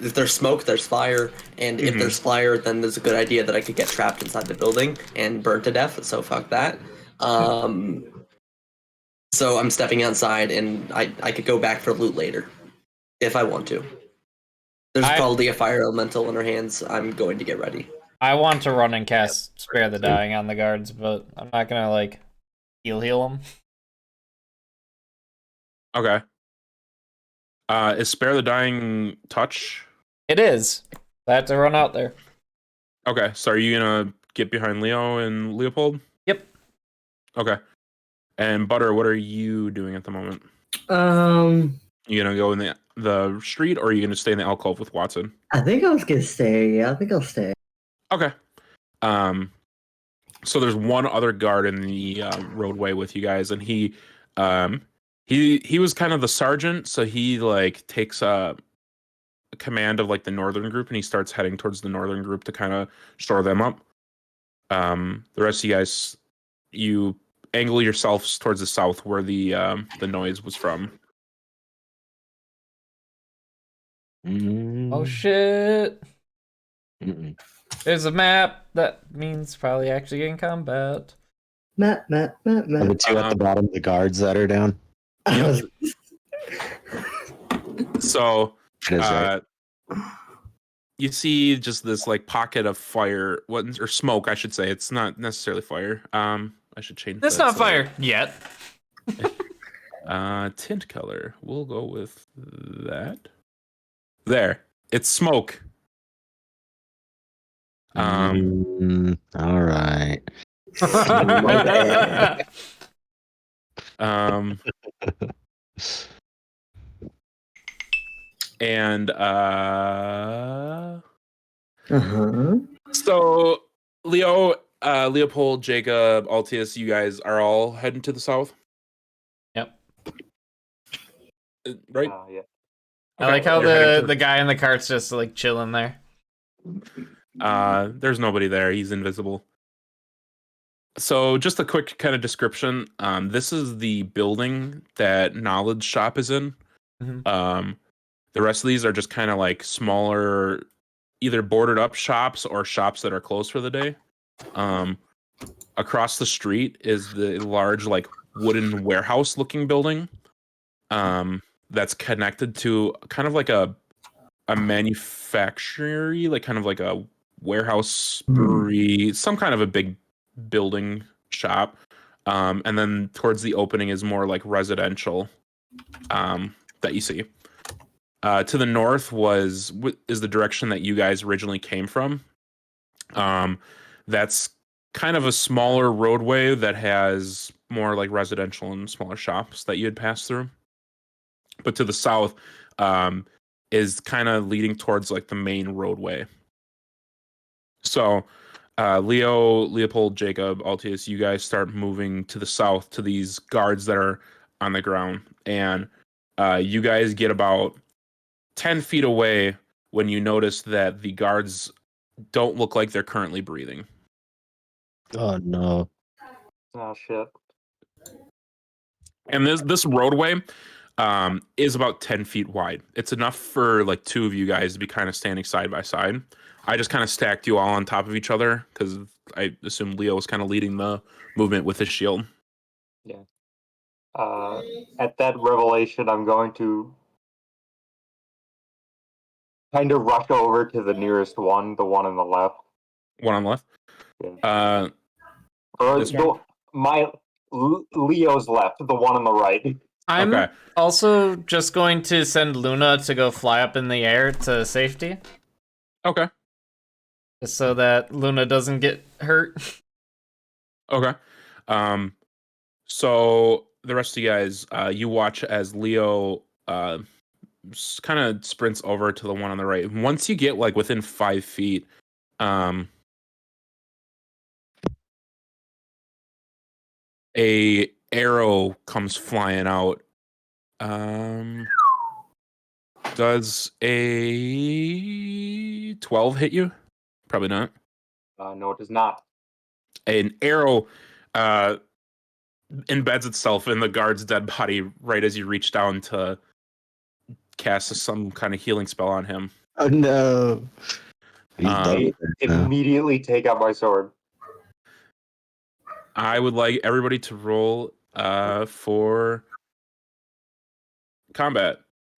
if there's smoke, there's fire, and if there's fire, then there's a good idea that I could get trapped inside the building and burned to death. So fuck that. So I'm stepping outside, and I could go back for loot later if I want to. There's probably a fire elemental in her hands. I'm going to get ready. I want to run and cast Spare the Dying on the guards, but I'm not gonna like heal them. Okay. Is Spare the Dying touch? It is. I have to run out there. Okay, so are you gonna get behind Leo and Leopold? Yep. Okay. And Butter, what are you doing at the moment? You gonna go in the street, or are you gonna stay in the alcove with Watson? I think I was gonna stay. Yeah, I think I'll stay. Okay. So there's one other guard in the roadway with you guys, and he was kind of the sergeant, so he like takes command of like the northern group, and he starts heading towards the northern group to kind of shore them up. The rest of you guys, you angle yourselves towards the south where the noise was from. Oh shit! Mm-mm. There's a map. That means probably actually in combat. Matt. The two at the bottom, the guards that are down. So It is right. you see just this like pocket of fire, or smoke, I should say. It's not necessarily fire. I should change. That's that not so- fire yet. Tint color. We'll go with that. There. It's smoke. All right. And Uh-huh. so Leo, Leopold, Jacob, Altius, you guys are all heading to the south? Yep. Right? Yeah. I like how You're heading to the guy in the cart's just like chilling there. There's nobody there. He's invisible. So just a quick kind of description. This is the building that Knowledge Shop is in. Mhm. The rest of these are just kind of like smaller, either boarded up shops or shops that are closed for the day. Across the street is the large like wooden warehouse looking building. That's connected to kind of like a manufacturing, like kind of like a warehouse, brewery, some kind of a big building shop. And then towards the opening is more like residential that you see. To the north is the direction that you guys originally came from. That's kind of a smaller roadway that has more like residential and smaller shops that you had passed through. But to the south is kind of leading towards like the main roadway. So Leo, Leopold, Jacob, Altius, you guys start moving to the south to these guards that are on the ground. And you guys get about 10 feet away when you notice that the guards don't look like they're currently breathing. Oh no. Oh shit. And this roadway is about 10 feet wide. It's enough for like two of you guys to be kind of standing side by side. I just kind of stacked you all on top of each other because I assume Leo was kind of leading the movement with his shield. Yeah. At that revelation, I'm going to kind of rush over to the nearest one, the one on the left. One on the left. Yeah. Or This one? Leo's left, the one on the right. I'm Okay. also just going to send Luna to go fly up in the air to safety, Okay. just so that Luna doesn't get hurt. Okay. So the rest of you guys, you watch as Leo kind of sprints over to the one on the right. Once you get like within 5 feet, a arrow comes flying out. Does a 12 hit you? Probably not. No, it does not. An arrow embeds itself in the guard's dead body right as you reach down to cast some kind of healing spell on him. Oh no. He's done with it now. Immediately take out my sword. I would like everybody to roll for combat.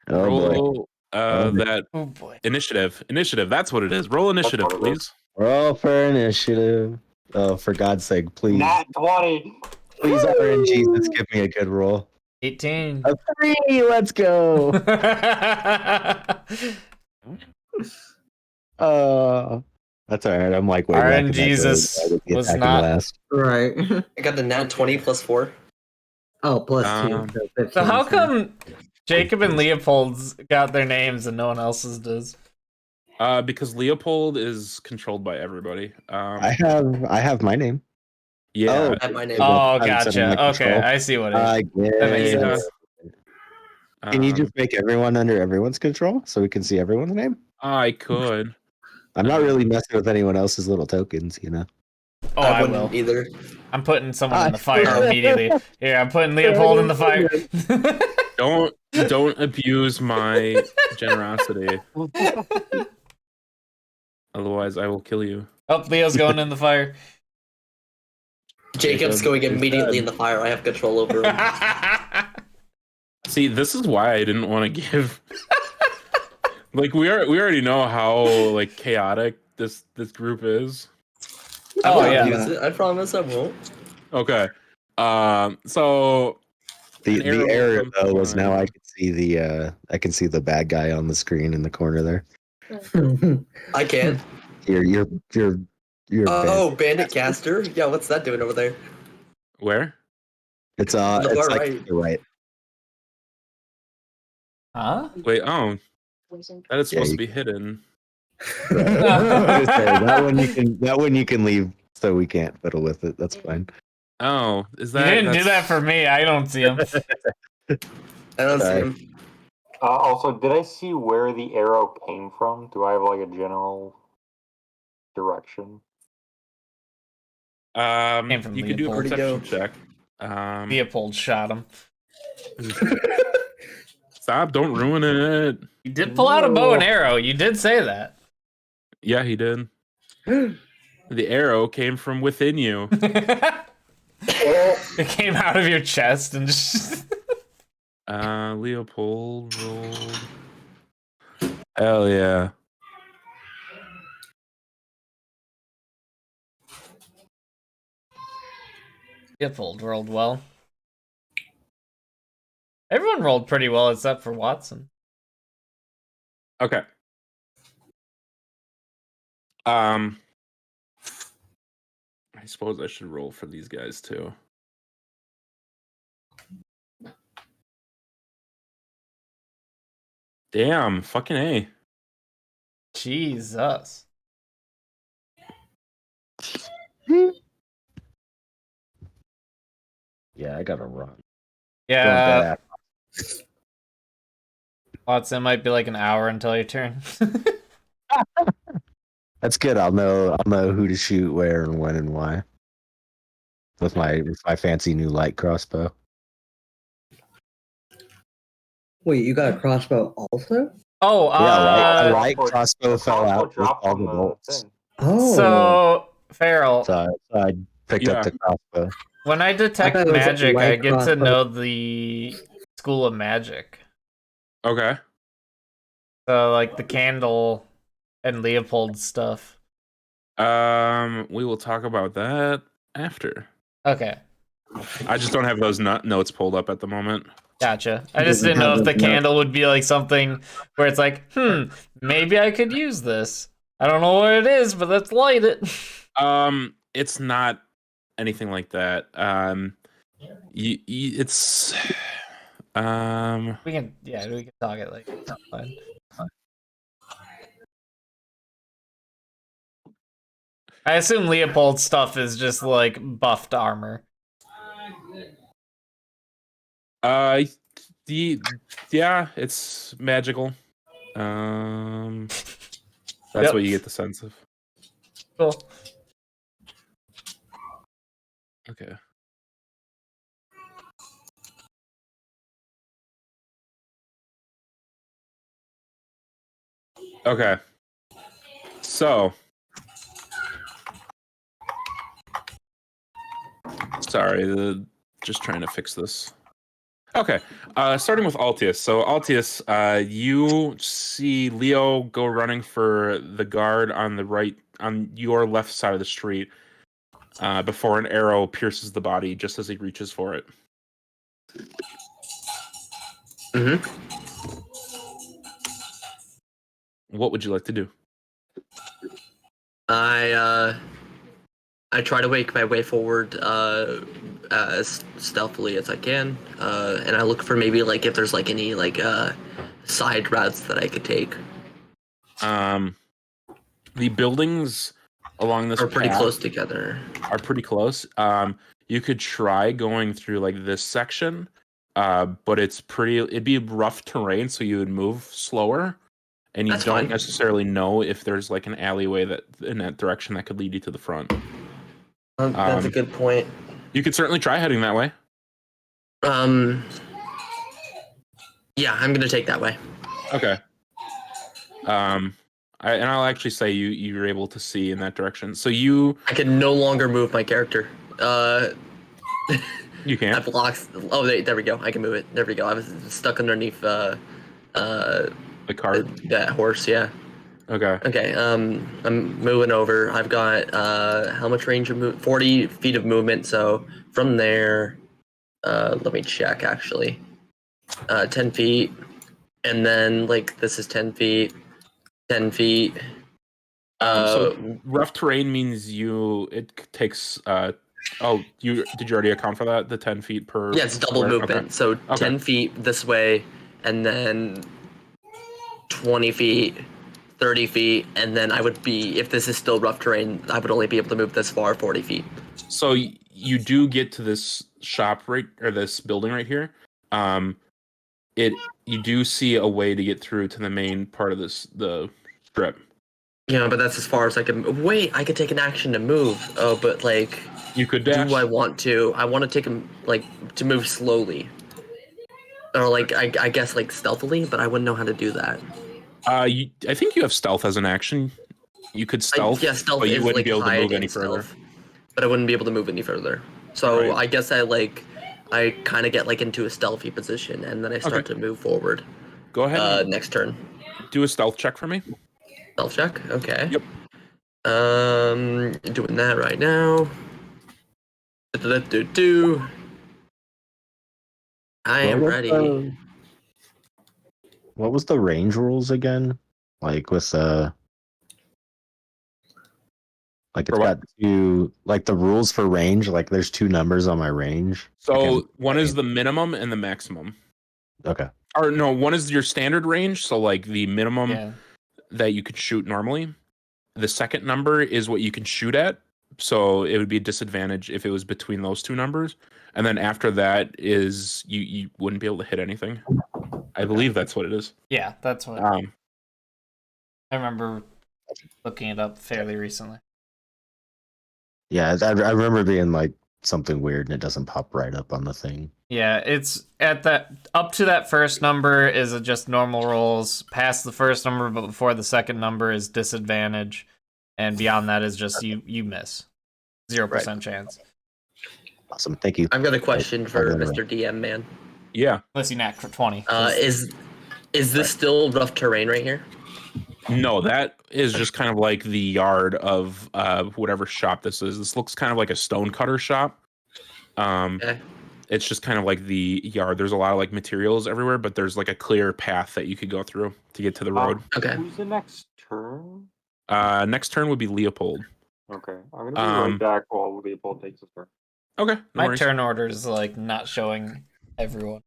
Oh boy. Roll that Oh boy. initiative. Initiative, that's what it is. Roll initiative, what it is. please. Roll for initiative. Oh, for God's sake, please. Nat 20. Please, RNG, just give me a good roll. 18. A 3, let's go. That's all right. I'm like way back in that RNGesus road. I would be was attacking not- last. Right. I got the nat 20 plus 4. Oh, plus 2. Um, So 15. So how come Jacob and Leopold's got their names and no one else's does? Because Leopold is controlled by everybody. I have my name. Yeah. At my name. Oh, I'm setting my gotcha. Okay, control. I see what it is. I That makes guess. sense. Can you Um, just make everyone under everyone's control so we can see everyone's name? I could. I'm not really messing with anyone else's little tokens, you know. Oh, I wouldn't will. either. I'm putting someone in the Ah. fire immediately. Here, I'm putting Leopold in the fire. Don't abuse my generosity. Otherwise, I will kill you. Oh, Leo's going in the fire. Jacob's Jacob going is immediately dead. in the fire. I have control over him. See, this is why I didn't want to give. Like we already know how like chaotic this group is. I Oh, won't yeah. use it. I promise I won't. Okay. So The An arrow error comes though was now flying. I can see the bad guy on the screen in the corner there. I can't. You're Oh, Bandit Caster? Yeah, what's that doing over there? where? it's the it's far like right. to the right. Huh? Wait, oh, that is supposed you- to be hidden. I was gonna say, that one you can leave so we can't fiddle with it. That's fine. Oh, is You that? didn't do that's- that for me. I don't see him. I don't see Sorry. him. Also, did I see where the arrow came from? Do I have like a general direction? Came from You could do a Leopold. perception Where'd check. Leopold shot him. Stop! Don't ruin it. You did pull out a bow and arrow. You did say that. Yeah, he did. The arrow came from within you. It came out of your chest and just. Leopold rolled. Hell yeah. Leopold rolled well. Everyone rolled pretty well except for Watson. Okay. I suppose I should roll for these guys too. Damn, fucking A. Jesus. Yeah, I gotta run. Yeah, Watson, might be like an hour until your turn. That's good. I'll know who to shoot, where, and when, and why. With my fancy new light crossbow. Wait, you got a crossbow also? Oh, Yeah, light crossbow- crossbow the fell crossbow out with dropped all from the the bolts. thing. Oh. so Farrell, So I picked up the crossbow. when I detect I thought it was a magic, I light get to crossbow. know the school of magic. Okay. So like the candle and Leopold's stuff. We will talk about that after. Okay. I just don't have those notes pulled up at the moment. Gotcha. I just didn't know if the candle would be like something where it's like, maybe I could use this. I don't know what it is, but let's light it. It's not anything like that. It's we can talk it like it's fine. I assume Leopold's stuff is just like buffed armor. Yeah, it's magical. That's what you get the sense of. Cool. Okay. Okay. So, sorry, just trying to fix this. Okay, starting with Altius. So Altius, you see Leo go running for the guard on the right, on your left side of the street, before an arrow pierces the body just as he reaches for it. What would you like to do? I try to make my way forward as stealthily as I can, and I look for maybe like if there's like any like side routes that I could take. The buildings along this are pretty path close together. Are pretty close. You could try going through like this section, but it'd be rough terrain, so you would move slower, and you don't necessarily know if there's like an alleyway that in that direction that could lead you to the front. That's a good point. You could certainly try heading that way. Yeah, I'm gonna take that way. Okay. I'll actually say you're able to see in that direction. So I can no longer move my character. You can. That blocks. Oh, there we go. I can move it. There we go. I was stuck underneath the cart. That horse. Yeah. Okay. Okay. I'm moving over. I've got how much range of move? 40 feet of movement. So from there, let me check actually. 10 feet, and then like this is 10 feet. 10 feet. So rough terrain means it takes did you already account for that? The 10 feet per. Yeah, it's double movement. Okay. So 10 feet this way, and then 20 feet, 30 feet, and then I would be, if this is still rough terrain, I would only be able to move this far, 40 feet. So you do get to this shop this building right here. You do see a way to get through to the main part of the strip. Yeah, but that's as far as I can. Wait, I could take an action to move. Oh, but like, you could dash. Do I want to? I want to take him to move slowly, or like I guess like stealthily, but I wouldn't know how to do that. I think you have stealth as an action. You could stealth, stealth, but you is, wouldn't be able to move any stealth, further. But I wouldn't be able to move any further. So I guess I kind of get like into a stealthy position, and then I start to move forward. Go ahead. Next turn. Do a stealth check for me. Stealth check. Okay. Yep. Doing that right now. I am ready. What was the range rules again? Like with like it's got two, like the rules for range, like there's two numbers on my range. So one is the minimum and the maximum. Okay. Or no, one is your standard range, so like the minimum that you could shoot normally. The second number is what you can shoot at, so it would be a disadvantage if it was between those two numbers. And then after that is you wouldn't be able to hit anything. I believe that's what it is. Yeah, that's what I remember looking it up fairly recently. Yeah, I remember being like something weird and it doesn't pop right up on the thing. Yeah, it's at that up to that first number is just normal rolls. Past the first number, but before the second number is disadvantage, and beyond that is just you miss. 0% chance. Awesome, thank you. I've got a question for Mr. DM man. Yeah. Unless you knack for 20. Is this still rough terrain right here? No, that is just kind of like the yard of whatever shop this is. This looks kind of like a stonecutter shop. Okay. It's just kind of like the yard. There's a lot of like materials everywhere, but there's like a clear path that you could go through to get to the road. Okay. Who's the next turn? Next turn would be Leopold. Okay, I'm gonna be right back while Leopold takes his turn. Okay, no My worries. turn order is like not showing everyone.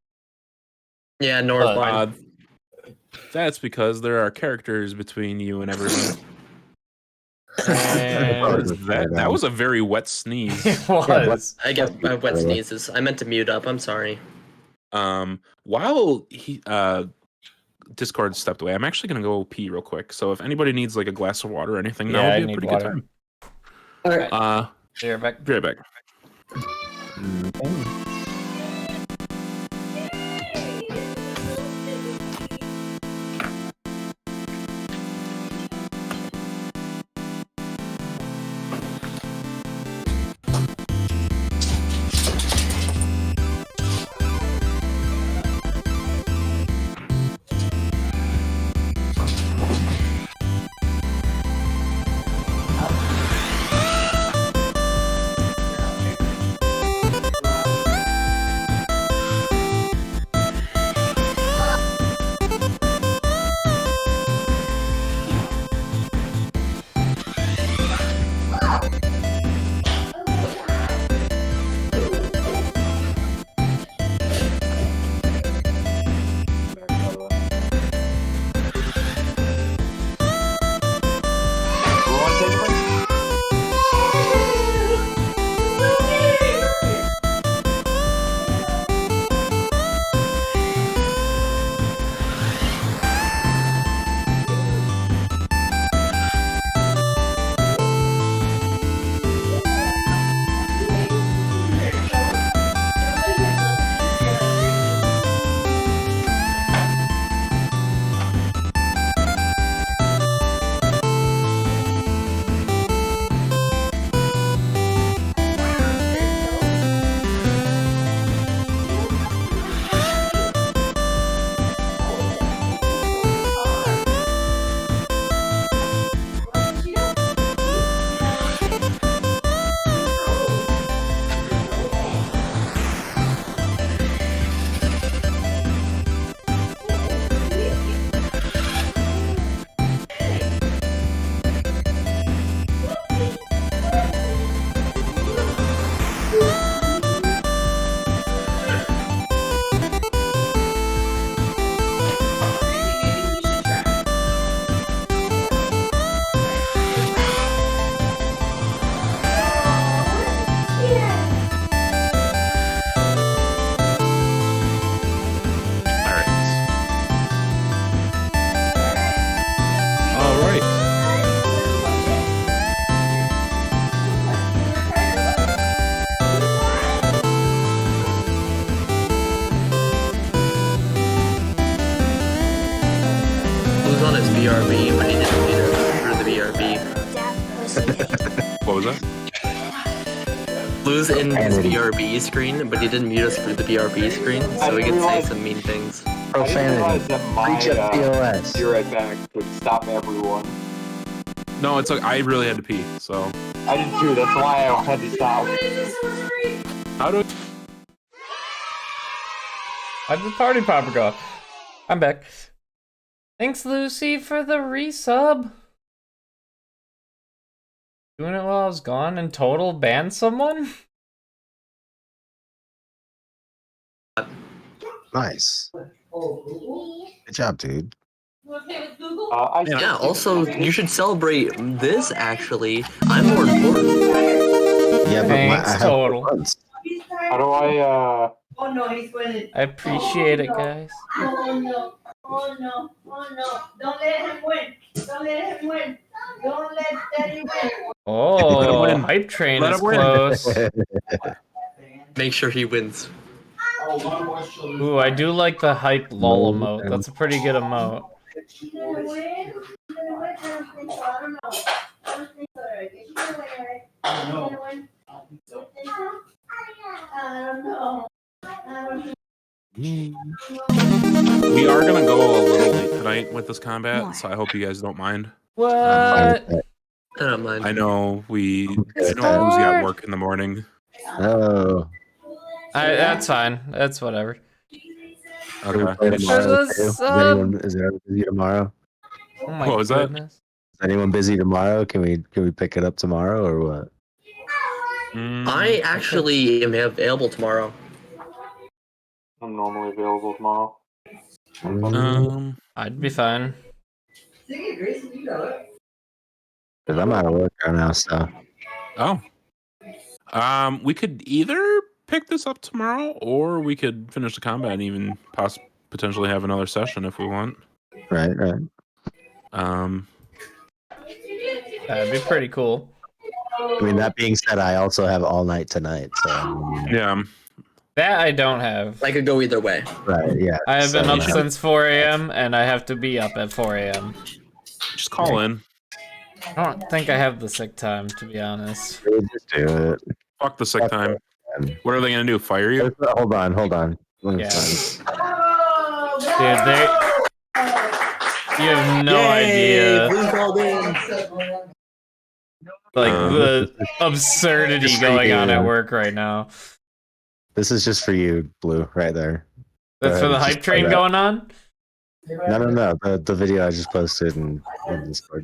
Yeah, nor is mine. That's because there are characters between you and everyone. And that was a very wet sneeze. it was. I get my wet sneezes. I meant to mute up. I'm sorry. While he Discord stepped away, I'm actually gonna go pee real quick. So if anybody needs like a glass of water or anything, Yeah, that I would be a need pretty water. good time. All right. Be right back. Be right back. BRB, but he didn't meet her through the BRB. What was that? Blue's in his BRB screen, but he didn't mute us through the BRB screen, so we can say some mean things. I didn't realize Profanity. that my Reach up POS. be right back would stop everyone. No, it's like I really had to pee, so I did too, that's why I had to stop. how do How'd the party popper go? I'm back. Thanks, Lucy, for the resub. Doing it while I was gone and total banned someone? Nice. Good job, dude. Yeah, also, you should celebrate this, actually. I'm more important. Yeah, but Thanks, I have total. months. How do I, Oh no, he's winning. I appreciate it, guys. Oh no. Oh no. Oh no. Don't let him win. Don't let him win. Don't let Daddy win. Oh, win. hype train Let is him win. close. Make sure he wins. Ooh, I do like the hype lol emote. That's a pretty good emote. She's gonna win. She's gonna win. I don't think so. I don't know. I don't think so, Eric. She's gonna win, Eric. She's gonna win. You think so? I don't know. I don't know. we are gonna go a little late tonight with this combat, so I hope you guys don't mind. What? I don't mind. I know we It's I know Bluesy got hard. work in the morning. Oh, That's fine. That's whatever. Can we Okay. play tomorrow too? What's up? Is anyone busy tomorrow? Oh my What was that? goodness. Is anyone busy tomorrow? Can we pick it up tomorrow or what? I actually am available tomorrow. I'm normally available tomorrow. I'd be fine. Because I'm out of work right now, so Oh. We could either pick this up tomorrow, or we could finish the combat and even potentially have another session if we want. right. That'd be pretty cool. I mean, that being said, I also have all night tonight, so Yeah. That I don't have. I could go either way. right, yeah. I have been up yeah. since 4 a.m. and I have to be up at 4 a.m. Just call in. I don't think I have the sick time, to be honest. Just do it. Fuck the sick time. What are they gonna do? Fire you? Hold on. Yeah. Dude, you have no idea. Blue called in. Like the absurdity Just for going on you. at work right now. This is just for you, Blue, right there. That's for the Just hype play train that. going on? No. The video I just posted in Discord.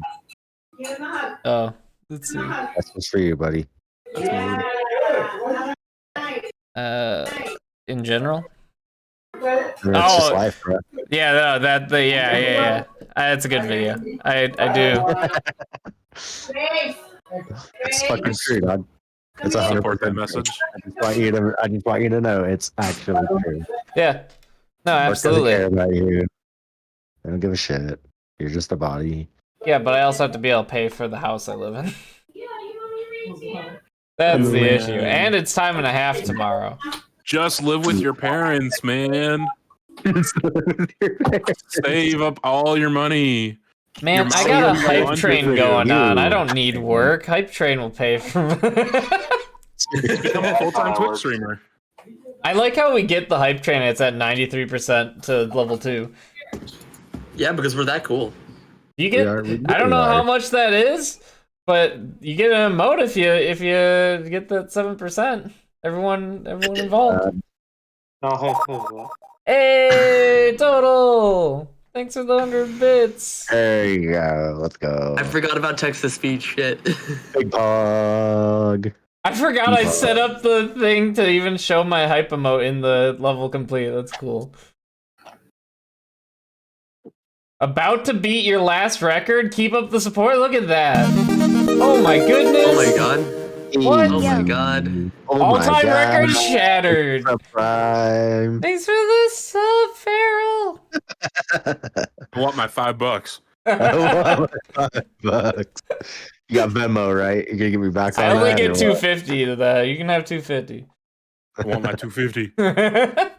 Oh, let's see. That's just for you, buddy. In general? I mean, it's just Oh. life, bro. Yeah, no, yeah. That's a good video. I do. It's fucking true, dog. It's 100% Support that true. message. I just want you to know it's actually true. Yeah. No, Work doesn't absolutely. care about you. I don't give a shit. You're just a body. Yeah, but I also have to be able to pay for the house I live in. That's the issue. And it's time and a half tomorrow. Just live with your parents, man. Save up all your money. Man, Your I got a mom hype wants train you. going on. I don't need work. Hype train will pay for Become a full-time Twitch streamer. I like how we get the hype train. It's at 93% to level 2. Yeah, because we're that cool. You get. We I don't know are. how much that is, but you get an emote if you get that 7%. Everyone involved. No, hey. Hey, total. Thanks for the 100 bits. There you go. Let's go. I forgot about text-to-speech shit. Big dog. I forgot I set up the thing to even show my hype emote in the level complete. That's cool. About to beat your last record? Keep up the support? Look at that. Oh my goodness. Oh my god. What? Oh my god. Oh my All-time God. record shattered. Prime. Thanks for the sub, Farrell. I want my $5. $5. You got Venmo, right? You're gonna give me back on I only that, get or what? 250 to that. You can have 250. I want my $250.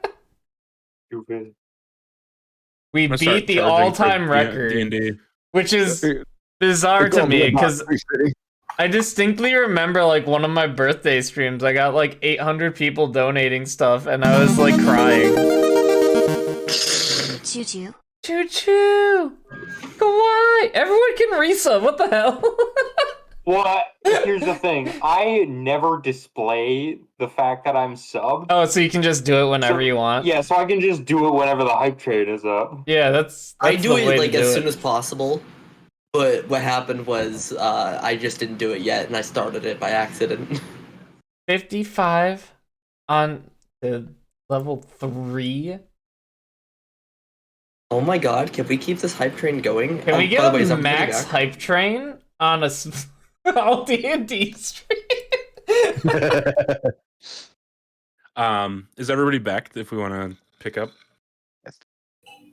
Stupid. We I'm gonna start beat the charging for all-time record, D&D. which is bizarre to me because I distinctly remember like one of my birthday streams. I got like 800 people donating stuff, and I was like crying. Choo choo. Choo choo! Kawaii! Everyone can resub. What the hell? Well, here's the thing. I never display the fact that I'm subbed. Oh, so you can just do it whenever you want. Yeah, so I can just do it whenever the hype train is up. Yeah, that's I do the way it to like do as it. soon as possible. But what happened was I just didn't do it yet, and I started it by accident. 55 on the level 3. Oh my god, can we keep this hype train going? Can we by get the way, is a everybody max back? hype train on a all D&D stream? Is everybody back if we want to pick up?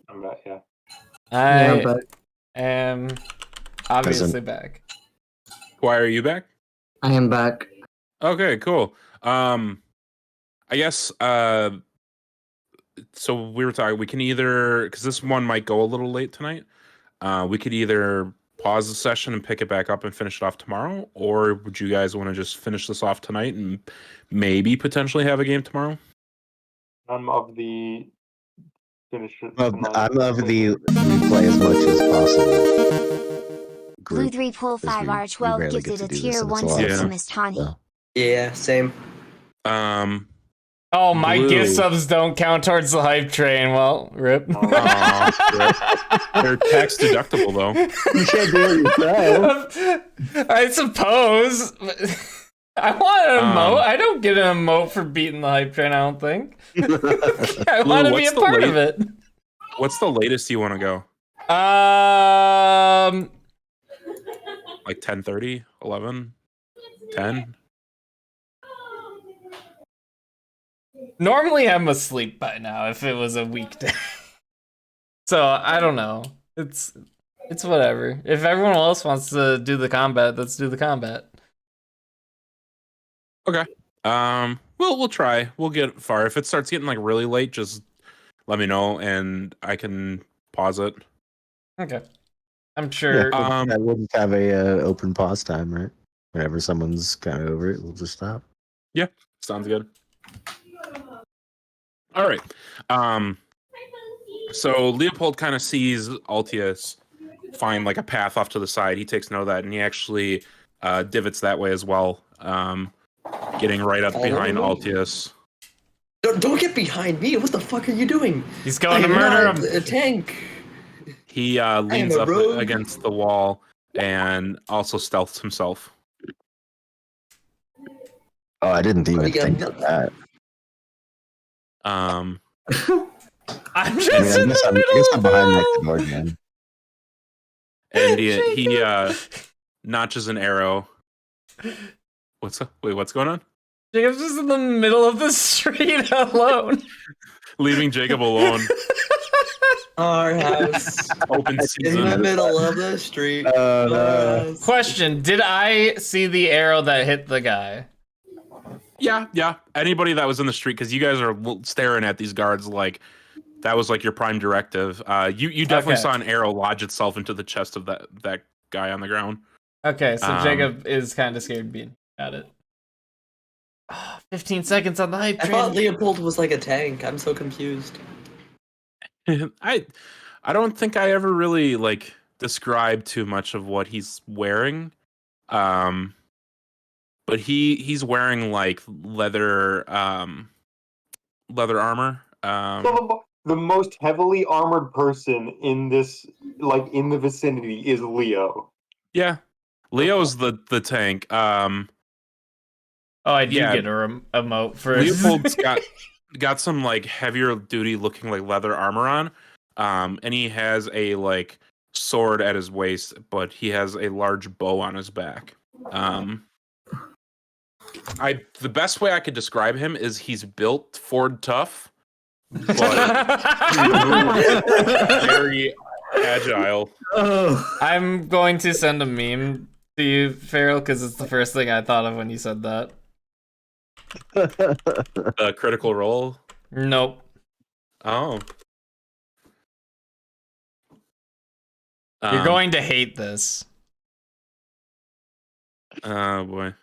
I'm back, yeah. I am obviously back. Why are you back? I am back. Okay, cool. I guess so we were talking, we can either, because this one might go a little late tonight, we could either pause the session and pick it back up and finish it off tomorrow, or would you guys want to just finish this off tonight and maybe potentially have a game tomorrow? I'm of the finish it. I'm of the replay as much as possible. Blue Group. 3 Pool 5 we R12 rarely gives get it to a do this, tier and it's 1 a lot of fun. Septimus Tawny. So. Yeah, same. Oh, my Blue. gift subs don't count towards the hype train. Well, rip. They're tax deductible though. You can't do it yourself. I suppose. I want an emote. I don't get an emote for beating the hype train, I don't think. I want to be a part of it. What's the latest you want to go? Like 10:30, 11, 10? Normally I'm asleep by now if it was a weekday. So I don't know. It's whatever. If everyone else wants to do the combat, let's do the combat. Okay. We'll try. We'll get far. If it starts getting like really late, just let me know and I can pause it. Okay. I'm sure. I wouldn't have a open pause time, right? Whenever someone's kind of over it, we'll just stop. Yeah, sounds good. All right. So Leopold kind of sees Altius find like a path off to the side. He takes note of that, and he actually divots that way as well, getting right up behind Altius. Don't get behind me. What the fuck are you doing? He's going to murder him. A tank. He leans up against the wall and also stealths himself. Oh, I didn't even think of that. I'm just in the I middle guess of I'm behind like the door again. And he notches an arrow. What's going on? Jacob's just in the middle of the street alone. Leaving Jacob alone. Our house. Open In season. the middle of the street. Question, did I see the arrow that hit the guy? Yeah. Anybody that was in the street, because you guys are staring at these guards like that was like your prime directive. You definitely saw an arrow lodge itself into the chest of that guy on the ground. Okay, so Jacob is kind of scared being at it. 15 seconds on the hype I train. thought Leopold was like a tank. I'm so confused. I don't think I ever really like described too much of what he's wearing. But he's wearing like leather armor. The most heavily armored person in this, like in the vicinity, is Leo. Yeah, Leo's the tank. Oh, I do get a emote for Leopold's got some like heavier duty looking like leather armor on, and he has a like sword at his waist, but he has a large bow on his back. The best way I could describe him is he's built Ford tough, but very agile. I'm going to send a meme to you, Farrell, because it's the first thing I thought of when you said that. Critical Role? Nope. Oh. You're going to hate this. Oh boy.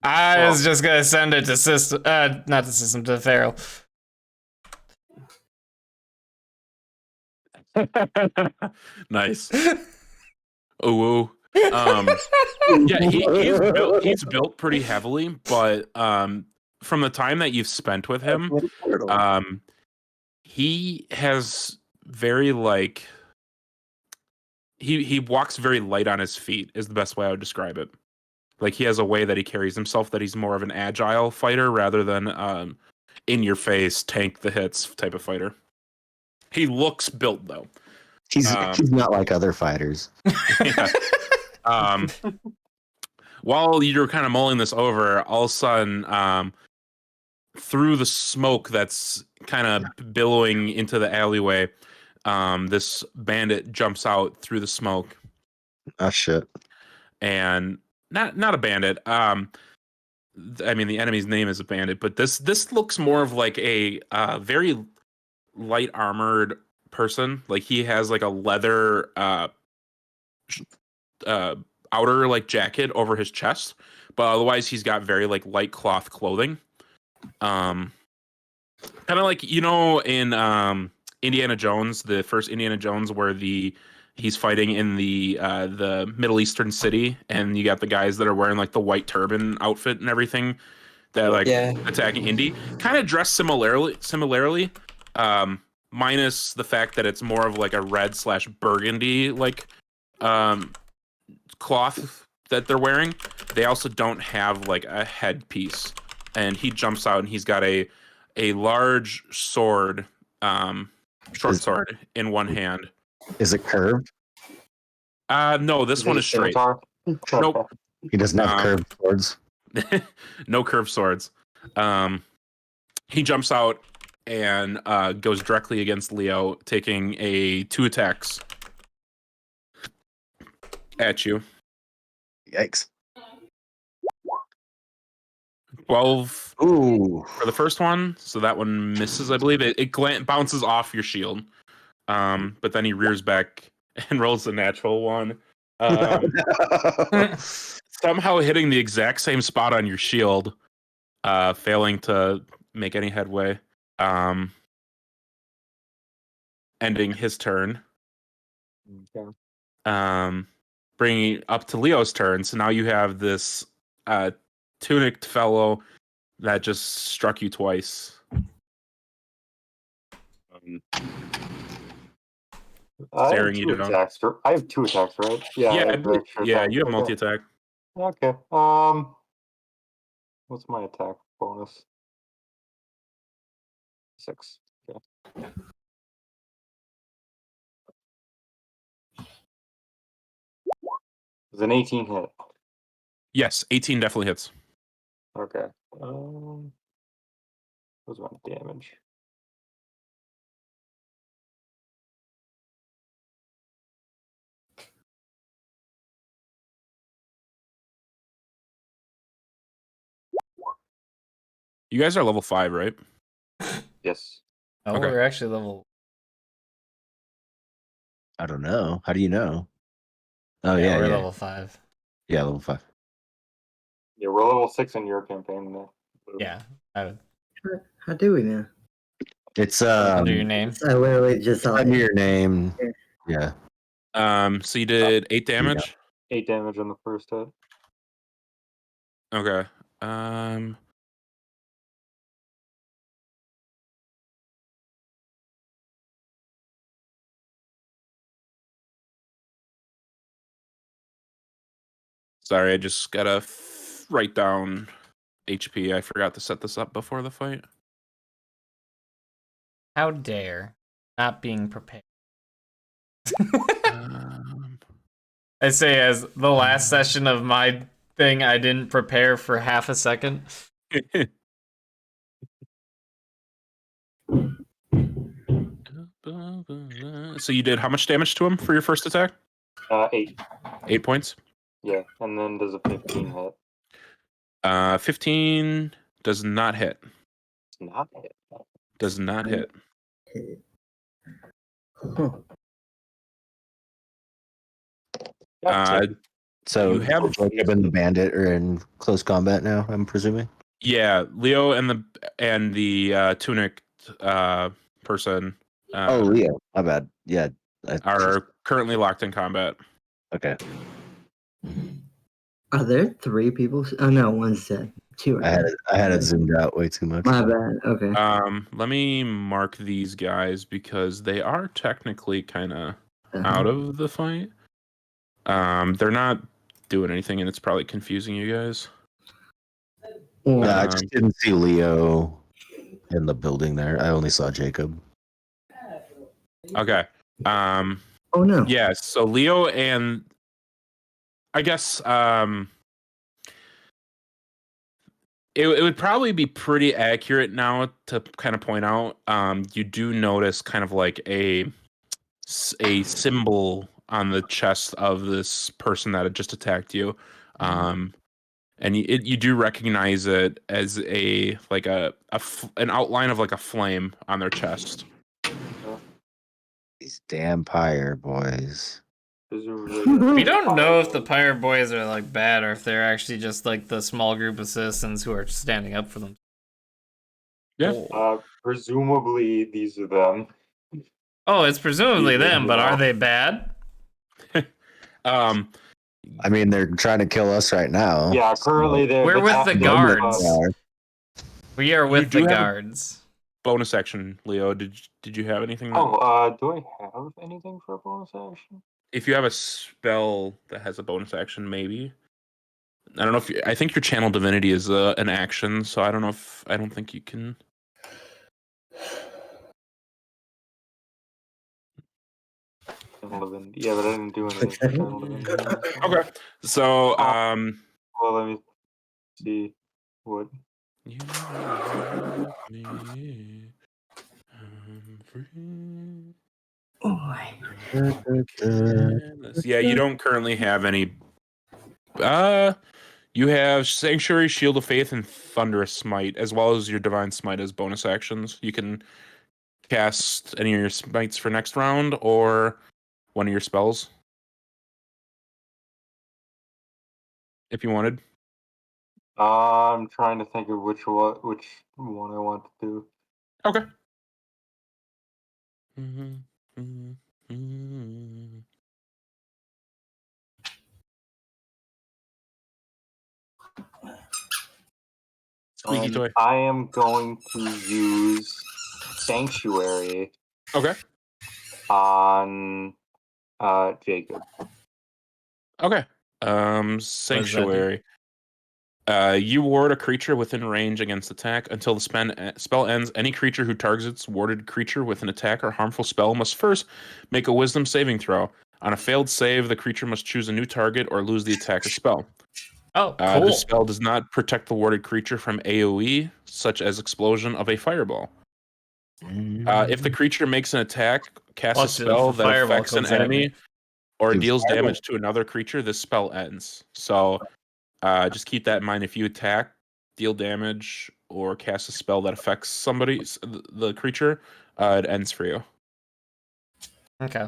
I was just gonna send it to system, not to system, to Farrell. Nice. Ooh. Yeah, he's built pretty heavily, but from the time that you've spent with him, he has very like he walks very light on his feet is the best way I would describe it. Like he has a way that he carries himself that he's more of an agile fighter rather than in your face tank the hits type of fighter. He looks built though. He's not like other fighters. Yeah. While you're kind of mulling this over, all of a sudden, through the smoke that's kind of billowing into the alleyway, this bandit jumps out through the smoke. Oh shit! And not a bandit. I mean, the enemy's name is a bandit, but this looks more of like a very light armored person. Like he has like a leather outer like jacket over his chest, but otherwise he's got very like light cloth clothing. Kind of like, you know, in Indiana Jones, the first Indiana Jones, where he's fighting in the Middle Eastern city, and you got the guys that are wearing like the white turban outfit and everything. that like Yeah. attacking Indy, kind of dressed similarly, minus the fact that it's more of like a red/burgundy like cloth that they're wearing. They also don't have like a headpiece, and he jumps out and he's got a large sword, short sword in one hand. Is it curved? No, this one is straight. Scimitar? Nope. He doesn't have curved swords. No curved swords. He jumps out and goes directly against Leo, taking 2 attacks at you. Yikes. 12 Ooh. for the first one, so that one misses, I believe. It bounces off your shield, but then he rears back and rolls the natural one. Somehow hitting the exact same spot on your shield, failing to make any headway. Ending his turn. Okay. Bringing it up to Leo's turn. So now you have this tunicked fellow that just struck you twice. Staring you down. I have 2 attacks, right? Yeah. Yeah, I have extra you attack. have multi-attack. Okay. What's my attack bonus? 6. Okay. Is an 18 hit? Yes, 18 definitely hits. Okay. What's my damage? You guys are level 5, right? Yes. Oh, Okay. we're actually level. I don't know. How do you know? Oh yeah, we're yeah. level 5. Yeah, level 5. Yeah, we're level 6 in your campaign now. Yeah. How do we know? It's Under your name. I literally just saw under it. your name. Yeah. So you did 8 damage? 8 damage on the first hit. Okay. Sorry, I just gotta write down HP. I forgot to set this up before the fight. How dare. Not being prepared. I say, as the last session of my thing, I didn't prepare for half a second. So you did how much damage to him for your first attack? 8. 8 points. Yeah, and then does a 15 hit? 15 does not hit. It's not hit. Does not hit. Huh. So you have Jacob and the bandit are in close combat now, I'm presuming. Yeah, Leo and the tunic person. Oh, Leo. My bad. Yeah. Are currently locked in combat. Okay. Are there 3 people? Oh no, one's dead. 2 are I dead. had it zoomed out way too much. My bad. Okay. Let me mark these guys because they are technically kind of out of the fight. They're not doing anything, and it's probably confusing you guys. Yeah, I just didn't see Leo in the building there. I only saw Jacob. Okay. Oh no. Yeah, so Leo and I guess it would probably be pretty accurate now to kind of point out you do notice kind of like a symbol on the chest of this person that had just attacked you. And you do recognize it as an outline of like a flame on their chest. These damn pyre boys. We don't know if the Pirate Boys are like bad or if they're actually just like the small group of citizens who are standing up for them. Yeah. Presumably these are them. Oh, it's presumably them, but are they bad? I mean, they're trying to kill us right now. Yeah, currently they're We're with the guards. We are with do the have a- guards. Bonus action, Leo. Did you have anything? That, Do I have anything for a bonus action? if you have a spell that has a bonus action, maybe. I don't know if I think your channel divinity is an action, so I don't know if I don't think you can. Yeah, but I didn't do anything for channel divinity. Okay, so Well, let me see what. you love me, I'm free. Careless. Yeah, you don't currently have any. You have Sanctuary, Shield of Faith, and Thunderous Smite, as well as your Divine Smite as bonus actions. You can cast any of your smites for next round or one of your spells if you wanted. I'm trying to think of which one I want to do. Okay. Squeaky toy. I am going to use Sanctuary Okay. on Jacob. Okay. Sanctuary. You ward a creature within range against attack until the spell ends. Any creature who targets warded creature with an attack or harmful spell must first make a Wisdom saving throw. On a failed save, the creature must choose a new target or lose the attack or spell. Oh, cool. The spell does not protect the warded creature from AoE, such as explosion of a fireball. If the creature makes an attack, casts a Watch it, spell if a that fireball affects an comes at me. enemy, or Dude, deals fireball. damage to another creature, this spell ends. So just keep that in mind. If you attack, deal damage, or cast a spell that affects somebody, the creature, it ends for you. Okay.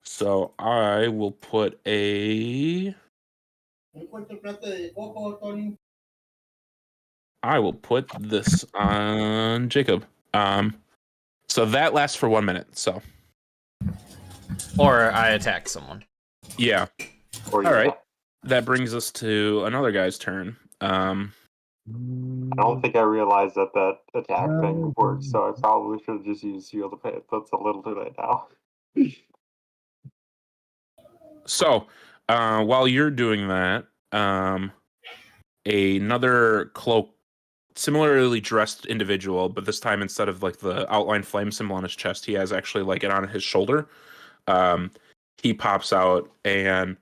So I will put a. I will put this on Jacob. So that lasts for 1 minute. So Or I attack someone. yeah. Or All right. That brings us to another guy's turn. I don't think I realized that attack thing works, so I probably should have just used Shield of Faith. That's a little too late now. So while you're doing that, another cloak, similarly dressed individual, but this time instead of like the outline flame symbol on his chest, he has actually like it on his shoulder. He pops out and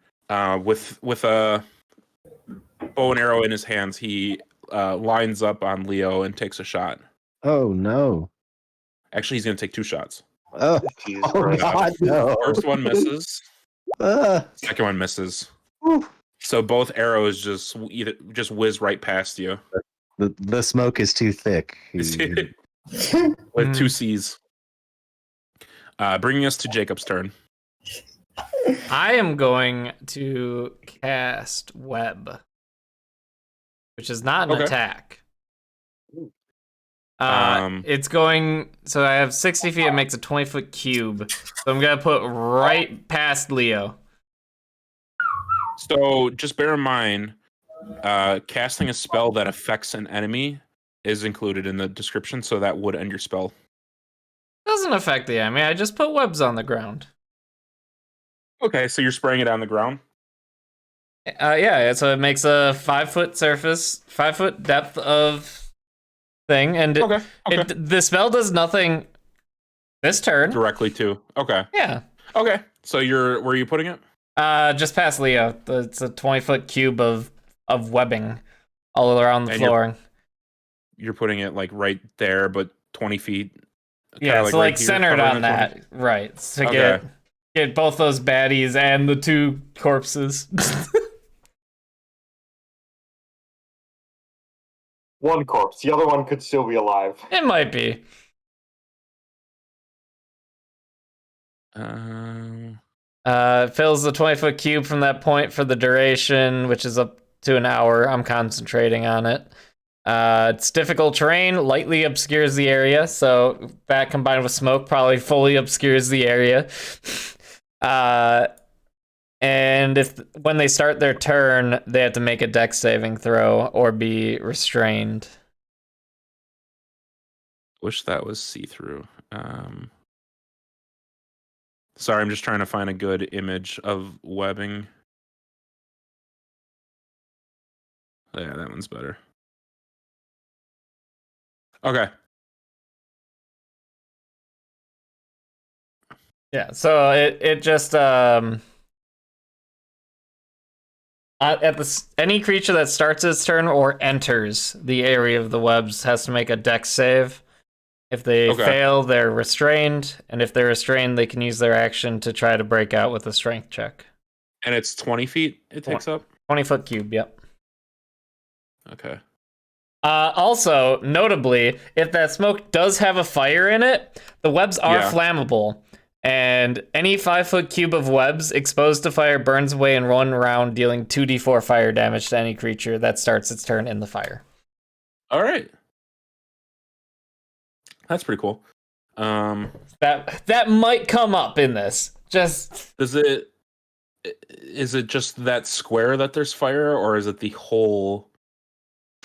with a bow and arrow in his hands, he lines up on Leo and takes a shot. Oh no! Actually, he's going to take 2 shots. Oh, Jesus oh Christ. God, no! First one misses. Ah. Second one misses. Whew. So both arrows just whiz right past you. The smoke is too thick. With 2 C's. Bringing us to Jacob's turn. I am going to cast Web, which is not an Okay. attack. It's going, so I have 60 feet, it makes a 20-foot cube. So I'm going to put right past Leo. So just bear in mind, casting a spell that affects an enemy is included in the description, so that would end your spell. Doesn't affect the enemy, I just put webs on the ground. Okay, so you're spraying it on the ground? Yeah, so it makes a 5-foot surface, 5-foot depth of thing, and Okay. the spell does nothing this turn. Directly to. Okay. Yeah. Okay. So where are you putting it? Just past Leo. It's a 20-foot cube of webbing all around the And floor. You're putting it like right there, but 20 feet. Yeah, so right like here, centered covering on the that. 20. Right. To Okay. get both those baddies and the 2 corpses. One corpse. The other one could still be alive. It might be. Fills the 20-foot cube from that point for the duration, which is up to an hour. I'm concentrating on it. It's difficult terrain, lightly obscures the area, so that combined with smoke probably fully obscures the area. And if when they start their turn, they have to make a dex saving throw or be restrained. Wish that was see-through. Sorry, I'm just trying to find a good image of webbing. Yeah, that one's better. Okay. Yeah, so it just any creature that starts its turn or enters the area of the webs has to make a dex save. If they fail, they're restrained, and if they're restrained, they can use their action to try to break out with a strength check. And it's 20 feet it takes up? 20-foot cube, yep. Okay. Also, notably, if that smoke does have a fire in it, the webs are flammable. And any 5-foot cube of webs exposed to fire burns away in 1 round, dealing 2d4 fire damage to any creature that starts its turn in the fire. All right. That's pretty cool. That might come up in this. Just is it just that square that there's fire, or is it the whole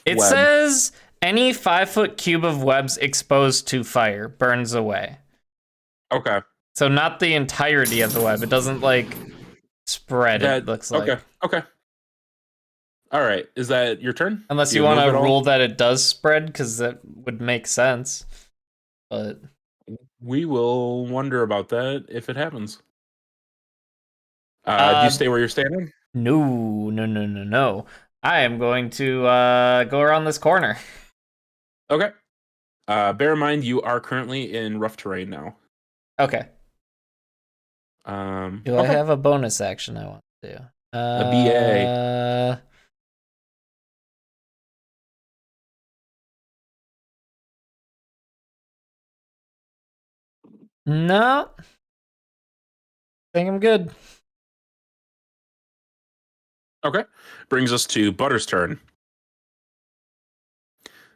It web? says any 5-foot cube of webs exposed to fire burns away. Okay. So not the entirety of the web. It doesn't like spread, it looks like. Okay. All right. Is that your turn? Unless you want to rule that it does spread, because that would make sense. But we will wonder about that if it happens. Do you stay where you're standing? No. I am going to go around this corner. Okay. Bear in mind, you are currently in rough terrain now. Okay. Do I have a bonus action I want to do? A BA. No. I think I'm good. Okay. Brings us to Butter's turn.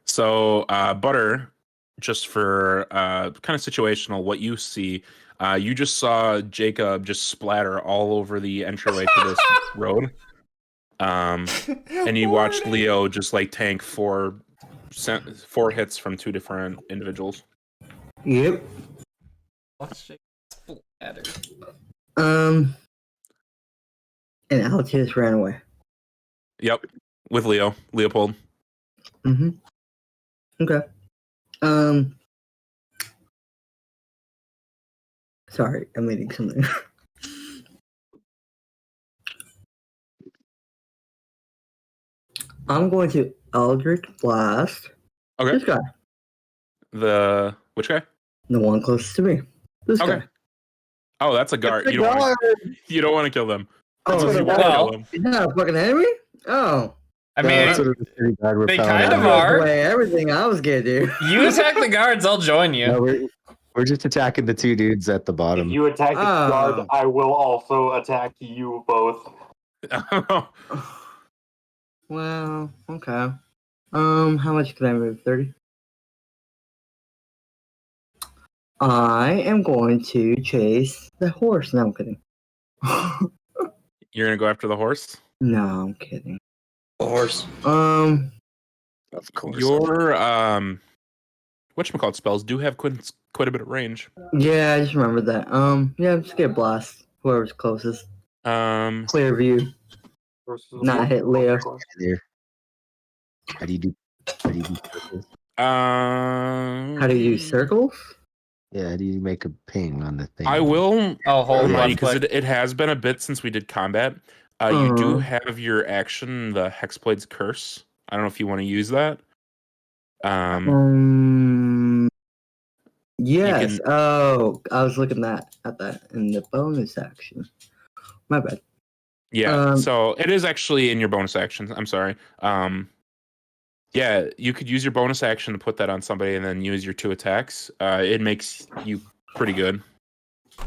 So, Butter, just for kind of situational, what you see, you just saw Jacob just splatter all over the entryway to this road. And you watched Leo just like tank 4 hits from 2 different individuals. Yep. Splatter. And Alex just ran away. Yep, with Leopold. Mm-hmm. Okay. Sorry, I'm eating something. I'm going to Eldritch Blast. Okay. This guy. Which guy? The one closest to me. This guy. Oh, that's a guard. That's a You don't want to kill them. Oh, You wanna kill them. is that a fucking enemy? Oh. I mean, they kind of are. are. Everything I was gonna do. You attack the guards, I'll join you. No, we're just attacking the 2 dudes at the bottom. If you attack the guard, I will also attack you both. Well, okay. How much can I move? 30? I am going to chase the horse. No, I'm kidding. You're gonna go after the horse? No, I'm kidding. The horse. Of course. Your whatchamacallit spells do have quite a bit of range. Yeah, I just remembered that. Yeah, just get a blast. Whoever's closest. Clear view. Not hit Leo. How do you do circles? How do you do circles? Yeah, how do you make a ping on the thing? I will hold on, because it has been a bit since we did combat. You do have your action, the Hexblade's Curse. I don't know if you want to use that. Yes. Oh, I was looking at that in the bonus action. My bad. Yeah, so it is actually in your bonus actions. I'm sorry. Yeah, you could use your bonus action to put that on somebody and then use your 2 attacks. It makes you pretty good.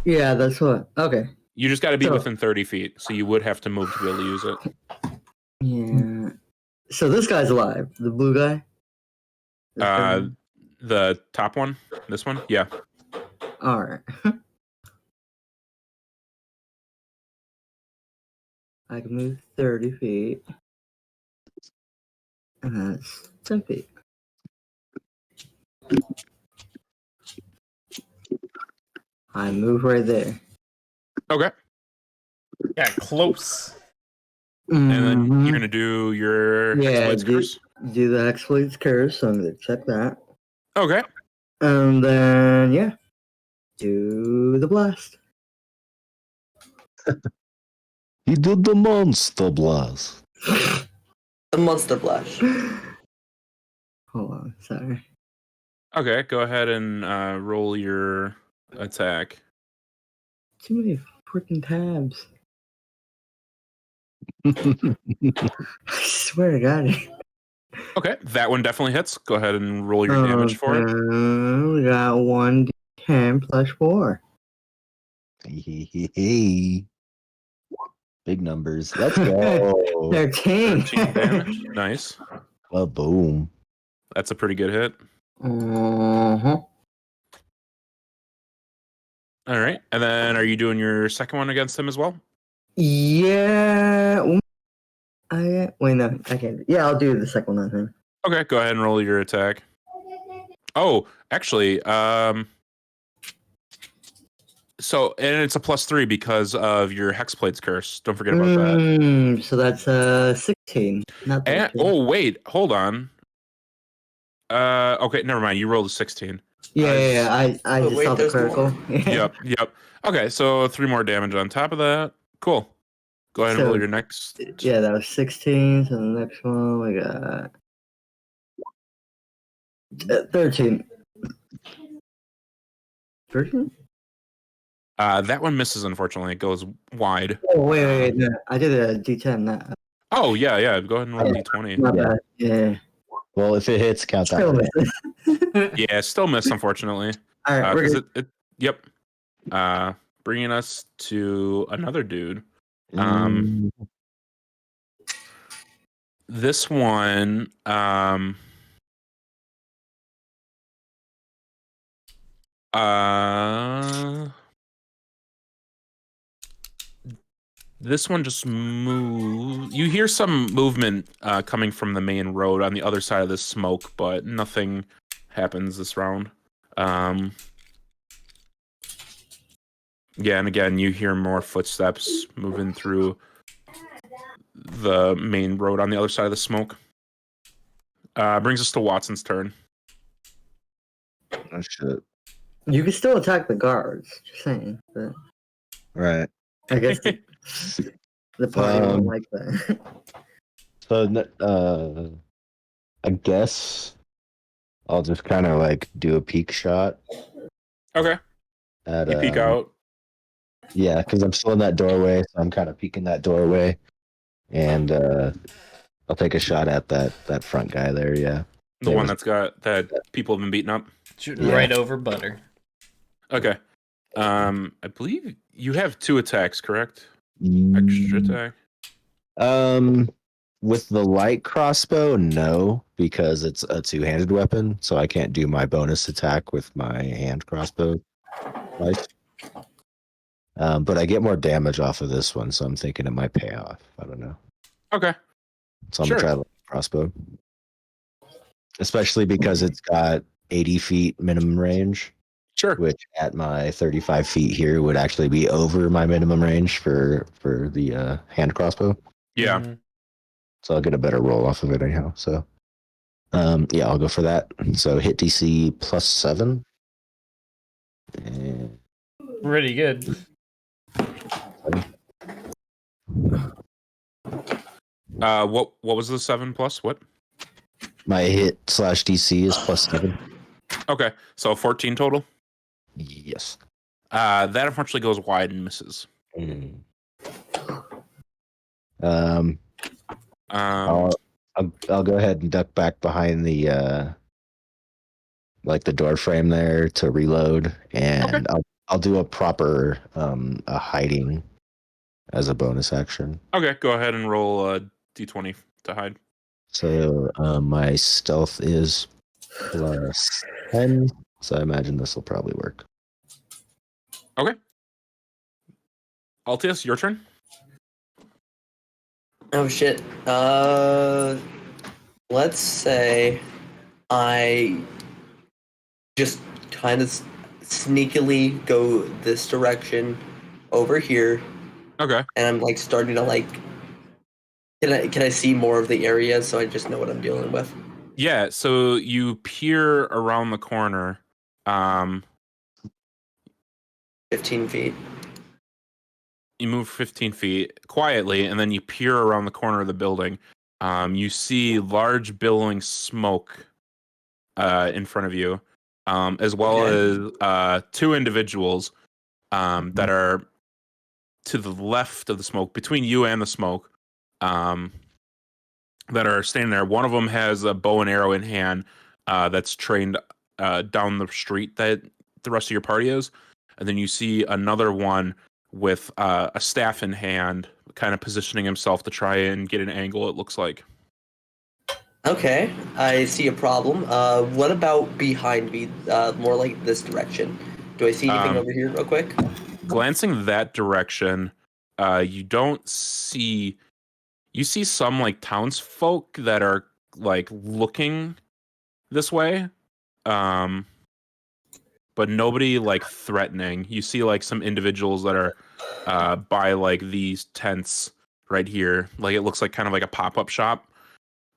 Yeah, that's what. Okay. You just got to be within 30 feet, so you would have to move to be able to use it. Yeah. So this guy's alive. The blue guy? The top one? This one? Yeah. Alright. I can move 30 feet. And that's 10 feet. I move right there. Okay. Yeah, close. And then Mhm. you're gonna do your Hexblade's Curse. Do the Hexblade's Curse, so I'm gonna check that. Okay. And then, yeah, do the blast. He did the monster blast. The monster blast. Hold on, sorry. Okay, go ahead and roll your attack. Too many freaking tabs. I swear to God. Okay, that one definitely hits. Go ahead and roll your damage for it. We got 1d10 plus 4. Big numbers. Let's go. 13. 13 damage. Nice. Well, boom. That's a pretty good hit. Uh-huh. All right. And then are you doing your second one against him as well? Yeah. Wait, no, I can't. Yeah, I'll do the second one on him. Okay, go ahead and roll your attack. Oh, actually, so and it's a +3 because of your Hexblade's Curse. Don't forget about that. So that's 16. Not 13. And, oh wait, hold on. Okay, never mind. You rolled a 16. Yeah, I Oh, just wait, saw the there's critical. Yep. Okay, so 3 more damage on top of that. Cool. Go ahead and So, roll your next. Yeah, that was 16. So the next one we got 13. 13? That one misses, unfortunately. It goes wide. Oh, wait. No, I did a D10. Not, Oh, yeah. Go ahead and roll D20. not Yeah. bad. Yeah. Well, if it hits, count that. Still for missing. Yeah, still miss, unfortunately. All right, we're Because good. yep. Bringing us to another dude. Mm, This one, this one just moves. You hear some movement coming from the main road on the other side of this smoke, but nothing happens this round. Yeah, and again, you hear more footsteps moving through the main road on the other side of the smoke. Brings us to Watson's turn. oh, shit. You can still attack the guards. Just saying. But Right. I guess the party won't like that. So, I guess I'll just kind of like do a peek shot Okay. at. You peek out. Yeah, because I'm still in that doorway, so I'm kind of peeking that doorway, and I'll take a shot at that front guy there. Yeah, The one that's got that people have been beating up. Shooting right over butter. Okay. I believe you have 2 attacks, correct? Extra attack. With the light crossbow, no, because it's a 2-handed weapon, so I can't do my bonus attack with my hand crossbow. Right. But I get more damage off of this one, so I'm thinking it might pay off. I don't know. Okay. So I'm Sure. gonna try the crossbow, especially because it's got 80 feet minimum range. Sure. Which at my 35 feet here would actually be over my minimum range for the hand crossbow. Yeah. Mhm. So I'll get a better roll off of it anyhow. So yeah, I'll go for that. So hit DC +7. And Pretty good. What was the 7 plus what? my hit /DC is +7. Okay. So 14 total. Yes. That unfortunately goes wide and misses. I'll go ahead and duck back behind the like the door frame there to reload, and I'll do a proper a hiding as a bonus action. Okay, go ahead and roll a d20 to hide. So my stealth is +10, so I imagine this will probably work. Okay. Altius, your turn. Oh shit. Let's say I just kind of sneakily go this direction over here, Okay. and I'm like starting to like. Can I see more of the area so I just know what I'm dealing with? Yeah. So you peer around the corner. 15 feet. You move 15 feet quietly, and then you peer around the corner of the building. You see large billowing smoke in front of you, as well as two individuals that are to the left of the smoke, between you and the smoke, that are standing there. One of them has a bow and arrow in hand that's trained down the street that the rest of your party is. And then you see another one with a staff in hand, kind of positioning himself to try and get an angle, it looks like. Okay, I see a problem. What about behind me? More like this direction. Do I see anything over here real quick? Glancing that direction, you don't see... You see some like townsfolk that are like looking this way, but nobody like threatening. You see like some individuals that are by like these tents right here. Like it looks like kind of like a pop-up shop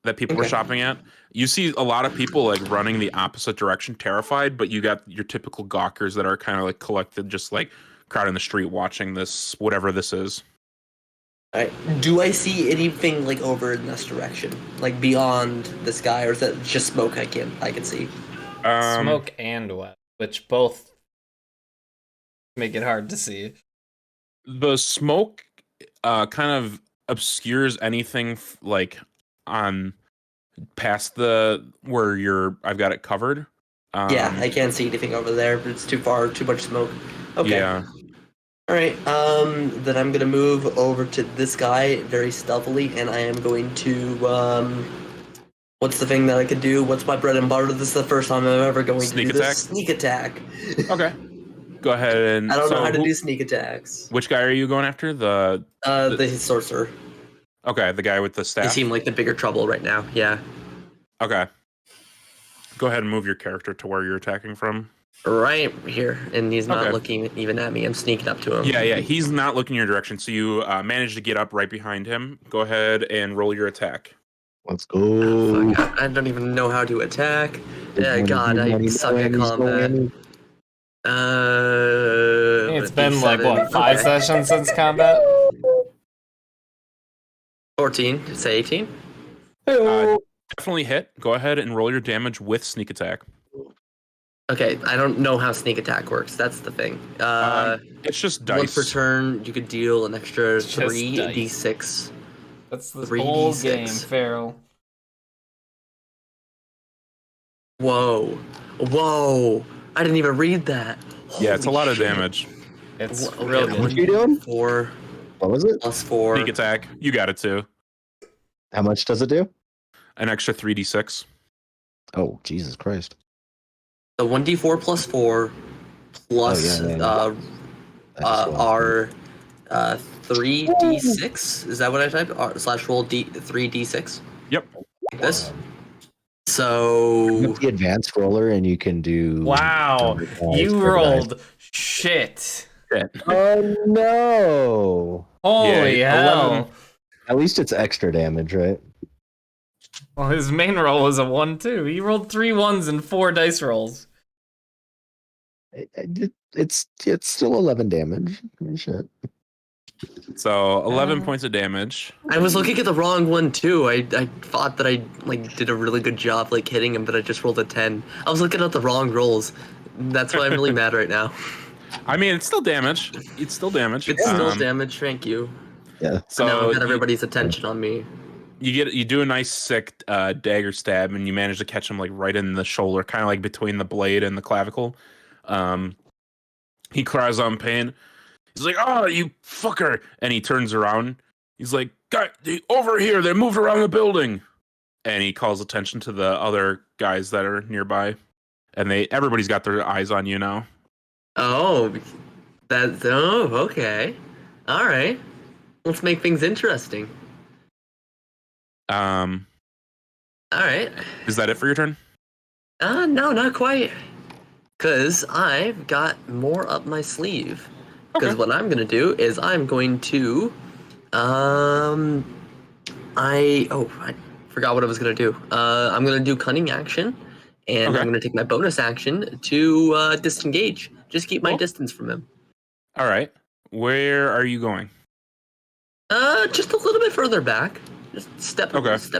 that people were shopping at. You see a lot of people like running the opposite direction, terrified, but you got your typical gawkers that are kind of like collected, just like crowd in the street watching this, whatever this is. Alright. Do I see anything like over in this direction, like beyond this guy, or is that just smoke? I can see. Smoke and wet, which both make it hard to see. The smoke kind of obscures anything like on past the where I've got it covered. Yeah, I can't see anything over there, but it's too far, too much smoke. Okay. Yeah. All right. Then I'm gonna move over to this guy very stealthily, and I am going to what's the thing that I could do? What's my bread and butter? This is the first time I'm ever going to do this. Sneak attack. Okay. Go ahead and... I don't know how to do sneak attacks. Which guy are you going after? The sorcerer. Okay, the guy with the staff. They seem like the bigger trouble right now. Yeah. Okay. Go ahead and move your character to where you're attacking from. Right here, and he's not looking even at me. I'm sneaking up to him. Yeah, he's not looking your direction, so you manage to get up right behind him. Go ahead and roll your attack. Let's go. Oh, fuck. I don't even know how to attack. God, I suck at combat. It's been like, what, 5 sessions since combat? 14. Say 18? Definitely hit. Go ahead and roll your damage with sneak attack. Okay, I don't know how sneak attack works. That's the thing. It's just dice. Once per turn, you could deal an extra 3d6. That's the whole game, Farrell. Whoa. I didn't even read that. Yeah, it's a lot of damage. It's real good. What you doing? 4. What was it? Plus 4. Sneak attack. You got it too. How much does it do? An extra 3d6. Oh, Jesus Christ. So 1d4 plus 4 plus our 3d6. Is that what I typed? Slash roll 3d6. Yep. Like this. So you have the advanced roller, and you can do. Wow, you rolled shit. Oh no! Holy hell! 11. At least it's extra damage, right? Well, his main roll was a 1-2. He rolled 3 1s and 4 dice rolls. It's still 11 damage. Shit. So 11 points of damage. I was looking at the wrong one too. I thought that I did a really good job hitting him, but I just rolled a 10. I was looking at the wrong rolls. That's why I'm really mad right now. I mean, it's still damage. It's still damage. It's still damage. Thank you. Yeah. So now I've got everybody's attention on me. You do a nice sick dagger stab, and you manage to catch him right in the shoulder, kind of between the blade and the clavicle. He cries out in pain. He's like, "Oh, you fucker!" And he turns around. He's like, "Guy, over here! They moved around the building." And he calls attention to the other guys that are nearby, and everybody's got their eyes on you now. Oh, okay. All right. Let's make things interesting. Um, All right. is that it for your turn? No, not quite. Cause I've got more up my sleeve. Because Okay. what I'm gonna do is I'm going to, I forgot what I was gonna do. I'm gonna do cunning action, and Okay. I'm gonna take my bonus action to disengage. Just keep my Cool. distance from him. All right. Where are you going? Just a little bit further back. Just step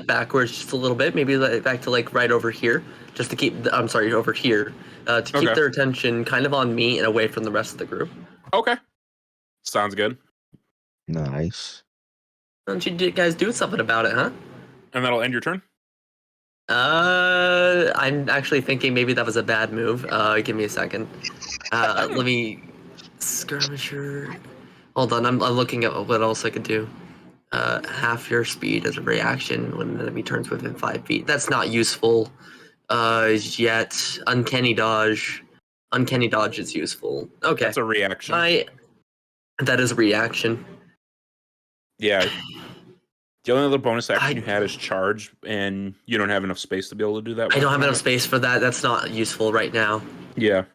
backwards just a little bit. Maybe back to like right over here, just to keep. I'm sorry, over here, to keep their attention kind of on me and away from the rest of the group. Okay. Sounds good. Nice. Why don't you guys do something about it, huh? And that'll end your turn. I'm actually thinking maybe that was a bad move. Give me a second. Let me skirmisher. Hold on, I'm looking at what else I could do. Half your speed as a reaction when the enemy turns within 5 feet. That's not useful. Yet uncanny dodge. Uncanny dodge is useful. Okay. That's a reaction. That is a reaction. Yeah. The only other bonus action you had is charge, and you don't have enough space to be able to do that. I don't have enough space for that. That's not useful right now. Yeah.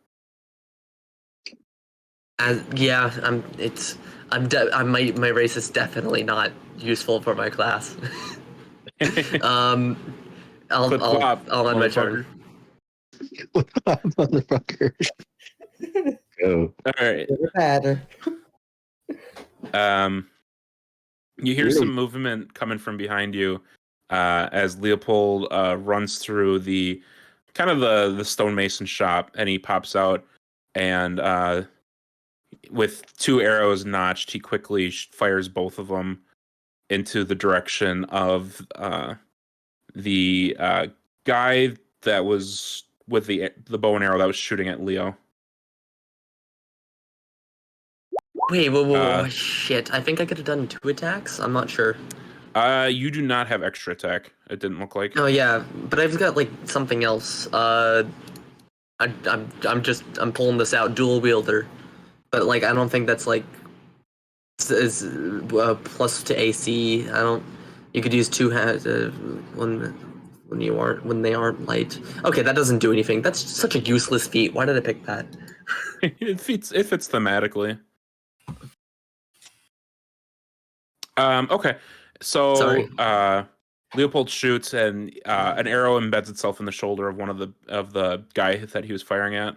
Yeah, my race is definitely not useful for my class. I'll end my turn. Motherfucker. Go. All right. Matter. You hear some movement coming from behind you as Leopold runs through the kind of the stonemason shop, and he pops out, and with 2 arrows notched, he quickly fires both of them into the direction of the guy that was with the bow and arrow that was shooting at Leo. Wait, whoa, shit. I think I could have done 2 attacks. I'm not sure. You do not have extra attack. It didn't look like. Oh yeah, but I've got like something else. I'm pulling this out, dual wielder, but like I don't think that's like is plus to AC. I don't. You could use 2 hands when they aren't light. Okay, that doesn't do anything. That's such a useless feat. Why did I pick that? It fits thematically. Okay, so Sorry. Leopold shoots, and an arrow embeds itself in the shoulder of one of the guy that he was firing at,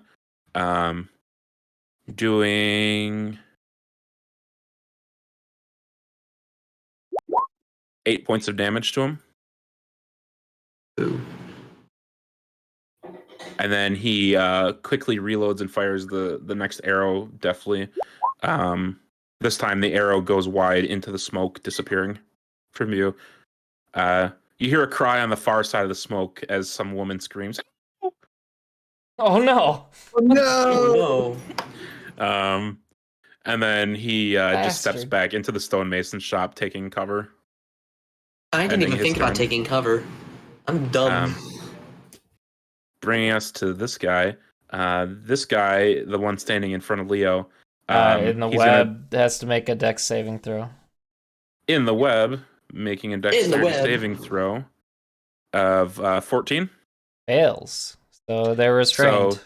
doing 8 points of damage to him. Ooh. And then he quickly reloads and fires the next arrow deftly. This time the arrow goes wide into the smoke, disappearing from you. You hear a cry on the far side of the smoke as some woman screams, Oh no! Oh no! And then he just steps Bastard. back into the stonemason shop, taking cover. I didn't even think about taking cover. I'm dumb. Bringing us to this guy. This guy, the one standing in front of Leo. In the web, has to make a dex saving throw. In the web, making a dexterity saving throw of 14. Fails. So they're restrained. So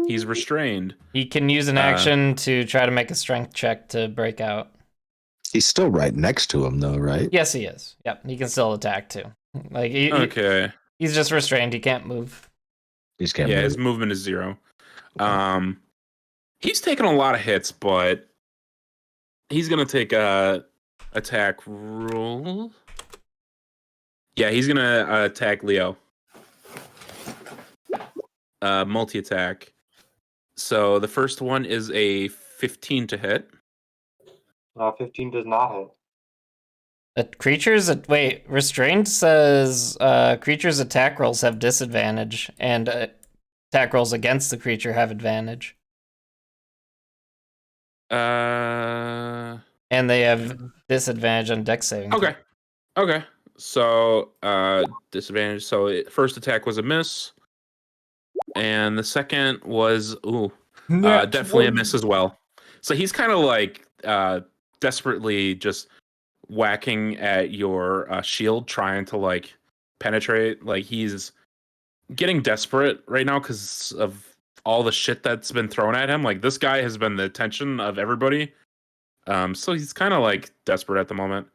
he's restrained. He can use an action to try to make a strength check to break out. He's still right next to him, though, right? Yes, he is. Yep, he can still attack too. Like Okay. He's just restrained. He can't move. He's can't move. His movement is 0. He's taken a lot of hits, but he's gonna take a attack roll. Yeah, he's gonna attack Leo. Multi-attack. So the first one is a 15 to hit. 15 does not hit. Restrained says creatures' attack rolls have disadvantage, and attack rolls against the creature have advantage. And they have disadvantage on dex saving. Okay. So disadvantage. So first attack was a miss, and the second was definitely a miss as well. So he's kind of like desperately just whacking at your shield, trying to like penetrate. Like he's getting desperate right now because of all the shit that's been thrown at him. Like this guy has been the attention of everybody. So he's kind of like desperate at the moment.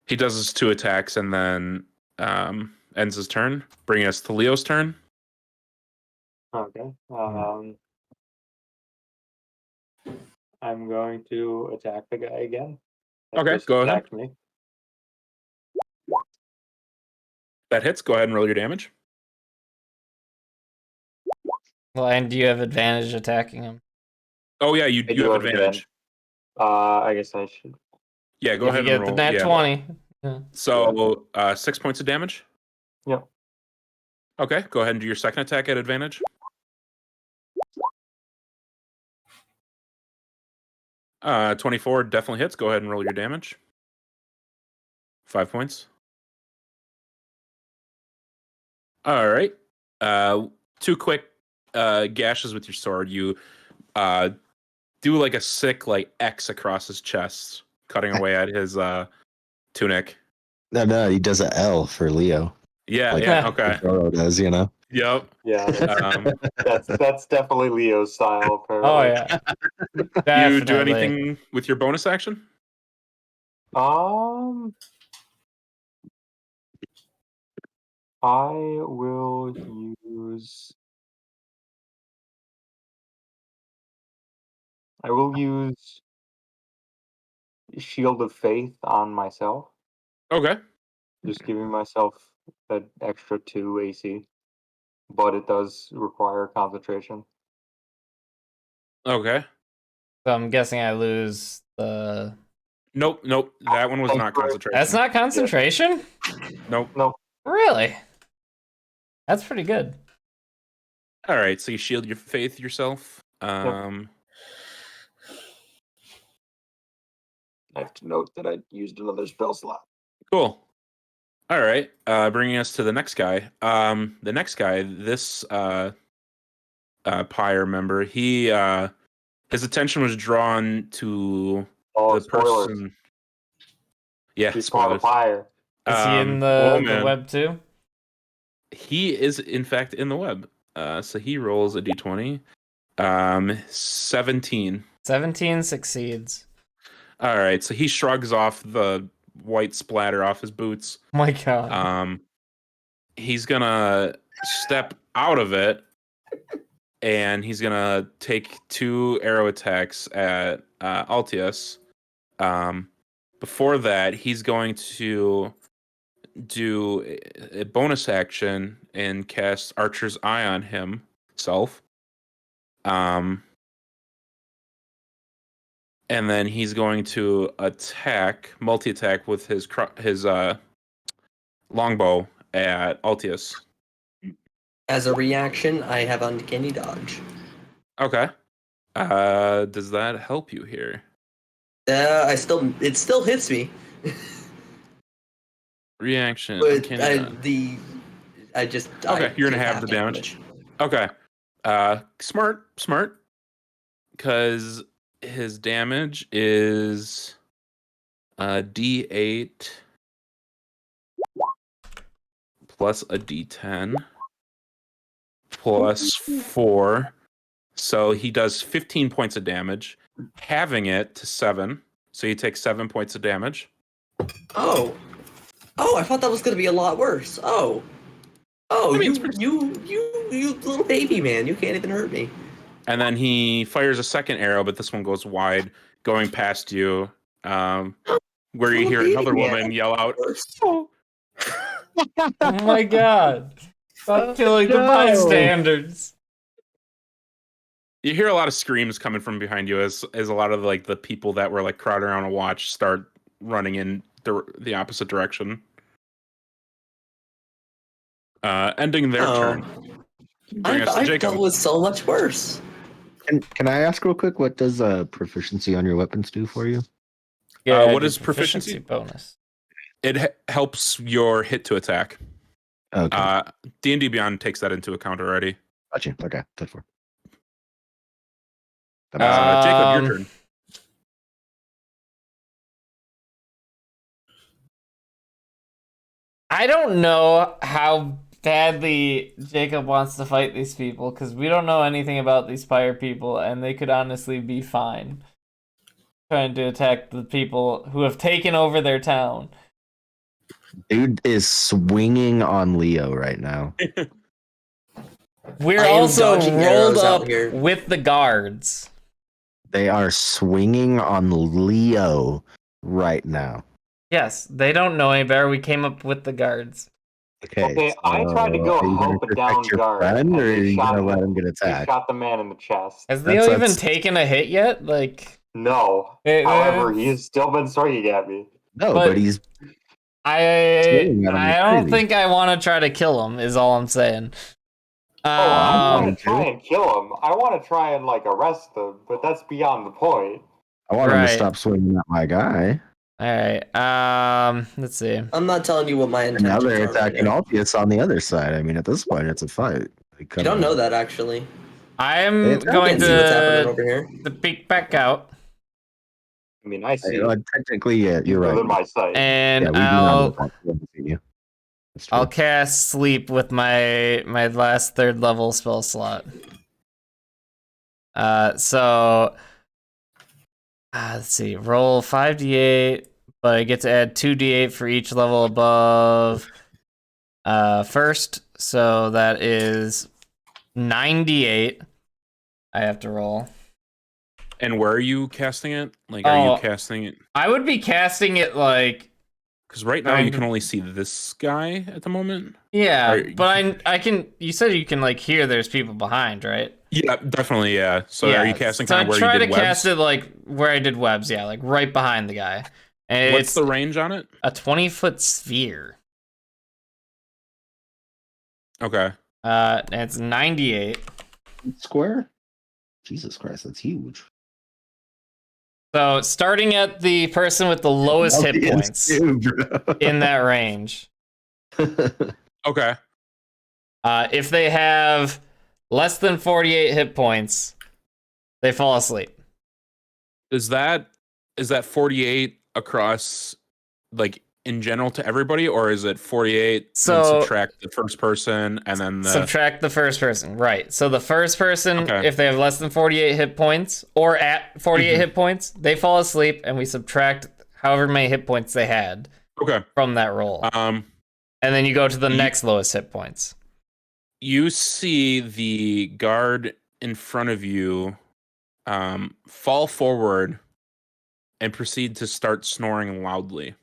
He does his 2 attacks and then ends his turn, bringing us to Leo's turn. Okay. I'm going to attack the guy again. That Okay, just go ahead. attacked me. That hits. Go ahead and roll your damage. Well, and do you have advantage attacking him? Oh yeah, you I do have have advantage. I guess I should. Yeah, go If ahead you and get roll. the nat Yeah. 20. Yeah. So 6 points of damage. Yep. Okay, go ahead and do your second attack at advantage. Uh, 24 definitely hits. Go ahead and roll your damage. 5 points. All right. 2 quick gashes with your sword. You do like a sick like X across his chest, cutting away at his tunic. No, he does an L for Leo. Yeah, Like- yeah, okay. Zoro does, you know. Yep. Yeah, Um, that's definitely Leo's style. Oh, Apparently. yeah. you do Definitely. anything with your bonus action? I will use. I will use Shield of Faith on myself. Okay. Just giving myself that extra 2 AC, but it does require concentration. Okay. So I'm guessing I lose the. Nope. That one was not concentration. That's not concentration? Nope. Nope. Really? That's pretty good. All right, so you shield your faith yourself. I have to note that I used another spell slot. Cool. All right, bringing us to the next guy. The next guy, this Pyre member, he his attention was drawn to Oh, the spoilers. person. Yeah, He's part of spoilers. fire. Is he in oh, the man. web too? He is in fact in the web. So he rolls a d20. 17. 17 succeeds. All right, so he shrugs off the white splatter off his boots. Oh my god. He's gonna step out of it, and he's gonna take 2 arrow attacks at Altius. Before that, he's going to do a bonus action and cast Archer's Eye on himself. And then he's going to multi-attack with his longbow at Altius. As a reaction, I have Uncanny Dodge. Okay. Does that help you here? It still hits me. Reaction. But Uncanny dodge. Okay, you're gonna have the damage. Okay. Smart. Because his damage is D8 plus a D10 plus 4. So he does 15 points of damage, halving it to 7. So you take 7 points of damage. Oh, I thought that was gonna be a lot worse. Oh, I mean, you little baby man, you can't even hurt me. And then he fires a second arrow, but this one goes wide, going past you, where you hear another woman yell out, "Oh!" Oh my god. Stop killing the bystanders. You hear a lot of screams coming from behind you as a lot of like the people that were like crowded around a watch start running in the opposite direction. Ending their turn. I thought it was so much worse. Can I ask real quick, what does proficiency on your weapons do for you? Yeah, what is proficiency bonus? It helps your hit to attack. Okay. D&D Beyond takes that into account already. Gotcha. Okay, that's for. Jacob, your turn. I don't know how badly Jacob wants to fight these people because we don't know anything about these fire people, and they could honestly be fine trying to attack the people who have taken over their town. Dude is swinging on Leo right now. We're I am also dodging rolled arrows out up here. with the guards. They are swinging on Leo right now. Yes, they don't know any better. We came up with the guards. Okay, I tried to go are you gonna help a protect down your guard, friend, and or are he you shot gonna let him. him get He attacked? shot the man in the chest. Has Leo even That's- taken a hit yet? Like, No. However, he has still been swinging at me. No, But- but he's I swinging at him don't crazy. think I want to try to kill him. Is all I'm saying. I Um, want to try and kill him. I want to try and arrest him, but that's beyond the point. I want him to Right. stop swinging at my guy. All right. Let's see. I'm not telling you what my And intentions now they're are. Right attacking now. Altius on the other side. I mean, at this point, it's a fight. You don't know that actually. I'm It's- I going Can't see what's happening to over here. peek back out, I mean, I see Technically, yeah, you're within right. my sight. and Yeah, we do not want to see you. That's true. I'll cast sleep with my last 3rd level spell slot. So let's see. Roll 5d8, but I get to add 2d8 for each level above first. So that is 98. I have to roll. And where are you casting it? Like, are you casting it? I would be casting it like. Because right now you can only see this guy at the moment. Yeah, Or- but I can. You said you can hear there's people behind, right? Yeah, definitely. Yeah. So are you casting so kind of where try you did to webs? cast it where I did webs. Yeah, right behind the guy. And What's it's the range on it? a 20-foot sphere. Okay. And it's 98. Square? Jesus Christ, that's huge. So starting at the person with the lowest hit points in that range. Okay. If they have less than 48 hit points, they fall asleep. Is that 48 across in general to everybody, or is it 48 So- and subtract the first person and then Subtract the first person, right? So the first person, Okay. if they have less than 48 hit points or at 48 Mhm. hit points, they fall asleep, and we subtract however many hit points they had Okay. from that roll, And then you go to the next lowest hit points. you see the guard in front of you fall forward and proceed to start snoring loudly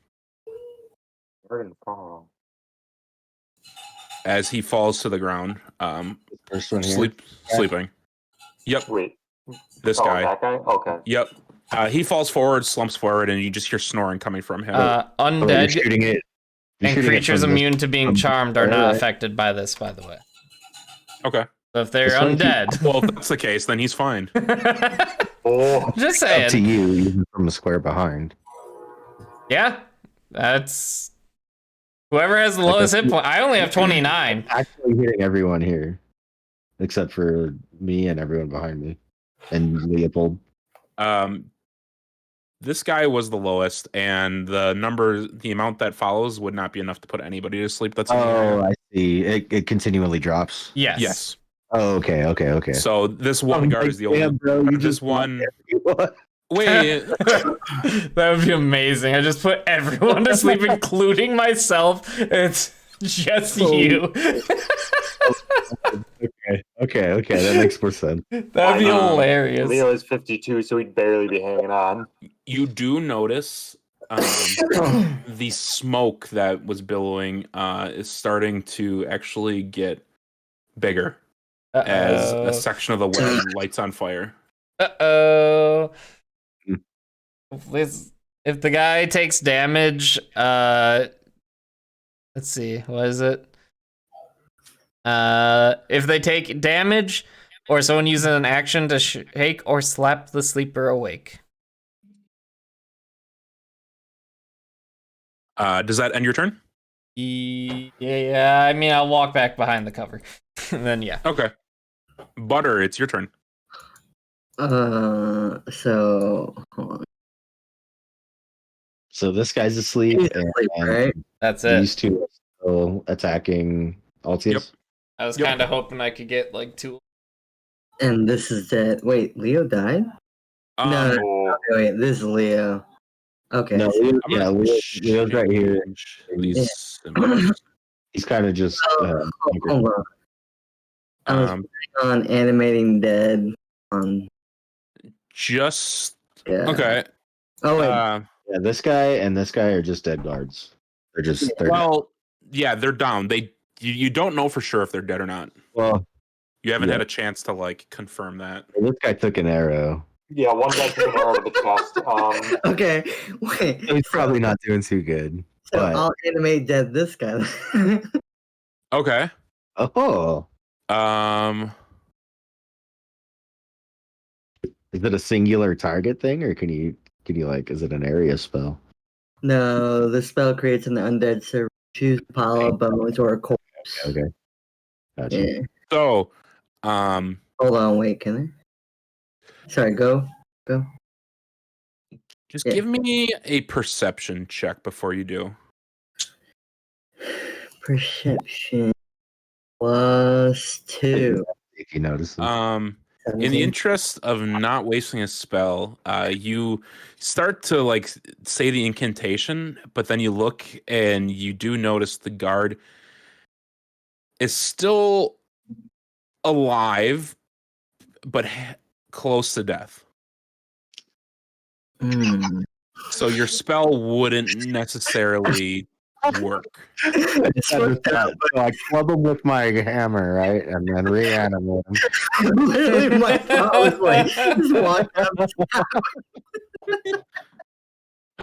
as he falls to the ground. First one here. Sleeping. Yep. Wait. This Oh, guy. that guy? Okay. Yep. He falls forward, slumps forward, and you just hear snoring coming from him. Oh, you're Undead shooting it. You're and shooting it creatures from this- immune to being from charmed are there, not right? affected by this, by the way. Okay. So if they're This one undead, Well, if that's the case, then he's fine. Oh, just Up to saying. you, even from the square behind. Yeah, that's whoever has the lowest hit point. I only have 29. Actually hitting everyone here, except for me and everyone behind me, and Leopold. This guy was the lowest, and the amount that follows would not be enough to put anybody to sleep. That's in the area. Oh, I see. It continually drops. Yes. Yes. Oh, okay. So this one guard is the only. Bro, you this just one. What? Wait. That would be amazing. I just put everyone to sleep, including myself. It's just Oh. you. Okay. That makes more sense. That'd be hilarious. Leo is 52, so he'd barely be hanging on. You do notice the smoke that was billowing is starting to actually get bigger as a section of the web lights on fire. Uh-oh. If the guy takes damage, let's see, what is it? If they take damage, or someone uses an action to shake or slap the sleeper awake. Does that end your turn? Yeah, I mean, I'll walk back behind the cover. And then, yeah. Okay. Butter, it's your turn. So hold on. So this guy's asleep, He's asleep, and right? That's it. these two are still attacking Altius? Yep. I was kind of hoping I could get like 2. And this is dead. Wait, Leo died? No. Oh, Okay, wait, this is Leo. Okay. No, so- Leo's right here. change these symbols. He's kind of just. hold on. I was Um, on animating dead. just Yeah. okay. Oh wait. Yeah, this guy and this guy are just dead guards. They're just. They're Well, yeah, they're down. You don't know for sure if they're dead or not. well, You haven't Yeah. had a chance to like confirm that. this guy took an arrow. yeah, one guy took an arrow to the chest. Okay. Wait. He's probably not doing too good. So But I'll animate dead this guy. Okay. oh, is it a singular target thing, or can you like? Is it an area spell? No, the spell creates an undead server. Choose a pile of bones or a corpse. Okay. Gotcha. Yeah. so Hold on, wait, can I? Sorry, go. just Yeah. give me a perception check before you do. Perception +2. If you notice. In the interest of not wasting a spell, you start to like say the incantation, but then you look and you do notice the guard is still alive, but close to death. So your spell wouldn't necessarily work. So I club him with my hammer, right, and then reanimate him. Literally, my thought was like, just walk up.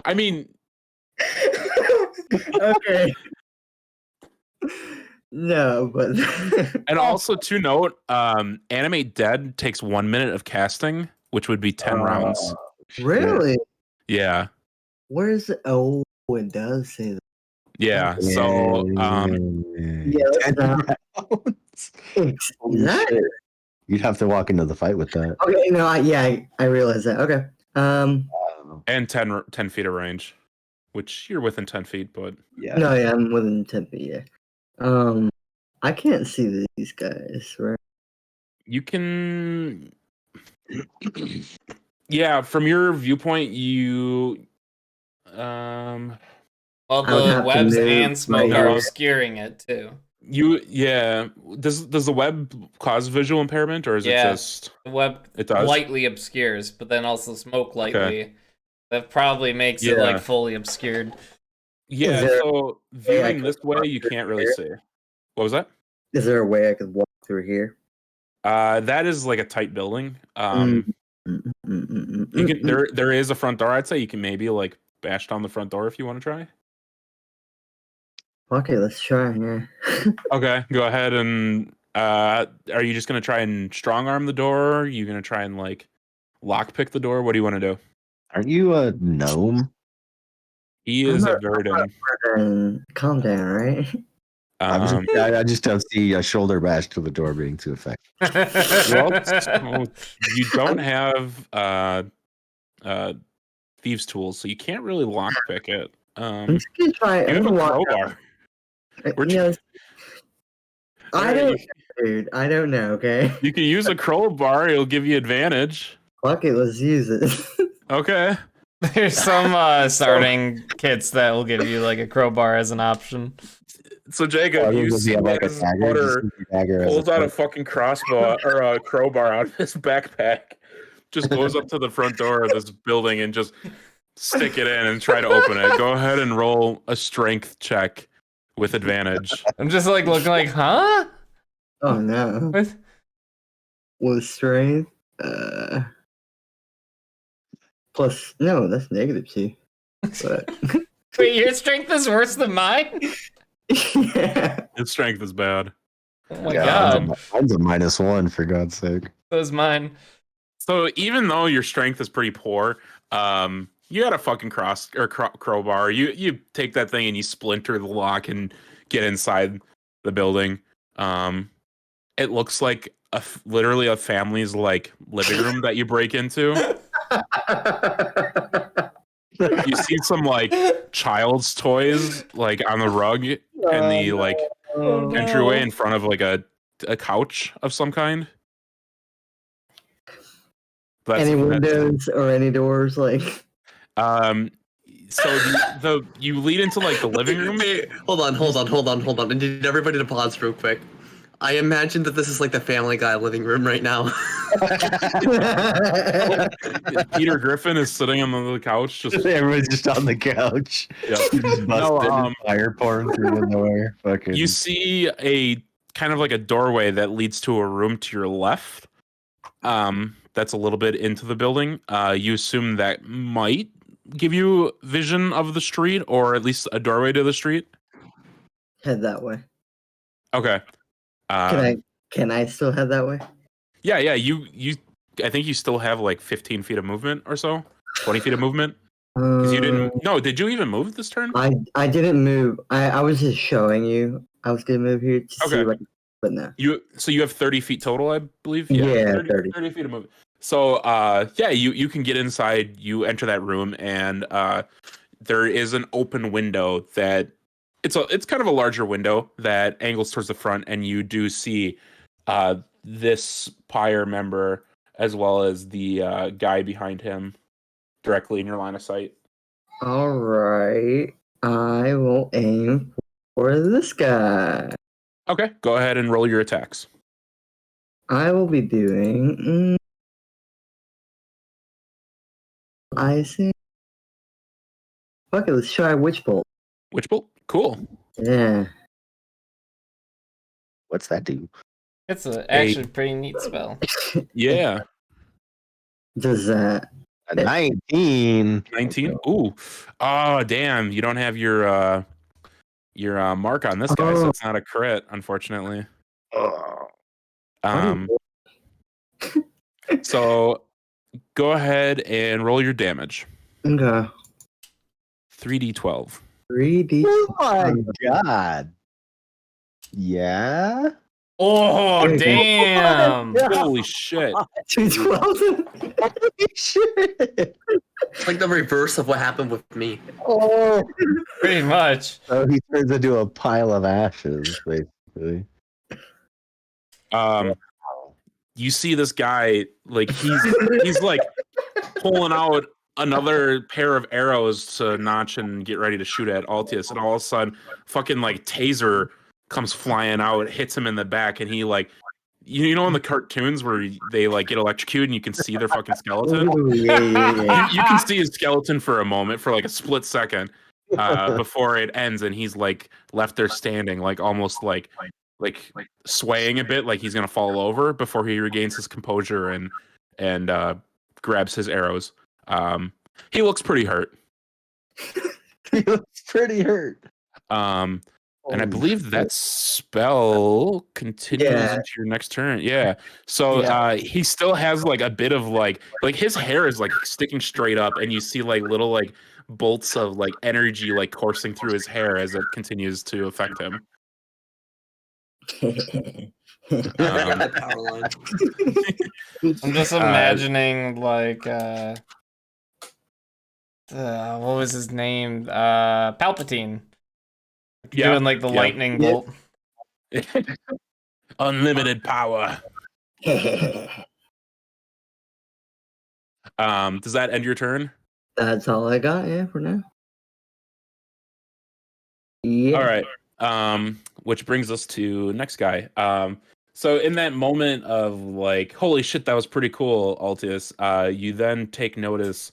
I mean, Okay. No, but and also to note, animate dead takes 1 minute of casting, which would be 10 rounds. really, Yeah. where's it? Oh, it does say that. Yeah. So Yeah, that's not. Holy That- shit. You'd have to walk into the fight with that. Okay, no, I realize that. Okay. and 10 feet of range, which you're within 10 feet, but Yeah. No, yeah, I'm within 10 feet. Yeah. I can't see these guys, right? you can. Yeah, from your viewpoint, you. Well, I would the have to webs move and smoke my are head. obscuring it too. Yeah. Does the web cause visual impairment, or is it Yeah. just The web it does? lightly obscures, but then also smoke lightly. That probably makes it Yeah. like fully obscured. Yeah. Is there So I viewing can this way, you can't really here? see. What was that? Is there a way I could walk through here? That is like a tight building. You can there is a front door. I'd say you can maybe like bash down the front door if you want to try. Okay, let's try. Yeah. Okay, go ahead and are you just gonna try and strong arm the door? Are you gonna try and like lockpick the door? What do you want to do? Aren't you a gnome? He is a Verdin. Calm down, right? I just don't see a shoulder bash to the door being too effective. Well, so you don't have thieves tools, so you can't really lockpick it. I'm just gonna try. You I'm have a gonna walk crowbar. out. Yes. I don't, dude. I don't know. Okay. You can use a crowbar. It'll give you advantage. Fuck it. Let's use it. Okay. There's some starting kits that will give you like a crowbar as an option. So Jacob, you Does he see have like a as dagger? Butter Just use a dagger as pulls a out a foot? fucking crossbow or a crowbar out of his backpack, just goes up to the front door of this building and just stick it in and try to open it. Go ahead and roll a strength check with advantage. I'm just like looking like, huh? Oh no. What? With strength. Plus no, that's -2. But Wait, your strength is worse than mine? yeah. His strength is bad. Oh my Yeah, god. mine's a -1 for God's sake. That was mine. So even though your strength is pretty poor, you got a fucking crowbar. You take that thing and you splinter the lock and get inside the building. It looks like literally a family's like living room that you break into. You see some like child's toys like on the rug in the like entryway in front of like a couch of some kind. Any windows or any doors? Like, so you lead into like the living room. Wait, hold on. I need everybody to pause real quick. I imagine that this is like the Family Guy living room right now. Peter Griffin is sitting on the couch. Just everyone's just on the couch. Yeah. Just busted, fire pouring through the door. Fucking. You see a kind of like a doorway that leads to a room to your left. That's a little bit into the building. You assume that might give you vision of the street, or at least a doorway to the street. Head that way. Okay. Can I still head that way? Yeah. You. I think you still have like 15 feet of movement or so. 20 feet of movement. Because you didn't. No, did you even move this turn? I didn't move. I was just showing you. I was gonna move here to see what. But no. So you have 30 feet total, I believe. Yeah, 30 feet of movement. So you can get inside. You enter that room, and there is an open window that it's kind of a larger window that angles towards the front, and you do see this Pyre member as well as the guy behind him directly in your line of sight. All right, I will aim for this guy. Okay, go ahead and roll your attacks. I will be doing. I see. Fuck it, let's try Witch Bolt. Witch Bolt? Cool. Yeah. What's that do? It's actually a pretty neat spell. Yeah. Does that... 19. 19? Ooh. Oh, damn. You don't have your mark on this guy, so it's not a crit, unfortunately. So go ahead and roll your damage. Okay. 3d12. 3D. Oh my god. Yeah. Oh, damn. Holy shit. 212. Holy shit. It's like the reverse of what happened with me. Oh. Pretty much. So he turns into a pile of ashes, basically. You see this guy, like he's like pulling out another pair of arrows to notch and get ready to shoot at Altius, and all of a sudden fucking like taser comes flying out, hits him in the back, and he like you know in the cartoons where they like get electrocuted and you can see their fucking skeleton. Ooh, yeah. You can see his skeleton for a moment, for like a split second, before it ends, and he's like left there standing, like almost like swaying a bit, like he's gonna fall over before he regains his composure and grabs his arrows. He looks pretty hurt. He looks pretty hurt. And I believe that spell continues into your next turn. Yeah. So he still has like a bit of like his hair is like sticking straight up, and you see like little like bolts of like energy like coursing through his hair as it continues to affect him. Power line. I'm just imagining like what was his name? Palpatine. Doing like the lightning bolt. Unlimited power. Does that end your turn? That's all I got, yeah, for now. Yeah. All right. Which brings us to next guy. So in that moment of like, holy shit, that was pretty cool, Altius, you then take notice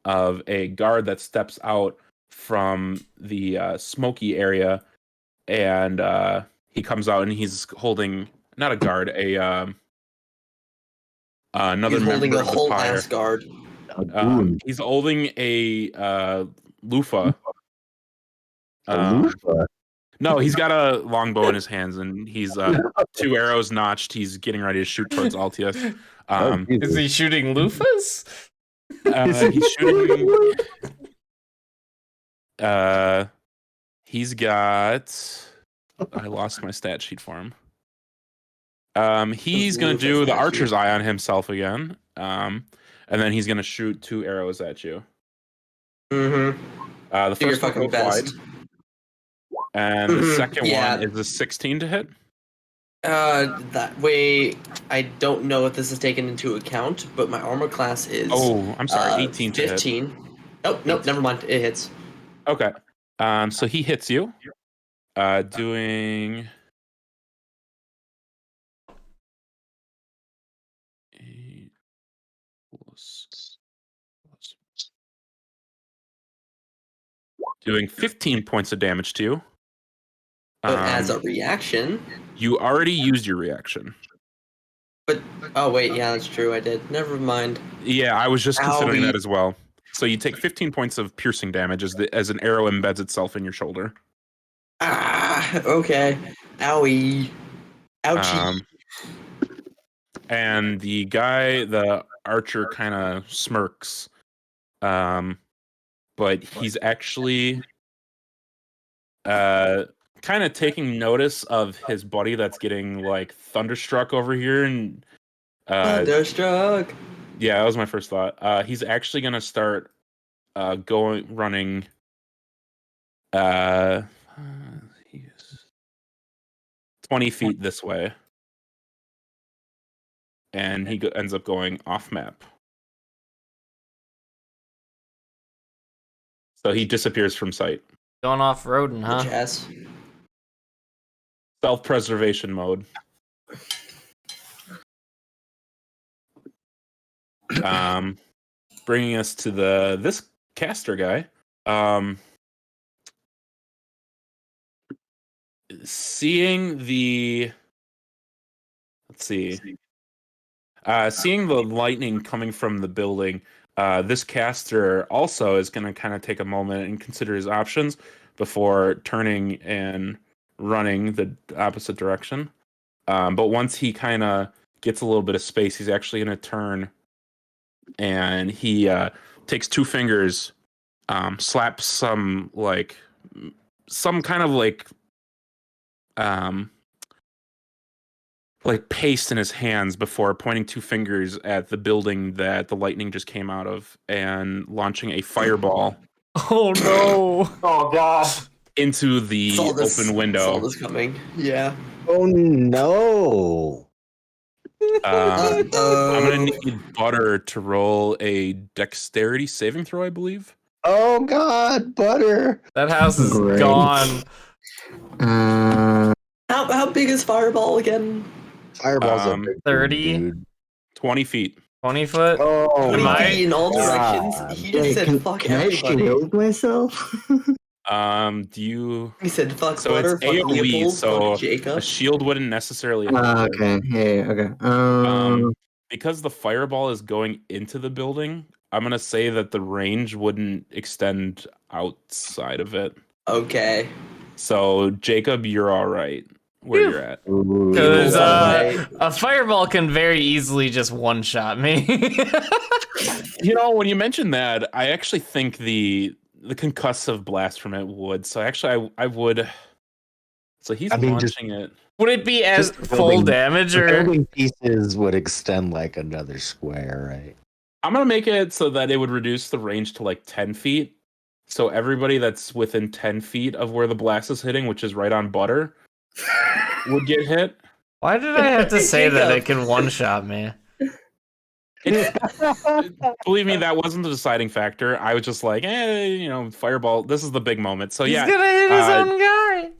of a guard that steps out from the smoky area, and he comes out and he's holding not a guard, another He's holding member a of the whole pyre. ass guard. He's holding a loofah. Loofah? No, he's got a longbow in his hands, and he's 2 arrows notched. He's getting ready to shoot towards Altius. Is he shooting loofahs? He's shooting. He's got. I lost my stat sheet for him. He's gonna do the archer's eye on himself again. And then he's gonna shoot 2 arrows at you. Mm-hmm. The Do your first one fucking goes wide, best. and the second Yeah. one is a 16 to hit. That way, I don't know if this is taken into account, but my armor class is. Oh, I'm sorry, 18 to hit. 15. Nope, never mind. It hits. Okay. So he hits you. Doing 8 plus doing 15 points of damage to you. But as a reaction. You already used your reaction. But oh wait, yeah, that's true. I did. Never mind. Yeah, I was just considering Owie. that as well. So you take 15 points of piercing damage as an arrow embeds itself in your shoulder. Ah, okay. Owie. Ouchie. And the archer kind of smirks. But he's actually kind of taking notice of his buddy that's getting like thunderstruck over here, and Thunderstruck. yeah, that was my first thought. He's actually gonna start running he's 20 feet this way, and he ends up going off map. So he disappears from sight. Going off roading, huh? Yes. Self-preservation mode. Bringing us to this caster guy. Seeing the lightning coming from the building, this caster also is going to kind of take a moment and consider his options before turning and running the opposite direction. But once he kind of gets a little bit of space, he's actually going to turn, and he takes 2 fingers, slaps some kind of like paste in his hands before pointing 2 fingers at the building that the lightning just came out of and launching a fireball. Oh no! Oh god! Into the open window. Saw this coming. Yeah. Oh no! I'm gonna need Butter to roll a dexterity saving throw, I believe. Oh god, Butter! That house is Great. gone. How big is Fireball again? Fireball's a big 30? dude. 20 feet. 20 foot? Oh 20 my feet in all God. directions. He just said fuck can I everybody. shield myself? Do you? He said fuck So Butter, it's fuck AoE, Leopold, so fuck Jacob. a shield wouldn't necessarily. Help. Okay. Yeah. Okay. Because the fireball is going into the building, I'm gonna say that the range wouldn't extend outside of it. Okay. So Jacob, you're all right where Phew. you're at. Because Alright. a fireball can very easily just one-shot me. You know, when you mentioned that, I actually think the concussive blast from it would. So actually, I would. So he's launching it. Would it be as Just full building- damage The or? building pieces would extend like another square, right? I'm gonna make it so that it would reduce the range to like 10 feet. So everybody that's within 10 feet of where the blast is hitting, which is right on Butter, would get hit. Why did I have to say that it can one-shot me? Believe me, that wasn't the deciding factor. I was just like, fireball. This is the big moment. So He's yeah, gonna hit his own guy.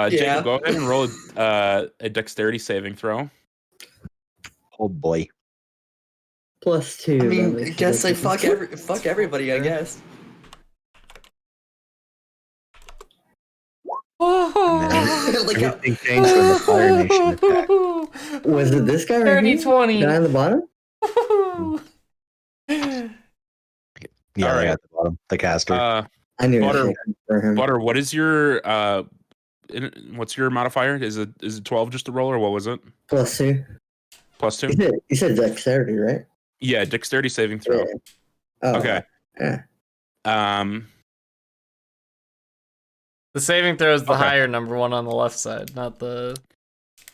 Jacob, go ahead and roll a dexterity saving throw. Oh boy. +2. I mean, that I makes guess a I difference. fuck everybody, I guess. Like how- Everything changed when the Fire Nation attacked. Was it this guy right 30-20. here? Guy on the bottom? Yeah, All right. at the bottom, the caster. I knew Butter- it for him. Butter, what is your what's your modifier? Is it 12 just to roll, or what was it? +2. +2? You said dexterity, right? Yeah, dexterity saving throw. Yeah. Oh, Okay. Yeah. The saving throw is the Okay. higher number one on the left side, not the.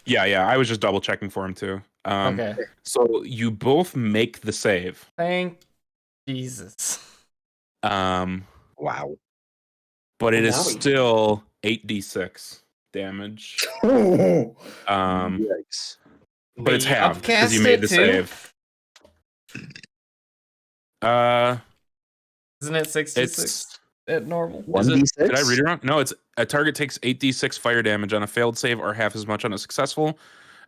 Yeah, I was just double checking for him too. Okay. So you both make the save. Thank Jesus. Wow. But it is Now we- still 8d6 damage. Yikes. But it's But you halved because you upcast made it the too? save. Isn't it 66 It's at normal? is it? 1d6? Did I read it wrong? No, it's a target takes 8d6 fire damage on a failed save or half as much on a successful.